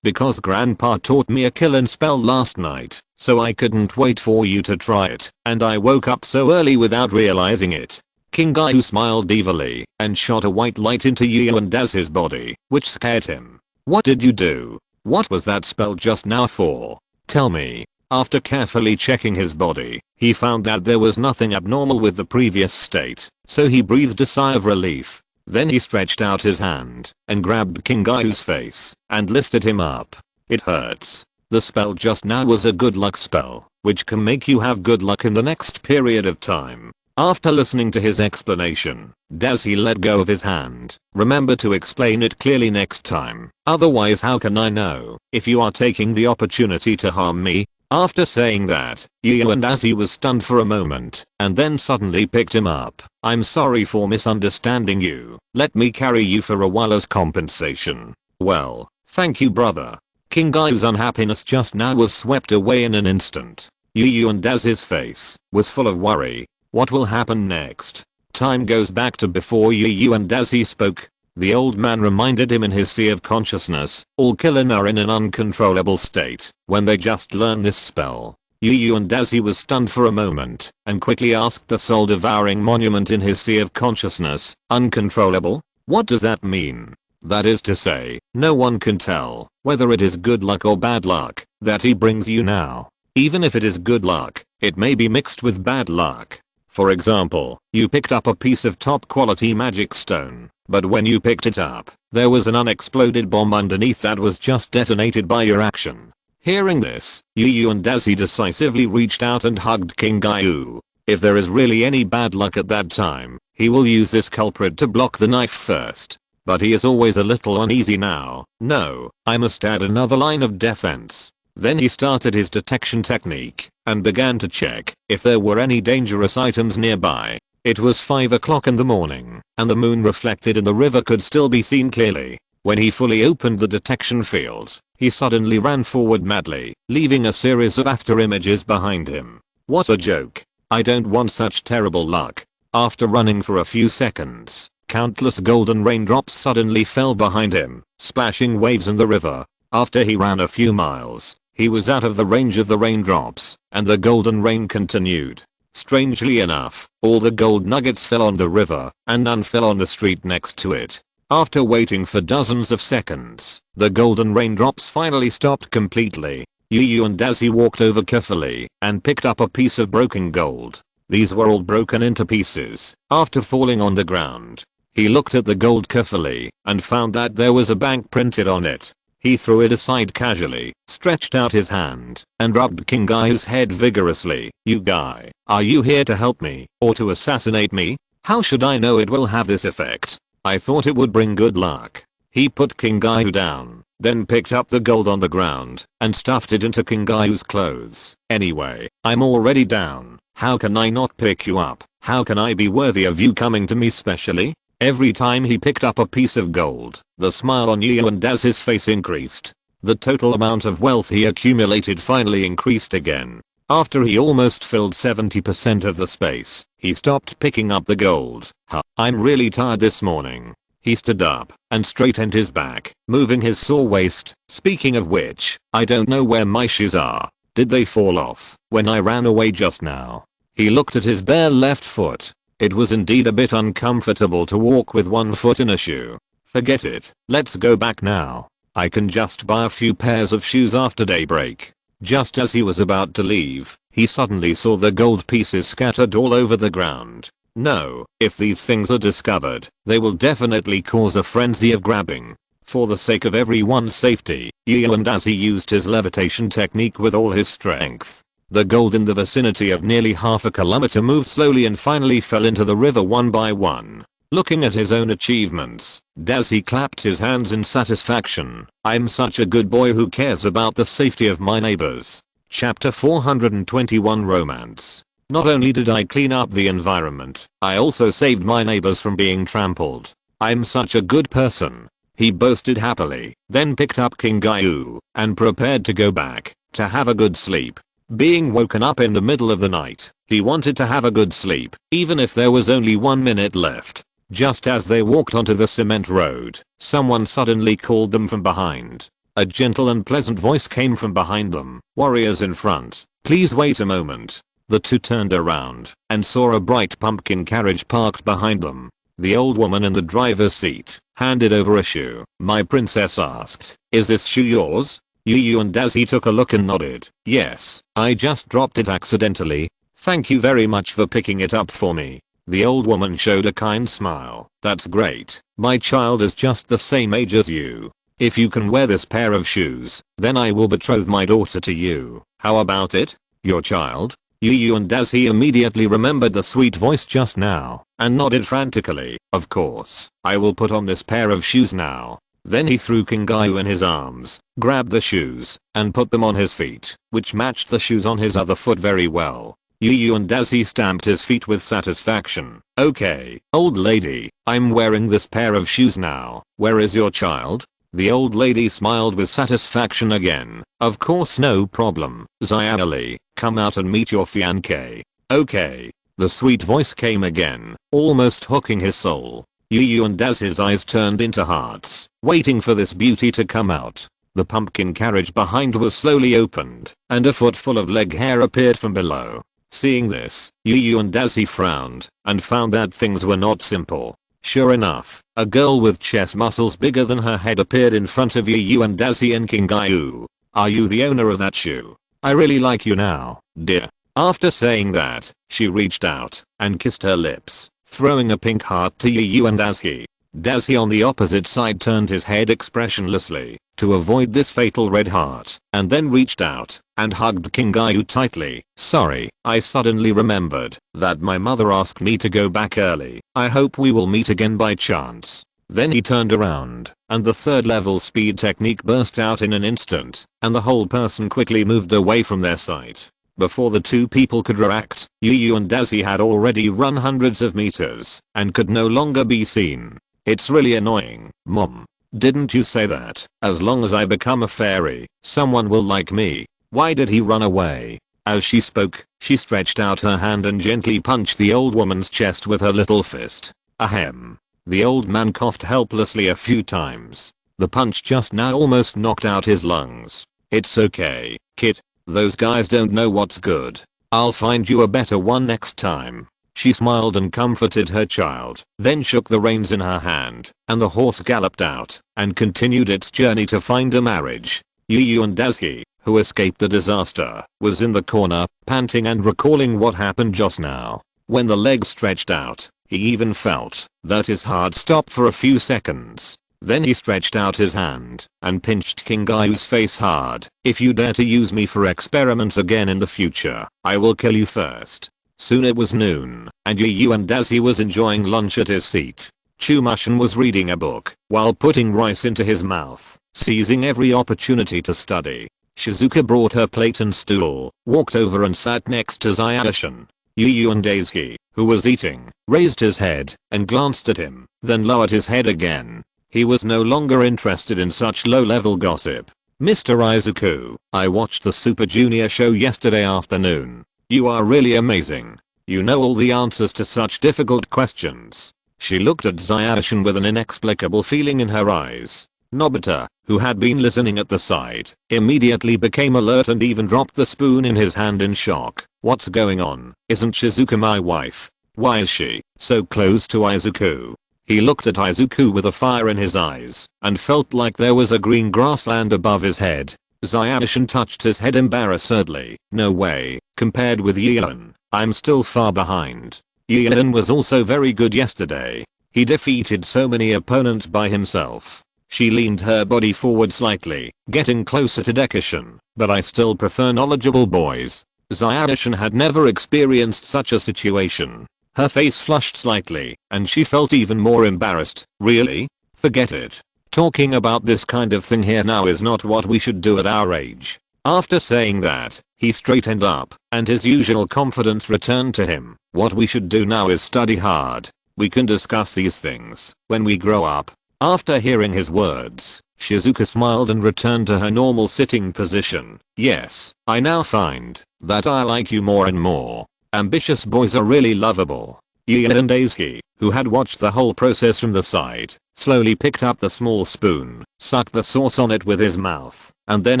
A: Because grandpa taught me a killing spell last night, so I couldn't wait for you to try it, and I woke up so early without realizing it." King Gayu smiled evilly and shot a white light into Yu and Dazi's body, which scared him. "What did you do? What was that spell just now for? Tell me." After carefully checking his body, he found that there was nothing abnormal with the previous state, so he breathed a sigh of relief. Then he stretched out his hand and grabbed King Gayu's face and lifted him up. "It hurts. The spell just now was a good luck spell, which can make you have good luck in the next period of time." After listening to his explanation, Dazi let go of his hand. "Remember to explain it clearly next time, otherwise how can I know if you are taking the opportunity to harm me?" After saying that, Yu and Dazi was stunned for a moment, and then suddenly picked him up. "I'm sorry for misunderstanding you. Let me carry you for a while as compensation." "Well, thank you, brother." King Guyu's unhappiness just now was swept away in an instant. Yu and Dazi's face was full of worry. What will happen next? Time goes back to before Yu and Dazi spoke. The old man reminded him in his sea of consciousness, all Killen are in an uncontrollable state when they just learn this spell. Yu and Dazi was stunned for a moment and quickly asked the soul-devouring monument in his sea of consciousness, "Uncontrollable? What does that mean?" "That is to say, no one can tell whether it is good luck or bad luck that he brings you now. Even if it is good luck, it may be mixed with bad luck. For example, you picked up a piece of top quality magic stone, but when you picked it up, there was an unexploded bomb underneath that was just detonated by your action." Hearing this, Yu and Dazi decisively reached out and hugged King Gayu. If there is really any bad luck at that time, he will use this culprit to block the knife first. But he is always a little uneasy now. "No, I must add another line of defense." Then he started his detection technique and began to check if there were any dangerous items nearby. It was 5 o'clock in the morning, and the moon reflected in the river could still be seen clearly. When he fully opened the detection field, he suddenly ran forward madly, leaving a series of after images behind him. What a joke. I don't want such terrible luck. After running for a few seconds, countless golden raindrops suddenly fell behind him, splashing waves in the river. After he ran a few miles, he was out of the range of the raindrops, and the golden rain continued. Strangely enough, all the gold nuggets fell on the river, and none fell on the street next to it. After waiting for dozens of seconds, the golden raindrops finally stopped completely. Yu and Dazi walked over carefully and picked up a piece of broken gold. These were all broken into pieces. After falling on the ground, he looked at the gold carefully and found that there was a bank printed on it. He threw it aside casually, stretched out his hand, and rubbed King Guy's head vigorously. "You guy, are you here to help me or to assassinate me? How should I know it will have this effect? I thought it would bring good luck." He put King Gayu down, then picked up the gold on the ground and stuffed it into King Guyu's clothes. "Anyway, I'm already down. How can I not pick you up? How can I be worthy of you coming to me specially?" Every time he picked up a piece of gold, the smile on Yu and Dazi's face increased. The total amount of wealth he accumulated finally increased again. After he almost filled 70% of the space, he stopped picking up the gold. "I'm really tired this morning." He stood up and straightened his back, moving his sore waist. "Speaking of which, I don't know where my shoes are. Did they fall off when I ran away just now?" He looked at his bare left foot. It was indeed a bit uncomfortable to walk with one foot in a shoe. "Forget it, let's go back now. I can just buy a few pairs of shoes after daybreak." Just as he was about to leave, he suddenly saw the gold pieces scattered all over the ground. No, if these things are discovered, they will definitely cause a frenzy of grabbing. For the sake of everyone's safety, Gian as he used his levitation technique with all his strength. The gold in the vicinity of nearly half a kilometer moved slowly and finally fell into the river one by one. Looking at his own achievements, Dazi clapped his hands in satisfaction. I'm such a good boy who cares about the safety of my neighbors. Chapter 421 Romance. Not only did I clean up the environment, I also saved my neighbors from being trampled. I'm such a good person. He boasted happily, then picked up King Gyu and prepared to go back to have a good sleep. Being woken up in the middle of the night, he wanted to have a good sleep, even if there was only 1 minute left. Just as they walked onto the cement road, someone suddenly called them from behind. A gentle and pleasant voice came from behind them. Warriors in front, please wait a moment. The two turned around and saw a bright pumpkin carriage parked behind them. The old woman in the driver's seat handed over a shoe. My princess asked, is this shoe yours? Yu and Dazi took a look and nodded. Yes, I just dropped it accidentally. Thank you very much for picking it up for me. The old woman showed a kind smile. That's great. My child is just the same age as you. If you can wear this pair of shoes, then I will betroth my daughter to you. How about it? Your child? Yu and Dazi immediately remembered the sweet voice just now and nodded frantically. Of course, I will put on this pair of shoes now. Then he threw King Gyu in his arms, grabbed the shoes, and put them on his feet, which matched the shoes on his other foot very well. Yu and Dazi stamped his feet with satisfaction. Okay, old lady, I'm wearing this pair of shoes now. Where is your child? The old lady smiled with satisfaction again. Of course, no problem. Xiaoli, come out and meet your fiancé. Okay. The sweet voice came again, almost hooking his soul. Yu and Daz's eyes turned into hearts, waiting for this beauty to come out. The pumpkin carriage behind was slowly opened, and a foot full of leg hair appeared from below. Seeing this, Yu and Dazi frowned, and found that things were not simple. Sure enough, a girl with chest muscles bigger than her head appeared in front of Yu and Dazi and King Gyu. Are you the owner of that shoe? I really like you now, dear. After saying that, she reached out and kissed her lips, throwing a pink heart to Yu and Dazi. Dazi on the opposite side turned his head expressionlessly to avoid this fatal red heart, and then reached out and hugged King Gyu tightly. Sorry, I suddenly remembered that my mother asked me to go back early. I hope we will meet again by chance. Then he turned around, and the third level speed technique burst out in an instant, and the whole person quickly moved away from their sight. Before the two people could react, Yu and Dazi had already run hundreds of meters and could no longer be seen. It's really annoying, Mom. Didn't you say that as long as I become a fairy, someone will like me? Why did he run away? As she spoke, she stretched out her hand and gently punched the old woman's chest with her little fist. Ahem. The old man coughed helplessly a few times. The punch just now almost knocked out his lungs. It's okay, kid. Those guys don't know what's good. I'll find you a better one next time. She smiled and comforted her child, then shook the reins in her hand, and the horse galloped out and continued its journey to find a marriage. Yu and Dazi, who escaped the disaster, was in the corner, panting and recalling what happened just now. When the leg stretched out, he even felt that his heart stopped for a few seconds. Then he stretched out his hand and pinched King Gyu's face hard. If you dare to use me for experiments again in the future, I will kill you first. Soon it was noon, and Yu and Dazi was enjoying lunch at his seat. Chumushin was reading a book while putting rice into his mouth, seizing every opportunity to study. Shizuka brought her plate and stool, walked over and sat next to Xiaoshin. Yu and Dazi, who was eating, raised his head and glanced at him, then lowered his head again. He was no longer interested in such low-level gossip. Mr. Izuku, I watched the Super Junior show yesterday afternoon. You are really amazing. You know all the answers to such difficult questions. She looked at Xiaoshin with an inexplicable feeling in her eyes. Nobita, who had been listening at the side, immediately became alert and even dropped the spoon in his hand in shock. What's going on? Isn't Shizuka my wife? Why is she so close to Izuku? He looked at Izuku with a fire in his eyes and felt like there was a green grassland above his head. Xiaoshin touched his head embarrassedly. No way, compared with Yeon, I'm still far behind. Gian was also very good yesterday. He defeated so many opponents by himself. She leaned her body forward slightly, getting closer to Dekishin, but I still prefer knowledgeable boys. Zyadishin had never experienced such a situation. Her face flushed slightly, and she felt even more embarrassed. Really? Forget it. Talking about this kind of thing here now is not what we should do at our age. After saying that, he straightened up, and his usual confidence returned to him. What we should do now is study hard. We can discuss these things when we grow up. After hearing his words, Shizuka smiled and returned to her normal sitting position. Yes, I now find that I like you more and more. Ambitious boys are really lovable. Ian and Daisuke, who had watched the whole process from the side, slowly picked up the small spoon, sucked the sauce on it with his mouth, and then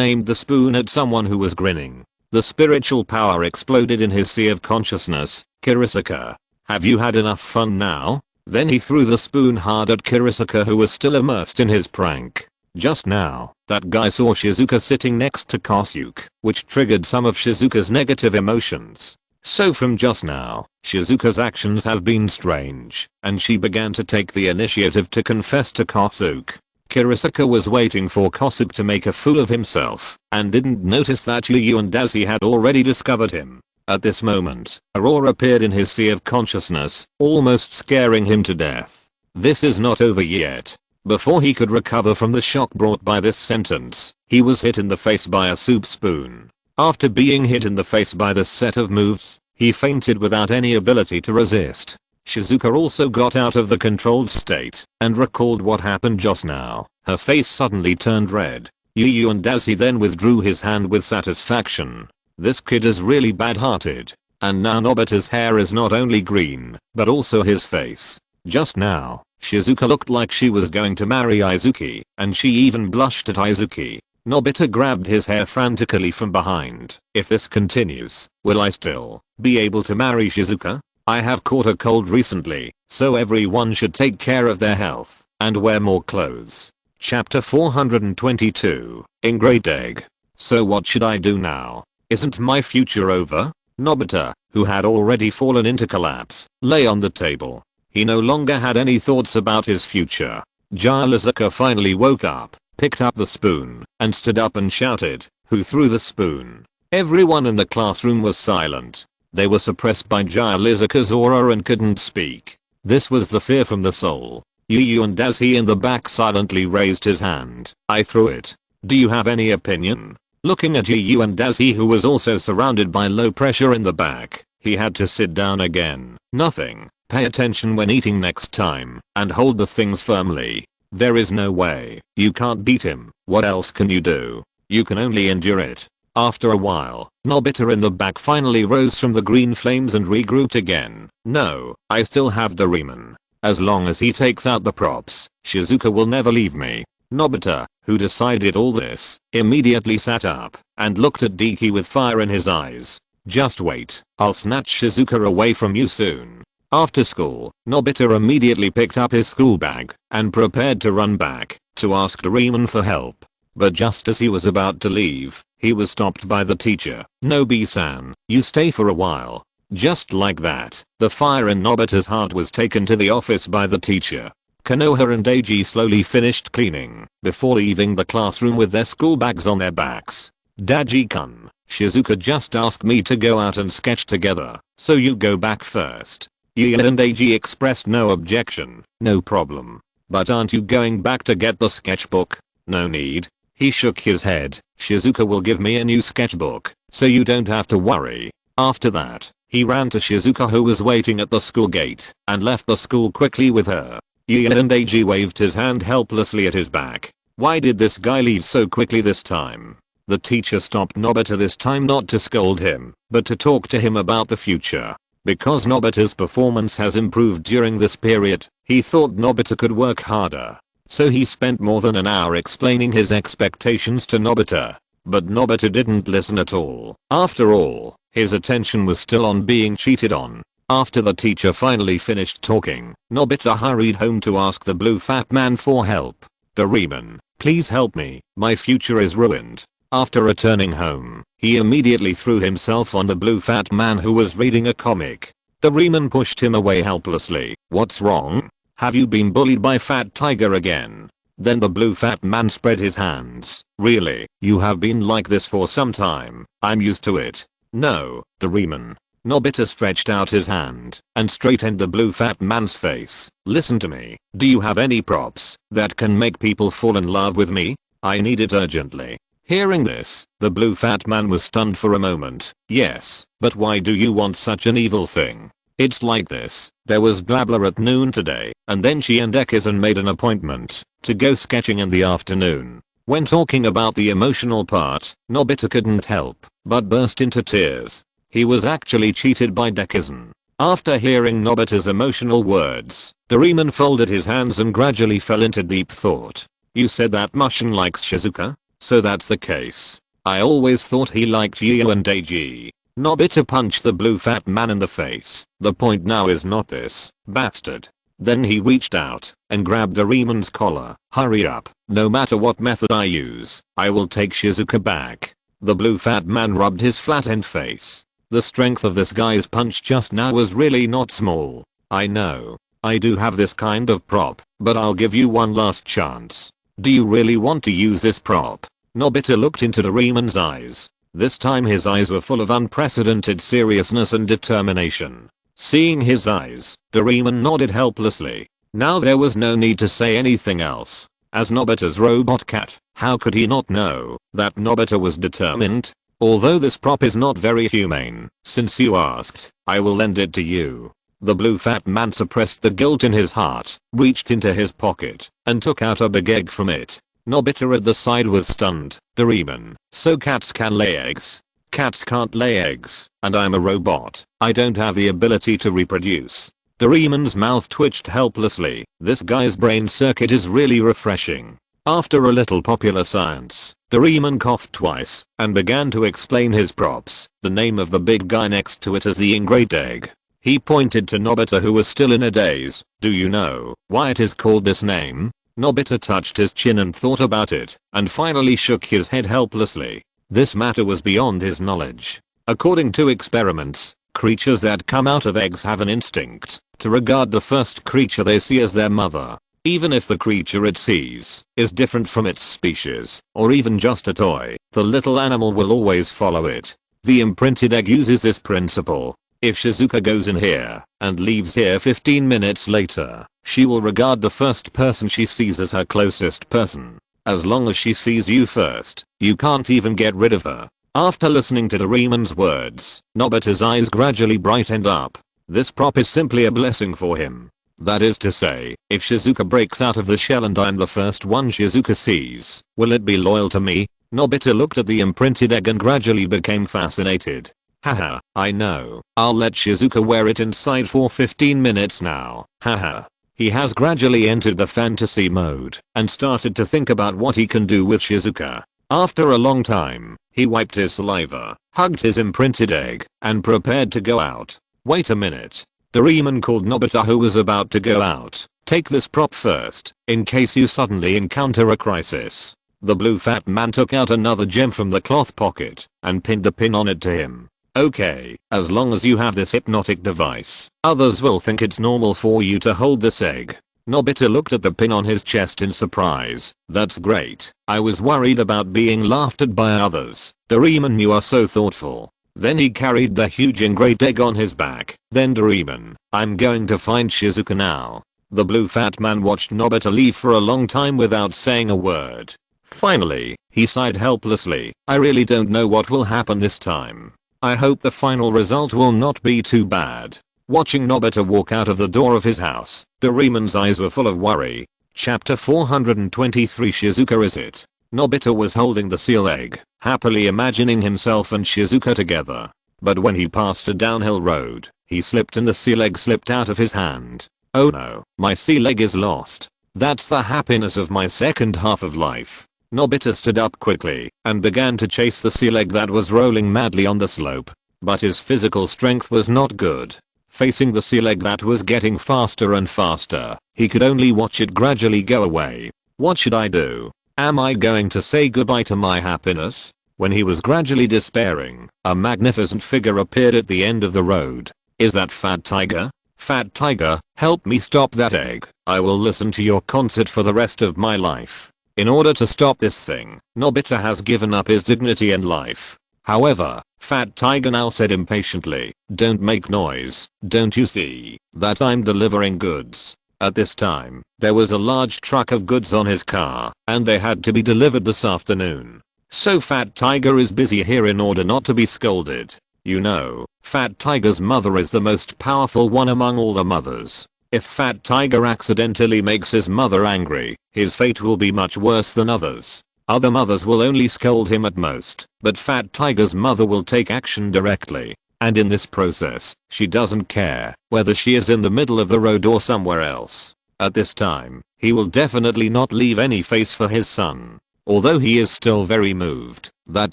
A: aimed the spoon at someone who was grinning. The spiritual power exploded in his sea of consciousness. Kirisuka, have you had enough fun now? Then he threw the spoon hard at Kirisuka, who was still immersed in his prank. Just now, that guy saw Shizuka sitting next to Kosuke, which triggered some of Shizuka's negative emotions. So from just now, Shizuka's actions have been strange, and she began to take the initiative to confess to Kosuke. Kirisuka was waiting for Kosuke to make a fool of himself, and didn't notice that Yu and Daisuke had already discovered him. At this moment, Aurora appeared in his sea of consciousness, almost scaring him to death. This is not over yet. Before he could recover from the shock brought by this sentence, he was hit in the face by a soup spoon. After being hit in the face by this set of moves, he fainted without any ability to resist. Shizuka also got out of the controlled state and recalled what happened just now. Her face suddenly turned red. Yu and Daisuke then withdrew his hand with satisfaction. This kid is really bad-hearted. And now Nobita's hair is not only green, but also his face. Just now, Shizuka looked like she was going to marry Izuki, and she even blushed at Izuki. Nobita grabbed his hair frantically from behind. If this continues, will I still be able to marry Shizuka? I have caught a cold recently, so everyone should take care of their health and wear more clothes. Chapter 422, In Great Egg. So what should I do now? Isn't my future over? Nobita, who had already fallen into collapse, lay on the table. He no longer had any thoughts about his future. Shizuka finally woke up, picked up the spoon, and stood up and shouted, "Who threw the spoon?" Everyone in the classroom was silent. They were suppressed by Shizuka's aura and couldn't speak. This was the fear from the soul. Yu and Daisuke in the back silently raised his hand. "I threw it. Do you have any opinion?" Looking at Yu and Daisuke, who was also surrounded by low pressure in the back, he had to sit down again. "Nothing. Pay attention when eating next time, and hold the things firmly. There is no way. You can't beat him. What else can you do? You can only endure it." After a while, Nobita in the back finally rose from the green flames and regrouped again. "No, I still have Doraemon. As long as he takes out the props, Shizuka will never leave me." Nobita, who decided all this, immediately sat up and looked at Deki with fire in his eyes. "Just wait. I'll snatch Shizuka away from you soon." After school, Nobita immediately picked up his school bag and prepared to run back to ask Doraemon for help. But just as he was about to leave, he was stopped by the teacher. "Nobi-san, you stay for a while." Just like that, the fire in Nobita's heart was taken to the office by the teacher. Konoha and Eiji slowly finished cleaning before leaving the classroom with their school bags on their backs. "Daji-kun, Shizuka just asked me to go out and sketch together, so you go back first." Ian and Eiji expressed no objection. "No problem. But aren't you going back to get the sketchbook?" "No need." He shook his head. "Shizuka will give me a new sketchbook, so you don't have to worry." After that, he ran to Shizuka, who was waiting at the school gate, and left the school quickly with her. Ian and Eiji waved his hand helplessly at his back. Why did this guy leave so quickly this time? The teacher stopped Nobita this time, not to scold him, but to talk to him about the future. Because Nobita's performance has improved during this period, he thought Nobita could work harder. So he spent more than an hour explaining his expectations to Nobita. But Nobita didn't listen at all. After all, his attention was still on being cheated on. After the teacher finally finished talking, Nobita hurried home to ask the blue fat man for help. "Doraemon, please help me, my future is ruined." After returning home, he immediately threw himself on the blue fat man, who was reading a comic. Doraemon pushed him away helplessly. What's wrong? Have you been bullied by Fat Tiger again? Then the blue fat man spread his hands. Really, you have been like this for some time. I'm used to it. No, Doraemon. Nobita stretched out his hand and straightened the blue fat man's face. Listen to me. Do you have any props that can make people fall in love with me? I need it urgently. Hearing this, the blue fat man was stunned for a moment. Yes, but why do you want such an evil thing? It's like this. There was Blabla at noon today, and then she and Dekisugi made an appointment to go sketching in the afternoon. When talking about the emotional part, Nobita couldn't help but burst into tears. He was actually cheated by Dekisugi. After hearing Nobita's emotional words, Doraemon folded his hands and gradually fell into deep thought. You said that Mushin likes Shizuka? So that's the case. I always thought he liked you and Eiji. Nobita punched the blue fat man in the face. The point now is not this, bastard. Then he reached out and grabbed Doraemon's collar. Hurry up. No matter what method I use, I will take Shizuka back. The blue fat man rubbed his flat-end face. The strength of this guy's punch just now was really not small. I know. I do have this kind of prop, but I'll give you one last chance. Do you really want to use this prop? Nobita looked into Doraemon's eyes. This time his eyes were full of unprecedented seriousness and determination. Seeing his eyes, Doraemon nodded helplessly. Now there was no need to say anything else. As Nobita's robot cat, how could he not know that Nobita was determined? Although this prop is not very humane, since you asked, I will lend it to you. The blue fat man suppressed the guilt in his heart, reached into his pocket, and took out a big egg from it. Nobita at the side was stunned. Doraemon, so cats can lay eggs? Cats can't lay eggs, and I'm a robot. I don't have the ability to reproduce. Doraemon's mouth twitched helplessly. This guy's brain circuit is really refreshing. After a little popular science, Doraemon coughed twice and began to explain his props. The name of the big guy next to it is the ingrate egg. He pointed to Nobita, who was still in a daze. Do you know why it is called this name? Nobita touched his chin and thought about it, and finally shook his head helplessly. This matter was beyond his knowledge. According to experiments, creatures that come out of eggs have an instinct to regard the first creature they see as their mother. Even if the creature it sees is different from its species, or even just a toy, the little animal will always follow it. The imprinted egg uses this principle. If Shizuka goes in here and leaves here 15 minutes later, she will regard the first person she sees as her closest person. As long as she sees you first, you can't even get rid of her. After listening to Doraemon's words, Nobita's eyes gradually brightened up. This prop is simply a blessing for him. That is to say, if Shizuka breaks out of the shell and I'm the first one Shizuka sees, will it be loyal to me? Nobita looked at the imprinted egg and gradually became fascinated. Haha, I know. I'll let Shizuka wear it inside for 15 minutes now. Haha. He has gradually entered the fantasy mode and started to think about what he can do with Shizuka. After a long time, he wiped his saliva, hugged his imprinted egg, and prepared to go out. Wait a minute. Doraemon called Nobita, who was about to go out. Take this prop first, in case you suddenly encounter a crisis. The blue fat man took out another gem from the cloth pocket and pinned the pin on it to him. Okay, as long as you have this hypnotic device, others will think it's normal for you to hold this egg. Nobita looked at the pin on his chest in surprise. That's great. I was worried about being laughed at by others. Doraemon, you are so thoughtful. Then he carried the huge ingrate egg on his back. Then Doraemon, I'm going to find Shizuka now. The blue fat man watched Nobita leave for a long time without saying a word. Finally, he sighed helplessly. I really don't know what will happen this time. I hope the final result will not be too bad. Watching Nobita walk out of the door of his house, Doraemon's eyes were full of worry. Chapter 423 Shizuka is it? Nobita was holding the seal egg, happily imagining himself and Shizuka together. But when he passed a downhill road, he slipped and the seal egg slipped out of his hand. Oh no, my seal egg is lost. That's the happiness of my second half of life. Nobita stood up quickly and began to chase the seal egg that was rolling madly on the slope. But his physical strength was not good. Facing the seal egg that was getting faster and faster, he could only watch it gradually go away. What should I do? Am I going to say goodbye to my happiness? When he was gradually despairing, a magnificent figure appeared at the end of the road. Is that Fat Tiger? Fat Tiger, help me stop that egg. I will listen to your concert for the rest of my life. In order to stop this thing, Nobita has given up his dignity and life. However, Fat Tiger now said impatiently, don't make noise, don't you see that I'm delivering goods? At this time, there was a large truck of goods on his car, and they had to be delivered this afternoon. So Fat Tiger is busy here in order not to be scolded. You know, Fat Tiger's mother is the most powerful one among all the mothers. If Fat Tiger accidentally makes his mother angry, his fate will be much worse than others. Other mothers will only scold him at most, but Fat Tiger's mother will take action directly. And in this process, she doesn't care whether she is in the middle of the road or somewhere else. At this time, he will definitely not leave any face for his son. Although he is still very moved that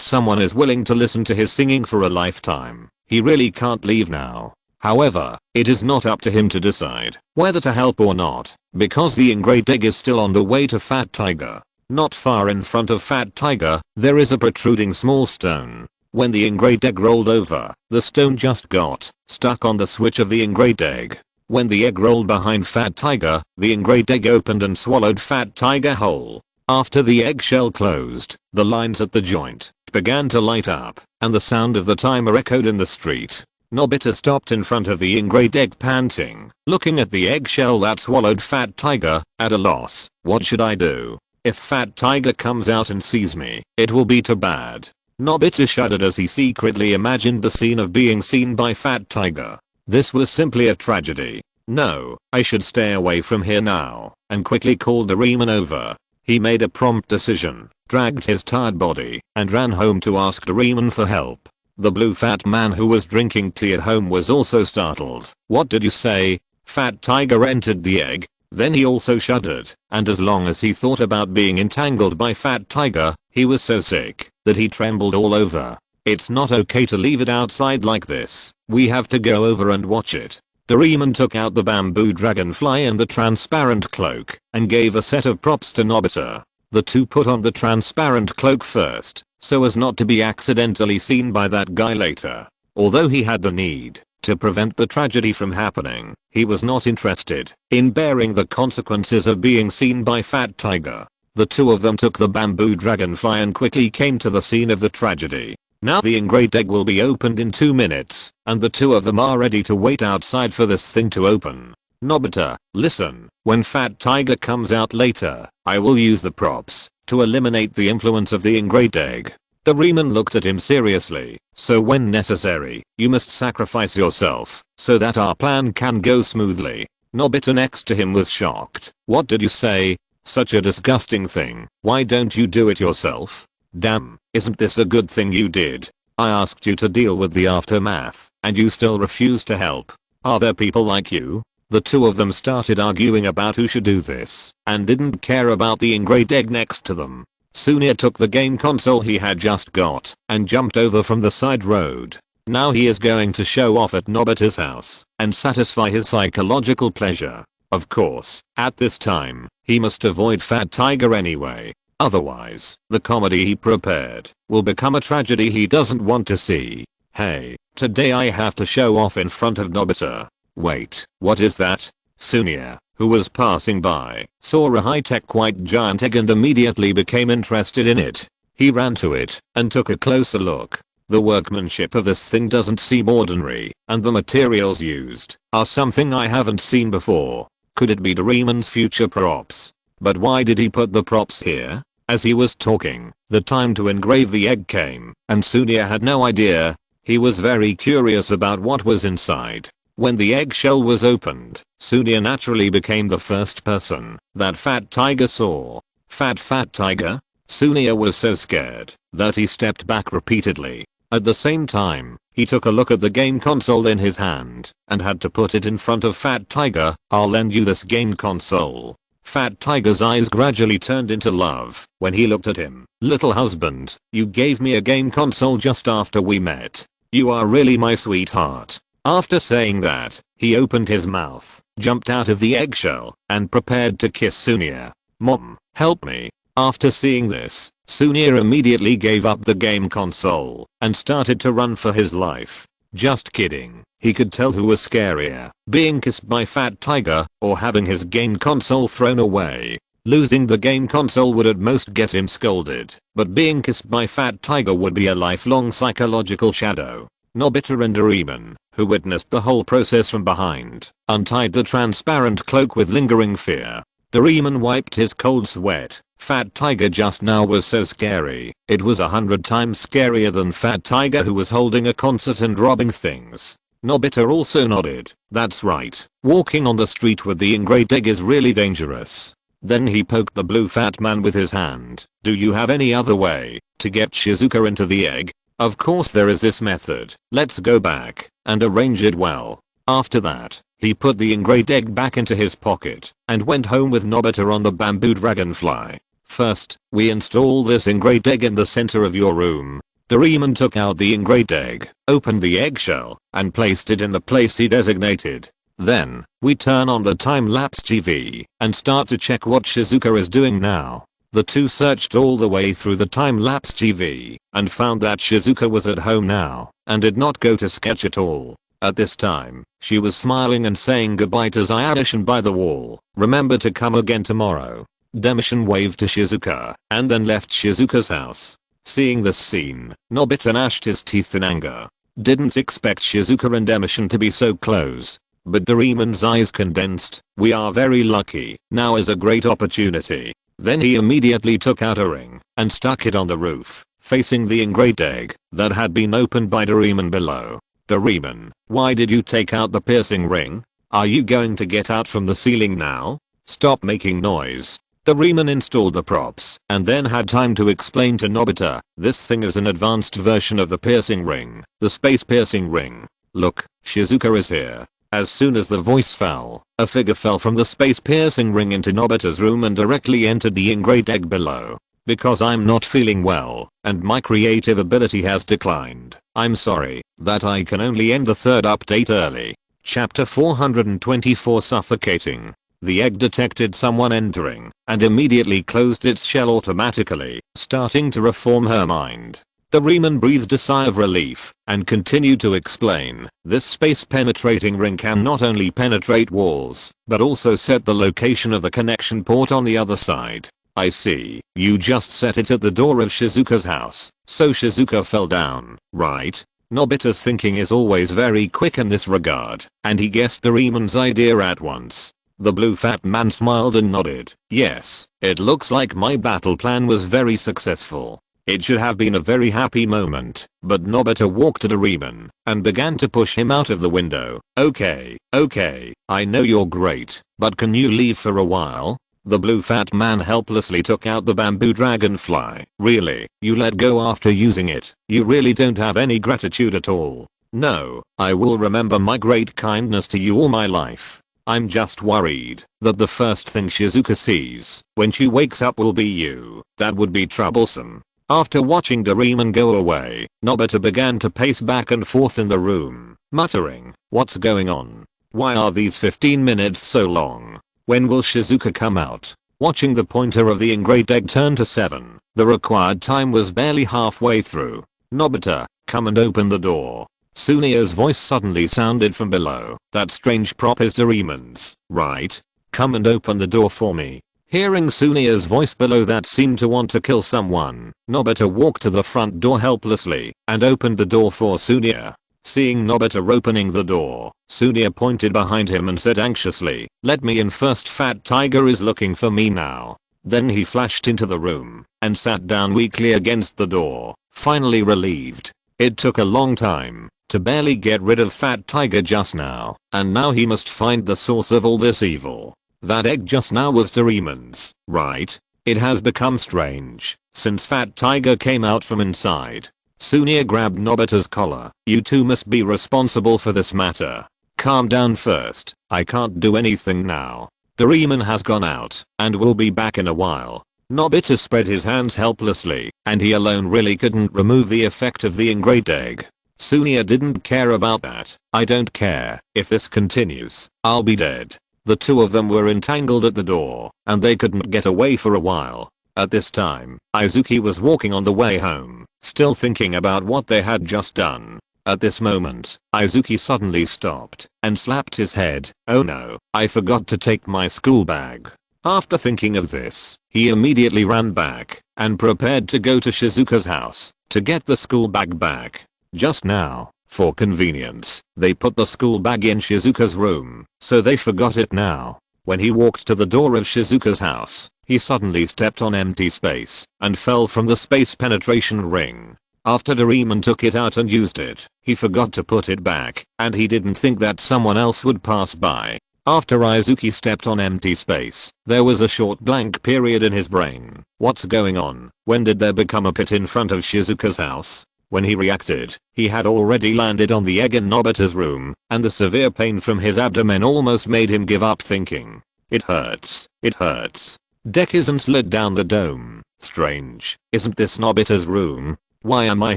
A: someone is willing to listen to his singing for a lifetime, he really can't leave now. However, it is not up to him to decide whether to help or not, because the ingrate egg is still on the way to Fat Tiger. Not far in front of Fat Tiger, there is a protruding small stone. When the ingrate egg rolled over, the stone just got stuck on the switch of the ingrate egg. When the egg rolled behind Fat Tiger, the ingrate egg opened and swallowed Fat Tiger whole. After the eggshell closed, the lines at the joint began to light up, and the sound of the timer echoed in the street. Nobita stopped in front of the ingrate egg panting, looking at the eggshell that swallowed Fat Tiger, at a loss. What should I do? If Fat Tiger comes out and sees me, it will be too bad. Nobita shuddered as he secretly imagined the scene of being seen by Fat Tiger. This was simply a tragedy. No, I should stay away from here now, and quickly called Doraemon over. He made a prompt decision, dragged his tired body, and ran home to ask Doraemon for help. The blue fat man who was drinking tea at home was also startled. What did you say? Fat Tiger entered the egg. Then he also shuddered, and as long as he thought about being entangled by Fat Tiger, he was so sick that he trembled all over. It's not okay to leave it outside like this. We have to go over and watch it. Doraemon took out the bamboo dragonfly and the transparent cloak, and gave a set of props to Nobita. The two put on the transparent cloak first, so as not to be accidentally seen by that guy later. Although he had the need to prevent the tragedy from happening, he was not interested in bearing the consequences of being seen by Fat Tiger. The two of them took the bamboo dragonfly and quickly came to the scene of the tragedy. Now the ingrate egg will be opened in 2 minutes, and the two of them are ready to wait outside for this thing to open. Nobita, listen, when Fat Tiger comes out later, I will use the props to eliminate the influence of the ingrate egg. Doraemon looked at him seriously. So when necessary, you must sacrifice yourself so that our plan can go smoothly. Nobita next to him was shocked. What did you say? Such a disgusting thing. Why don't you do it yourself? Damn, isn't this a good thing you did? I asked you to deal with the aftermath, and you still refuse to help. Are there people like you? The two of them started arguing about who should do this, and didn't care about the ingrate egg next to them. Sunia took the game console he had just got, and jumped over from the side road. Now he is going to show off at Nobita's house, and satisfy his psychological pleasure. Of course, at this time, he must avoid Fat Tiger anyway. Otherwise, the comedy he prepared will become a tragedy he doesn't want to see. Hey, today I have to show off in front of Nobita. Wait, what is that? Sunia, who was passing by, saw a high-tech white giant egg and immediately became interested in it. He ran to it and took a closer look. The workmanship of this thing doesn't seem ordinary, and the materials used are something I haven't seen before. Could it be Doraemon's future props? But why did he put the props here? As he was talking, the time to engrave the egg came, and Sunia had no idea. He was very curious about what was inside. When the eggshell was opened, Sunia naturally became the first person that Fat Tiger saw. Fat Tiger? Sunia was so scared that he stepped back repeatedly. At the same time, he took a look at the game console in his hand and had to put it in front of Fat Tiger. I'll lend you this game console. Fat Tiger's eyes gradually turned into love when he looked at him. Little husband, you gave me a game console just after we met. You are really my sweetheart. After saying that, he opened his mouth, jumped out of the eggshell, and prepared to kiss Sunia. Mom, help me. After seeing this, Sunia immediately gave up the game console and started to run for his life. Just kidding. He could tell who was scarier, being kissed by Fat Tiger or having his game console thrown away. Losing the game console would at most get him scolded, but being kissed by Fat Tiger would be a lifelong psychological shadow. Nobita and Doraemon, who witnessed the whole process from behind, untied the transparent cloak with lingering fear. Doraemon wiped his cold sweat. Fat Tiger just now was so scary. It was 100 times scarier than Fat Tiger, who was holding a concert and robbing things. Nobita also nodded. That's right. Walking on the street with the ingrained egg is really dangerous. Then he poked the blue fat man with his hand. Do you have any other way to get Shizuka into the egg? Of course there is this method. Let's go back and arrange it well. After that, he put the ingrained egg back into his pocket and went home with Nobita on the bamboo dragonfly. First, we install this ingrained egg in the center of your room. Doraemon took out the ingrained egg, opened the eggshell, and placed it in the place he designated. Then, we turn on the time-lapse TV and start to check what Shizuka is doing now. The two searched all the way through the time-lapse TV and found that Shizuka was at home now and did not go to sketch at all. At this time, she was smiling and saying goodbye to Ziadishan by the wall. Remember to come again tomorrow. Demishan waved to Shizuka and then left Shizuka's house. Seeing this scene, Nobita gnashed his teeth in anger. Didn't expect Shizuka and Demishan to be so close. But Doraemon's eyes condensed. We are very lucky. Now is a great opportunity. Then he immediately took out a ring and stuck it on the roof, facing the ingrained egg that had been opened by Doraemon below. Doraemon, why did you take out the piercing ring? Are you going to get out from the ceiling now? Stop making noise. Doraemon installed the props and then had time to explain to Nobita, this thing is an advanced version of the piercing ring, the space piercing ring. Look, Shizuka is here. As soon as the voice fell, a figure fell from the space piercing ring into Nobita's room and directly entered the ingrained egg below. Because I'm not feeling well, and my creative ability has declined, I'm sorry that I can only end the third update early. Chapter 424 Suffocating. The egg detected someone entering and immediately closed its shell automatically, starting to reform her mind. Doraemon breathed a sigh of relief and continued to explain, this space penetrating ring can not only penetrate walls, but also set the location of the connection port on the other side. I see, you just set it at the door of Shizuka's house, so Shizuka fell down, right? Nobita's thinking is always very quick in this regard, and he guessed Doraemon's idea at once. The blue fat man smiled and nodded. Yes, it looks like my battle plan was very successful. It should have been a very happy moment, but Nobita walked to Doraemon and began to push him out of the window. Okay, I know you're great, but can you leave for a while? The blue fat man helplessly took out the bamboo dragonfly. Really, you let go after using it? You really don't have any gratitude at all. No, I will remember my great kindness to you all my life. I'm just worried that the first thing Shizuka sees when she wakes up will be you. That would be troublesome. After watching Doraemon go away, Nobita began to pace back and forth in the room, muttering, what's going on? Why are these 15 minutes so long? When will Shizuka come out? Watching the pointer of the ingrained egg turn to 7, the required time was barely halfway through. Nobita, come and open the door. Sunia's voice suddenly sounded from below. That strange prop is Doraemon's, right? Come and open the door for me. Hearing Sunia's voice below that seemed to want to kill someone, Nobita walked to the front door helplessly and opened the door for Sunia. Seeing Nobita opening the door, Sunia pointed behind him and said anxiously, let me in first, Fat Tiger is looking for me now. Then he flashed into the room and sat down weakly against the door, finally relieved. It took a long time to barely get rid of Fat Tiger just now, and now he must find the source of all this evil. That egg just now was Doraemon's, right? It has become strange since Fat Tiger came out from inside. Sunia grabbed Nobita's collar. You two must be responsible for this matter. Calm down first. I can't do anything now. Doraemon has gone out and will be back in a while. Nobita spread his hands helplessly, and he alone really couldn't remove the effect of the ingrained egg. Sunia didn't care about that. I don't care. If this continues, I'll be dead. The two of them were entangled at the door, and they couldn't get away for a while. At this time, Izuki was walking on the way home, still thinking about what they had just done. At this moment, Izuki suddenly stopped and slapped his head. Oh no, I forgot to take my school bag. After thinking of this, he immediately ran back and prepared to go to Shizuka's house to get the school bag back. Just now, for convenience, they put the school bag in Shizuka's room, so they forgot it now. When he walked to the door of Shizuka's house, he suddenly stepped on empty space and fell from the space penetration ring. After Doraemon took it out and used it, he forgot to put it back, and he didn't think that someone else would pass by. After Izuki stepped on empty space, there was a short blank period in his brain. What's going on? When did there become a pit in front of Shizuka's house? When he reacted, he had already landed on the egg in Nobita's room, and the severe pain from his abdomen almost made him give up thinking. It hurts. It hurts. Dekisugi slid down the dome. Strange. Isn't this Nobita's room? Why am I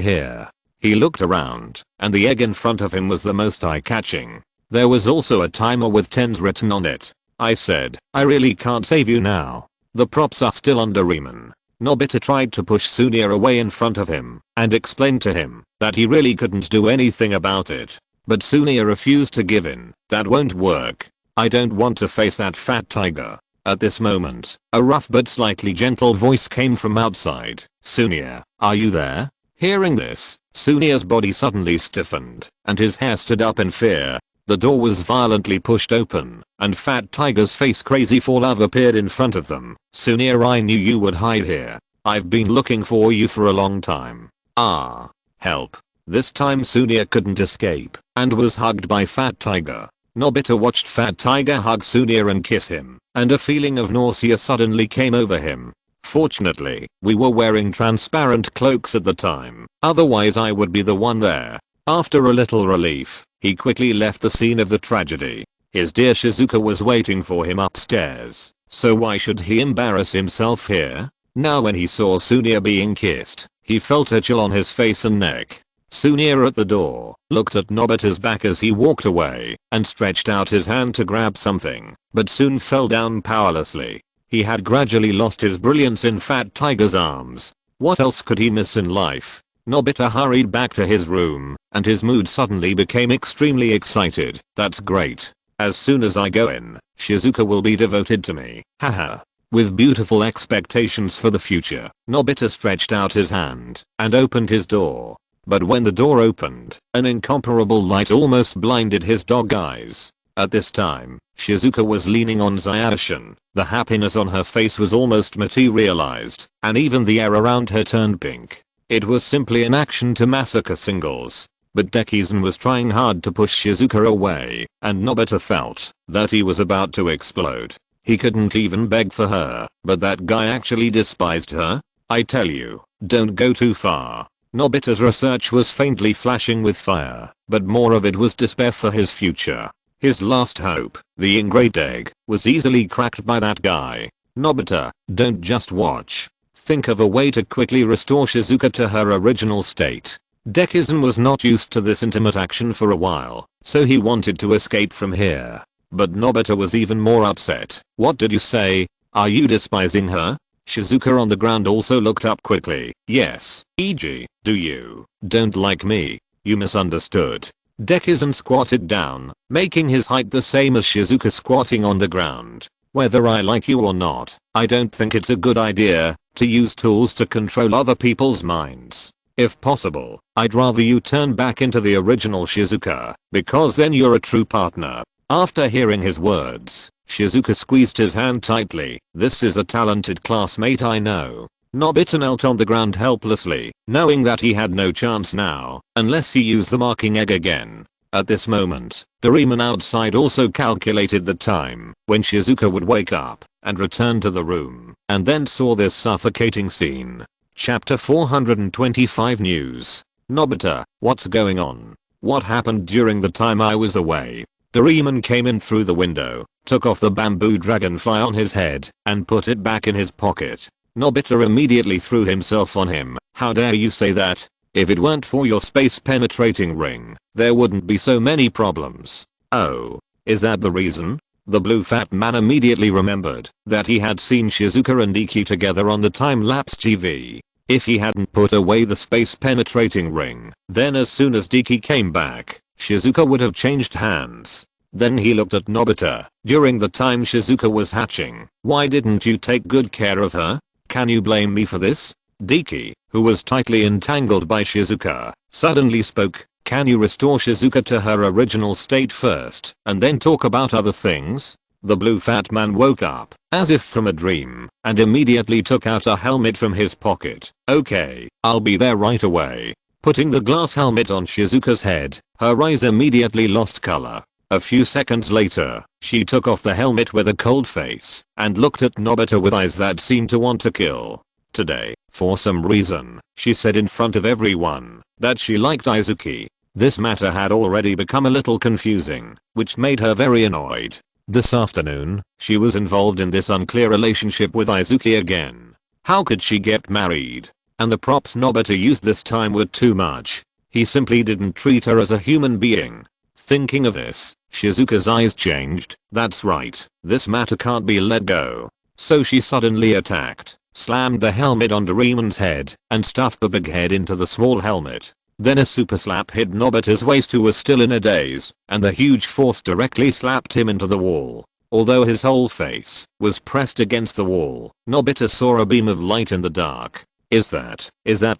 A: here? He looked around, and the egg in front of him was the most eye-catching. There was also a timer with 10s written on it. I said, I really can't save you now. The props are still on Doraemon. Nobita tried to push Sunia away in front of him and explained to him that he really couldn't do anything about it. But Sunia refused to give in. That won't work. I don't want to face that fat tiger. At this moment, a rough but slightly gentle voice came from outside. Sunia, are you there? Hearing this, Sunia's body suddenly stiffened and his hair stood up in fear. The door was violently pushed open, and Fat Tiger's face crazy for love appeared in front of them. Sunia, I knew you would hide here. I've been looking for you for a long time. Ah. Help. This time Sunia couldn't escape, and was hugged by Fat Tiger. Nobita watched Fat Tiger hug Sunia and kiss him, and a feeling of nausea suddenly came over him. Fortunately, we were wearing transparent cloaks at the time, otherwise I would be the one there. After a little relief, he quickly left the scene of the tragedy. His dear Shizuka was waiting for him upstairs, so why should he embarrass himself here? Now when he saw Sunia being kissed, he felt a chill on his face and neck. Sunia at the door looked at Nobita's back as he walked away and stretched out his hand to grab something, but soon fell down powerlessly. He had gradually lost his brilliance in Fat Tiger's arms. What else could he miss in life? Nobita hurried back to his room, and his mood suddenly became extremely excited. That's great. As soon as I go in, Shizuka will be devoted to me. Haha. With beautiful expectations for the future, Nobita stretched out his hand and opened his door. But when the door opened, an incomparable light almost blinded his dog eyes. At this time, Shizuka was leaning on Zayashi. The happiness on her face was almost materialized, and even the air around her turned pink. It was simply an action to massacre singles. But Dekisugi was trying hard to push Shizuka away, and Nobita felt that he was about to explode. He couldn't even beg for her, but that guy actually despised her? I tell you, don't go too far. Nobita's research was faintly flashing with fire, but more of it was despair for his future. His last hope, the ingrate egg, was easily cracked by that guy. Nobita, don't just watch. Think of a way to quickly restore Shizuka to her original state. Dekisugi was not used to this intimate action for a while, so he wanted to escape from here. But Nobita was even more upset. What did you say? Are you despising her? Shizuka on the ground also looked up quickly. Yes, e.g., do you don't like me? You misunderstood. Dekisugi squatted down, making his height the same as Shizuka squatting on the ground. Whether I like you or not, I don't think it's a good idea to use tools to control other people's minds. If possible, I'd rather you turn back into the original Shizuka, because then you're a true partner. After hearing his words, Shizuka squeezed his hand tightly. This is a talented classmate, I know. Nobita knelt on the ground helplessly, knowing that he had no chance now, unless he used the marking egg again. At this moment, Doraemon outside also calculated the time when Shizuka would wake up and return to the room, and then saw this suffocating scene. Chapter 425 News. Nobita, what's going on? What happened during the time I was away? Doraemon came in through the window, took off the bamboo dragonfly on his head, and put it back in his pocket. Nobita immediately threw himself on him. How dare you say that? If it weren't for your space-penetrating ring, there wouldn't be so many problems. Oh, is that the reason? The blue fat man immediately remembered that he had seen Shizuka and Iki together on the time-lapse TV. If he hadn't put away the space penetrating ring, then as soon as Deki came back, Shizuka would have changed hands. Then he looked at Nobita. During the time Shizuka was hatching, why didn't you take good care of her? Can you blame me for this? Deki, who was tightly entangled by Shizuka, suddenly spoke. Can you restore Shizuka to her original state first, and then talk about other things? The blue fat man woke up, as if from a dream, and immediately took out a helmet from his pocket. Okay, I'll be there right away. Putting the glass helmet on Shizuka's head, her eyes immediately lost color. A few seconds later, she took off the helmet with a cold face, and looked at Nobita with eyes that seemed to want to kill. Today, for some reason, she said in front of everyone, that she liked Izuki. This matter had already become a little confusing, which made her very annoyed. This afternoon, she was involved in this unclear relationship with Izuki again. How could she get married? And the props Nobita used this time were too much. He simply didn't treat her as a human being. Thinking of this, Shizuka's eyes changed. That's right, this matter can't be let go. So she suddenly attacked, slammed the helmet on Doraemon's head, and stuffed the big head into the small helmet. Then a super slap hit Nobita's waist, who was still in a daze, and the huge force directly slapped him into the wall. Although his whole face was pressed against the wall, Nobita saw a beam of light in the dark. Is that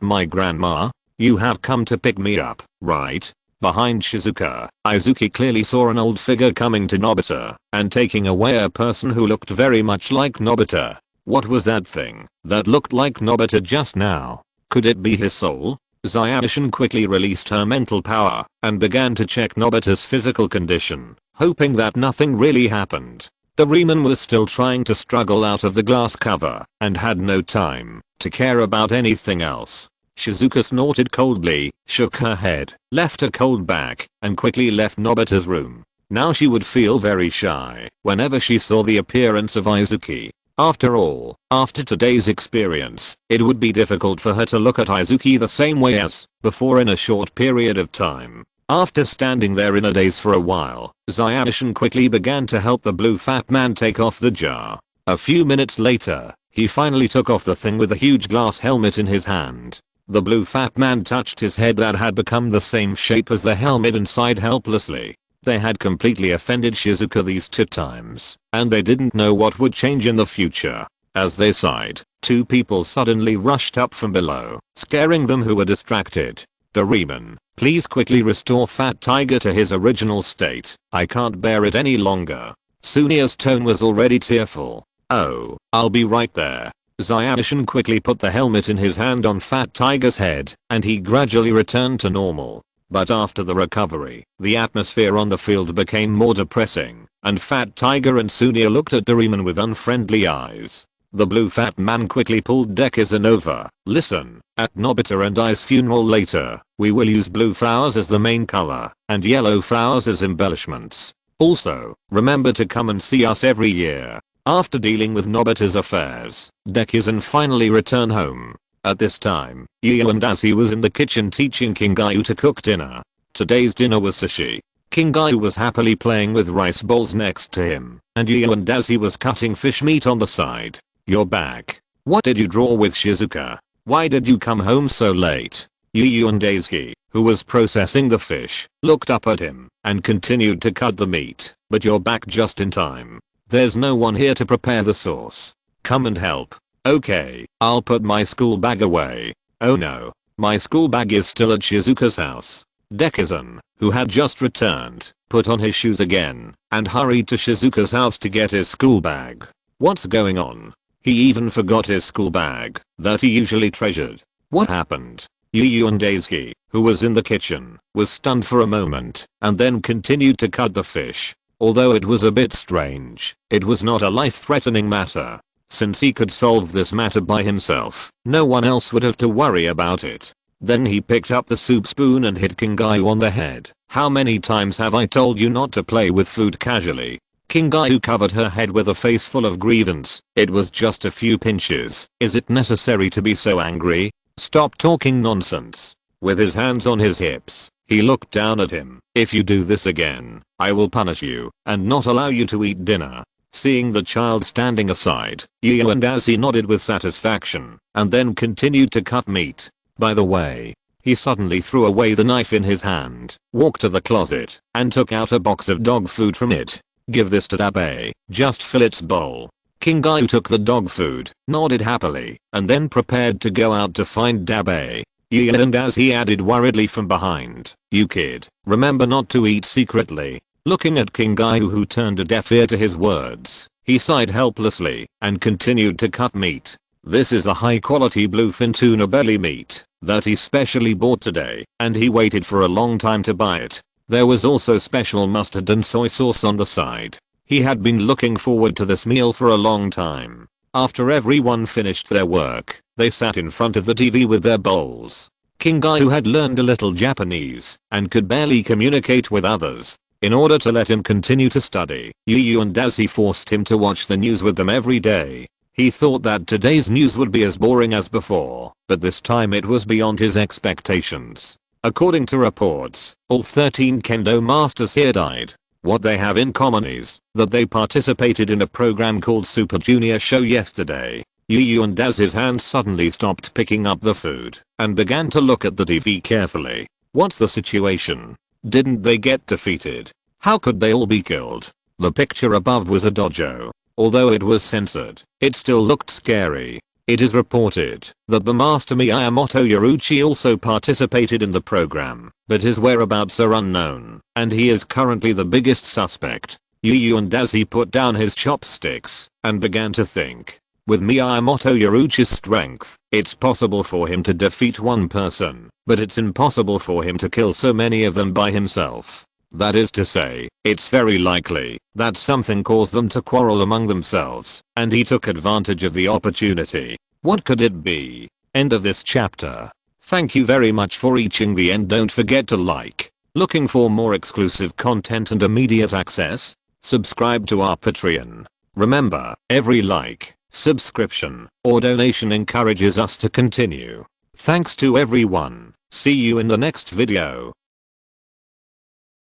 A: my grandma? You have come to pick me up, right? Behind Shizuka, Izuki clearly saw an old figure coming to Nobita, and taking away a person who looked very much like Nobita. What was that thing that looked like Nobita just now? Could it be his soul? Zyashin quickly released her mental power and began to check Nobita's physical condition, hoping that nothing really happened. Doraemon was still trying to struggle out of the glass cover and had no time to care about anything else. Shizuka snorted coldly, shook her head, left her cold back, and quickly left Nobita's room. Now she would feel very shy whenever she saw the appearance of Izuki. After all, after today's experience, it would be difficult for her to look at Izuki the same way as before in a short period of time. After standing there in a daze for a while, Zyashin quickly began to help the blue fat man take off the jar. A few minutes later, he finally took off the thing with a huge glass helmet in his hand. The blue fat man touched his head that had become the same shape as the helmet and sighed helplessly. They had completely offended Shizuka these 2 times, and they didn't know what would change in the future. As they sighed, 2 people suddenly rushed up from below, scaring them who were distracted. Doraemon, please quickly restore Fat Tiger to his original state. I can't bear it any longer. Sunia's tone was already tearful. Oh, I'll be right there. Zyashin quickly put the helmet in his hand on Fat Tiger's head, and he gradually returned to normal. But after the recovery, the atmosphere on the field became more depressing, and Fat Tiger and Sunia looked at Doraemon with unfriendly eyes. The blue fat man quickly pulled Dekisugi over. Listen, at Nobita and I's funeral later, we will use blue flowers as the main color, and yellow flowers as embellishments. Also, remember to come and see us every year. After dealing with Nobita's affairs, Dekisugi finally returned home. At this time, Yu and Dazi was in the kitchen teaching Kingayu to cook dinner. Today's dinner was sushi. Kingayu was happily playing with rice bowls next to him, and Yu and Dazi was cutting fish meat on the side. You're back. What did you draw with Shizuka? Why did you come home so late? Yu and Dazi, who was processing the fish, looked up at him and continued to cut the meat. But you're back just in time. There's no one here to prepare the sauce. Come and help. Okay, I'll put my school bag away. Oh no, my school bag is still at Shizuka's house. Dekisugi, who had just returned, put on his shoes again and hurried to Shizuka's house to get his school bag. What's going on? He even forgot his school bag that he usually treasured. What happened? Yu and Daisuke, who was in the kitchen, was stunned for a moment and then continued to cut the fish. Although it was a bit strange, it was not a life-threatening matter. Since he could solve this matter by himself, no one else would have to worry about it. Then he picked up the soup spoon and hit Kingayu on the head. How many times have I told you not to play with food casually? Kingayu covered her head with a face full of grievance. It was just a few pinches. Is it necessary to be so angry? Stop talking nonsense. With his hands on his hips, he looked down at him. If you do this again, I will punish you and not allow you to eat dinner. Seeing the child standing aside, Yu and as he nodded with satisfaction, and then continued to cut meat. By the way, he suddenly threw away the knife in his hand, walked to the closet, and took out a box of dog food from it. Give this to Dabe, just fill its bowl. King Gaiu took the dog food, nodded happily, and then prepared to go out to find Dabe. And as he added worriedly from behind, "You kid, remember not to eat secretly." Looking at King Gaiu, who turned a deaf ear to his words, he sighed helplessly and continued to cut meat. This is a high quality bluefin tuna belly meat that he specially bought today, and he waited for a long time to buy it. There was also special mustard and soy sauce on the side. He had been looking forward to this meal for a long time. After everyone finished their work, they sat in front of the TV with their bowls. King Gaiu had learned a little Japanese and could barely communicate with others. In order to let him continue to study, Yu and as he forced him to watch the news with them every day. He thought that today's news would be as boring as before, but this time it was beyond his expectations. According to reports, all 13 kendo masters here died. What they have in common is that they participated in a program called Super Junior Show yesterday. Yu and as his hand suddenly stopped picking up the food and began to look at the TV carefully. What's the situation? Didn't they get defeated? How could they all be killed? The picture above was a dojo. Although it was censored, it still looked scary. It is reported that the master Miyamoto Yoruichi also participated in the program, but his whereabouts are unknown, and he is currently the biggest suspect. Yu and as he put down his chopsticks and began to think. With Miyamoto Yoruichi's strength, it's possible for him to defeat one person, but it's impossible for him to kill so many of them by himself. That is to say, it's very likely that something caused them to quarrel among themselves, and he took advantage of the opportunity. What could it be? End of this chapter. Thank you very much for reaching the end. Don't forget to like. Looking for more exclusive content and immediate access? Subscribe to our Patreon. Remember, every like, subscription, or donation encourages us to continue. Thanks to everyone. See you in the next video.